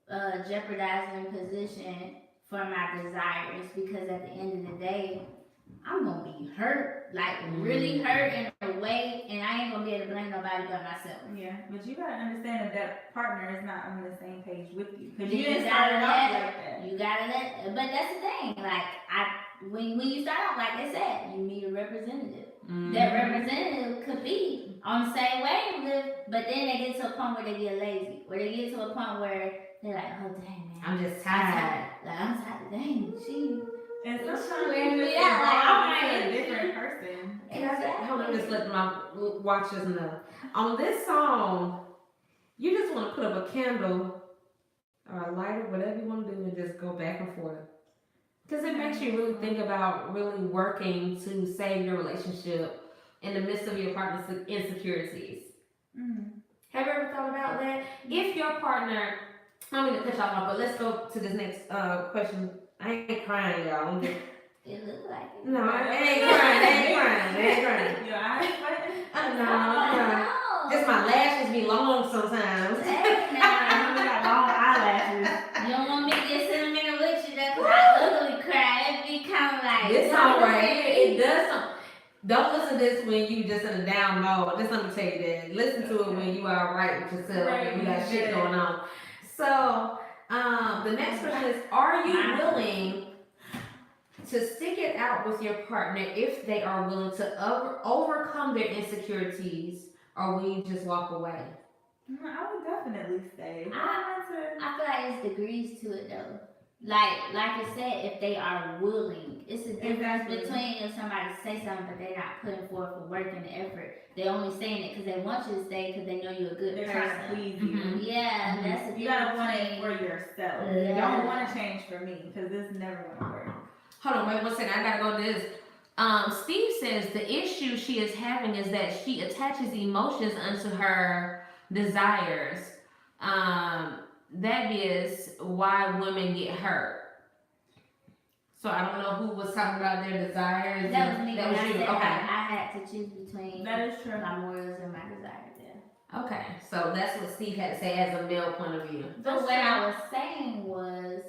B: a jeopardizing position for my desires because at the end of the day, I'm gonna be hurt, like really hurt in a way, and I ain't gonna be able to blame nobody but myself.
C: Yeah, but you gotta understand that partner is not on the same page with you because
B: You
C: you didn't
B: gotta
C: start it off
B: let-
C: like that.
B: You gotta let, but that's the thing. Like when you start off, like I said, you meet a representative. That representative could be on the same wavelength, but then they get to a point where they get lazy, where they get to a point where they're like, oh dang man,
A: I'm just tired.
B: Like I'm tired. Dang, she.
C: And
B: She
C: sometimes
B: wears
C: you
B: me
C: just
B: out, like,
C: evolve
B: I'm
C: into a
B: like-
C: different person.
A: Hold on, just let my watchers know. On this song, you just want to put up a candle or a lighter, whatever you want to do, and just go back and forth. Because it makes you really think about really working to save your relationship in the midst of your partner's insecurities. Have you ever thought about that? If your partner, I'm gonna cut y'all off, but let's go to this next question. I ain't crying, y'all.
B: It looks like it.
A: No, I ain't crying.
C: Your eyes sweating?
A: No. Just my lashes be long sometimes.
B: Hey,
C: We
B: now.
C: got long eyelashes.
B: You don't want me to get sentimental with you, though, because I ugly cry. It be kind of like.
A: This song right here, it does something. Don't listen to this when you just in a down mode. Just let me tell you that. Listen to it when you are right with yourself and you got shit going on. So, the next question is, are you willing to stick it out with your partner if they are willing to overcome their insecurities, or will you just walk away?
C: I would definitely stay.
B: I feel like it's degrees to it, though. Like I said, if they are willing, it's a difference between if somebody say something but they're not putting forth the work and the effort. They're only saying it because they want you to stay because they know you're a good
C: They're
B: person.
C: trying to please you.
B: Yeah, that's a
C: You gotta want it for yourself. You
B: Yeah.
C: don't want to change for me because it's never gonna work.
A: Hold on, wait 1 second. I gotta go to this. Steve says the issue she is having is that she attaches emotions unto her desires. That is why women get hurt. So I don't know who was talking about their desires.
B: That was me.
A: That was you.
B: Said
A: Okay.
B: I had to choose between
C: That is true.
B: my morals and my desires. Yeah.
A: Okay. So that's what Steve had to say as a male point of view.
B: But what I was saying was,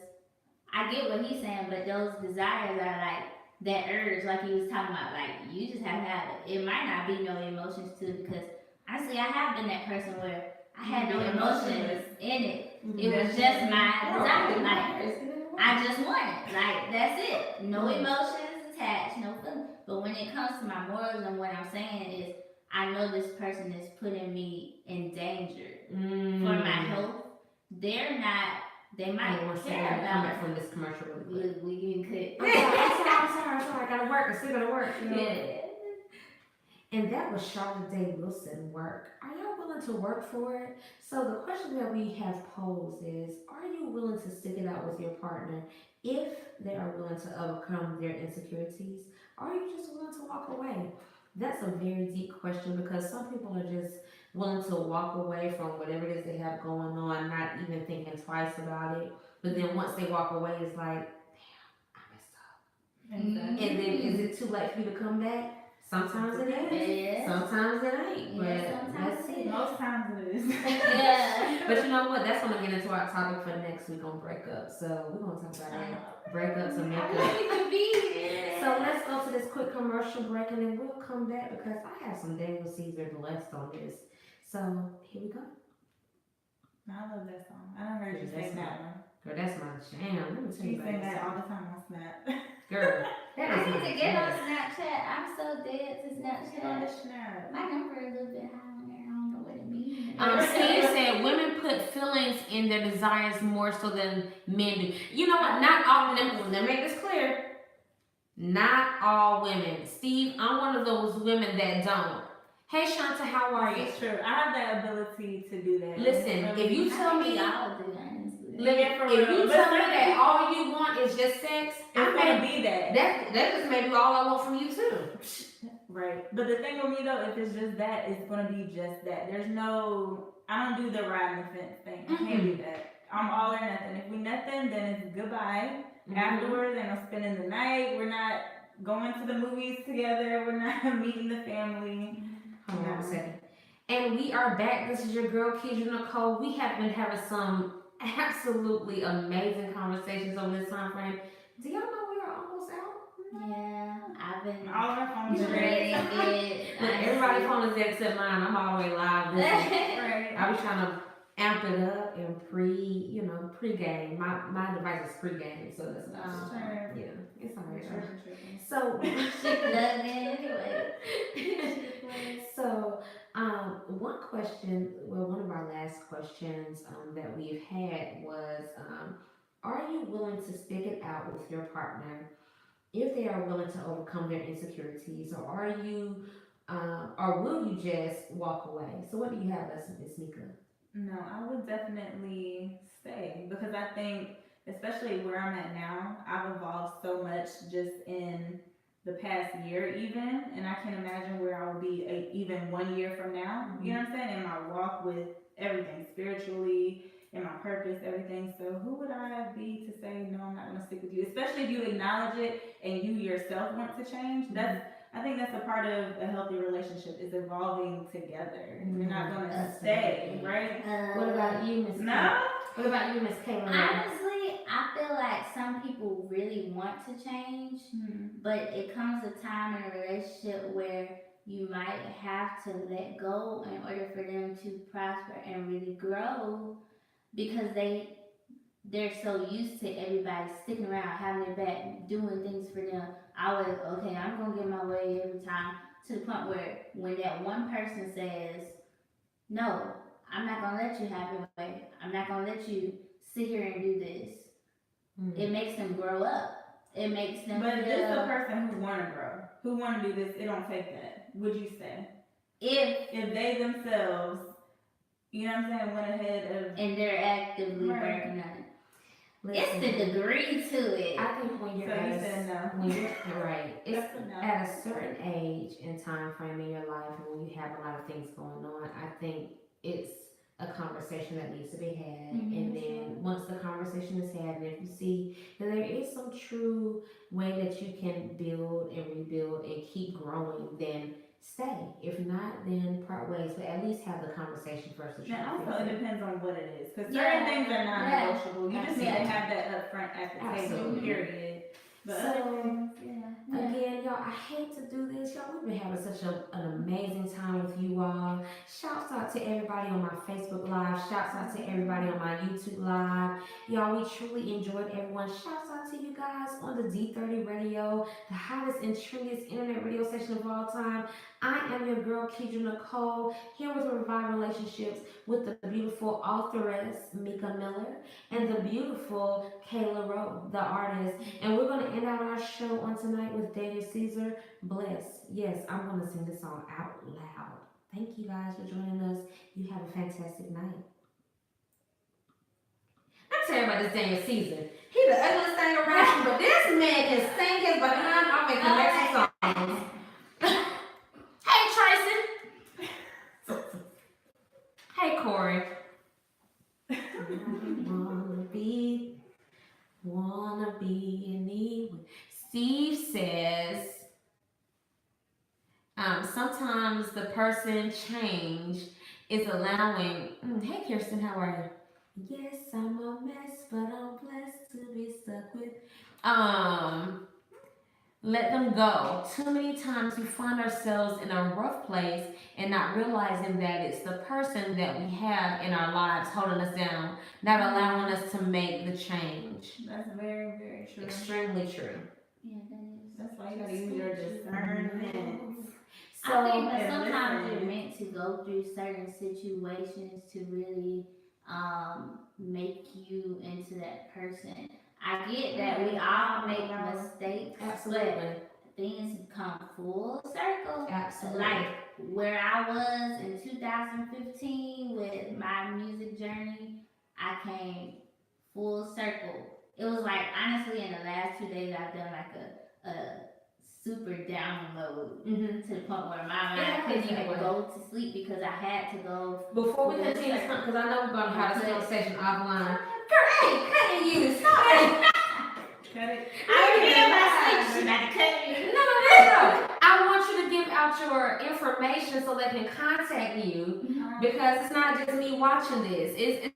B: I get what he's saying, but those desires are like that urge, like he was talking about. Like you just have to have it. It might not be no emotions too, because honestly, I have been that person where I had no emotions in it. It was just my desire. Like I just want it. Like that's it. No emotions attached, no feeling. But when it comes to my morals and what I'm saying is, I know this person is putting me in danger for my health. They're not. They might care about
A: coming from this commercial really quick.
B: we could.
A: I'm sorry. I gotta work. I still gotta work. You know?
B: Yeah.
A: And that was Charlotte Day Wilson work. Are y'all willing to work for it? So the question that we have posed is, are you willing to stick it out with your partner if they are willing to overcome their insecurities? Or are you just willing to walk away? That's a very deep question, because some people are just willing to walk away from whatever it is they have going on, not even thinking twice about it. But then once they walk away, it's like, damn, I messed up.
C: Exactly.
A: And then is it too late for you to come back? Sometimes it is.
B: Yeah.
A: Sometimes it ain't.
B: Yeah,
A: But
B: sometimes
A: that's
B: it
A: it.
B: is.
C: Most times it is.
B: Yeah.
A: But you know what? That's gonna get into our topic for next week on breakups. So we're gonna talk about that. Breakups and
B: I
A: makeup.
B: wish we could be here.
A: So let's go to this quick commercial break, and then we'll come back because I have some Daniel Caesar blessed on this. So here we go.
C: I love that song. I don't heard you
A: That's
C: sing that one.
A: Girl, that's my jam. Let me tell
C: She
A: you
C: sing
A: about
C: that all
A: this.
C: the time on Snap.
A: Girl, that
B: I
A: is
B: need
A: my
B: to get on
A: jam.
B: Snapchat. I'm so dead to
C: Get on the
B: Snapchat.
C: Snap.
B: My number is a little bit high on there. I don't know what it means.
A: Steve said women put feelings in their desires more so than men do. You know what? Not all. Let me make this clear. Not all women. Steve, I'm one of those women that don't. Hey Shanta, how are you?
C: It's true. I have the ability to do that.
A: Listen, if you tell me,
B: y'all do that. honestly.
A: if you tell me that all you want is just sex,
C: it's gonna be that.
A: that just may be all I want from you too.
C: Right. But the thing with me though, if it's just that, it's gonna be just that. There's no, I don't do the ride the fence thing. I can't do that. I'm all or nothing. If we nothing, then it's goodbye. Afterwards, and I'm spending the night. We're not going to the movies together. We're not meeting the family.
A: Hold on a second. And we are back. This is your girl, Keisha Nicole. We have been having some absolutely amazing conversations over this time frame. Do y'all know we are almost out?
B: Yeah, I've been
C: All our phones are
B: dreading
C: ready.
B: it.
A: Look, everybody's phone is dead except mine. I'm all the way live. Listen,
C: Right.
A: I was trying to amp it up and pre-game. My device is pre-game, so that's not.
C: Sure.
A: Yeah, it's alright.
C: Sure.
A: So,
B: She plugged in anyway.
A: so one question, one of our last questions that we've had was, are you willing to stick it out with your partner if they are willing to overcome their insecurities, or are you, or will you just walk away? So, what do you have, Miss Meka?
C: No, I would definitely stay because I think, especially where I'm at now, I've evolved so much just in the past year even, and I can imagine where I will be even 1 year from now. You know what I'm saying? In my walk with everything spiritually, in my purpose, everything. So who would I be to say no? I'm not going to stick with you, especially if you acknowledge it and you yourself want to change. That's I think that's a part of a healthy relationship is evolving together. You're not going to stay, right?
A: What about you, Miss?
C: No.
A: What about you, Miss Kayla?
B: Honestly, I feel like some people really want to change, but it comes a time in a relationship where you might have to let go in order for them to prosper and really grow because they're so used to everybody sticking around, having their back, doing things for them. Okay, I'm gonna get my way every time, to the point where when that one person says, no, I'm not gonna let you have your way. I'm not gonna let you sit here and do this. It makes them grow up. It makes them.
C: But this the person who wanna grow, who wanna do this. It don't take that. Would you say? If they themselves, you know what I'm saying, went ahead of
B: and they're actively working on it. It's the degree to it.
A: I think when you're when you're right, it's at a certain age and time frame in your life, and when you have a lot of things going on, I think it's a conversation that needs to be had. And then once the conversation is had, and if you see that there is some true way that you can build and rebuild and keep growing, then stay. If not, then part ways. But at least have the conversation first.
C: Now, also, it depends on what it is. Because certain things are non-negotiable. You just need to have that up front at the table, period. But
A: so, again, y'all, I hate to do this. Y'all, we've been having such an amazing time with you all. Shouts out to everybody on my Facebook Live. Shouts out to everybody on my YouTube Live. Y'all, we truly enjoyed everyone. Shouts out to you guys on the D30 Radio, the hottest and trendiest internet radio station of all time. I am your girl, Keidra Nicole, here with Revive Relationships with the beautiful authoress, Meka Miller, and the beautiful LaRo the Artist. And we're going to end out our show on tonight with Daniel Caesar, Bless. Yes, I'm going to sing this song out loud. Thank you guys for joining us. You have a fantastic night. I'm telling you about this Daniel Caesar. He's the ugliest thing around, but this man can sing his behind off and connect songs. Hey, Tracy. Hey, Corey. Wanna be anywhere. Steve says, sometimes the person change is allowing. Hey, Kirsten, how are you? Yes, I'm a mess, but I'm blessed to be stuck with. Let them go. Too many times we find ourselves in a rough place and not realizing that it's the person that we have in our lives holding us down, not allowing us to make the change.
C: That's very, very true.
A: Extremely true.
B: Yeah, that is.
C: That's why you gotta use your discernment.
B: So, I think that sometimes you're meant to go through certain situations to really make you into that person. I get that we all make mistakes, but things come full circle.
A: Absolutely.
B: Like where I was in 2015 with my music journey, I came full circle. It was like, honestly, in the last 2 days, I've done like a super download to the point where my mind couldn't even go to sleep because I had to go.
A: Before we continue, because I know we're going to have this conversation offline. Girl, cutting you. Stop it.
C: Cut it.
B: I already in my sleep. She's about to cut me.
A: No. I want you to give out your information so they can contact you because it's not just me watching this. It's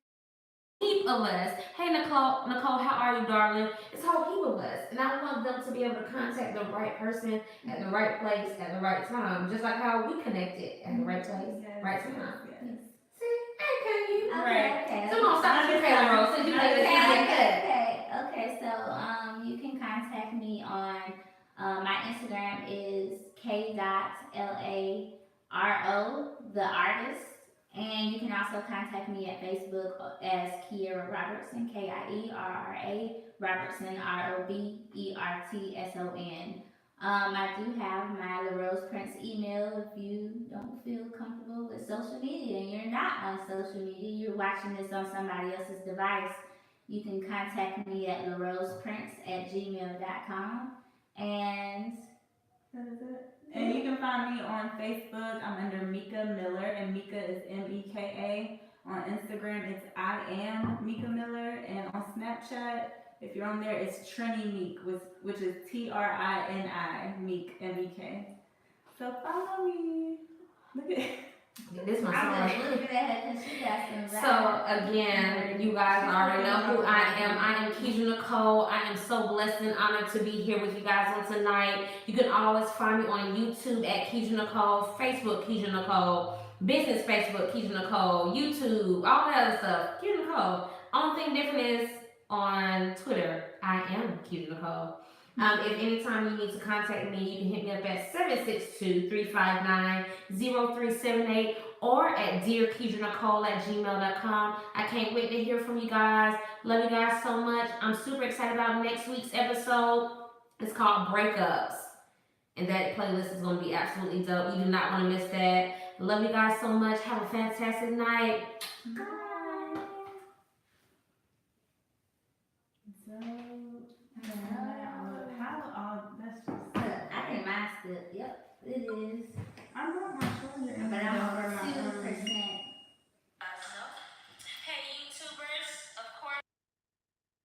A: heap of us. Hey, Nicole, how are you, darling? It's a whole heap of us. And I want them to be able to contact the right person at the right place at the right time. Just like how we connected at the right place, right time.
C: Yes.
A: See? Hey, can you?
B: Okay.
A: So I'm going to stop you, Kayla, since you think this is
B: Okay, so you can contact me on my Instagram is k.LARO the Artist, and you can also contact me at Facebook as Kiera Robertson, KIERRA Robertson ROBERTSON. I do have my LaRo's Prince email if you don't feel comfortable with social media and you're not on social media, you're watching this on somebody else's device. You can contact me at laroseprince@gmail.com. And
C: find me on Facebook. I'm under Meka Miller, and Meka is Meka. On Instagram, it's I am Meka Miller, and on Snapchat, if you're on there, it's Trini Meek, which is TRINI Meek MEK. So follow me. Look at
A: this my
B: I'm
A: song.
B: just looking at her because she got some
A: So again, you guys already know who I am. I am Keisha Nicole. I am so blessed and honored to be here with you guys on tonight. You can always find me on YouTube at Keisha Nicole, Facebook Keisha Nicole, business Facebook Keisha Nicole, YouTube, all that other stuff. Keisha Nicole. Only thing different is on Twitter, I am Keisha Nicole. If anytime you need to contact me, you can hit me up at 762-359-0378 or at dearkeishanicole@gmail.com. I can't wait to hear from you guys. Love you guys so much. I'm super excited about next week's episode. It's called Breakups. And that playlist is going to be absolutely dope. You do not want to miss that. Love you guys so much. Have a fantastic night.
C: Bye. So,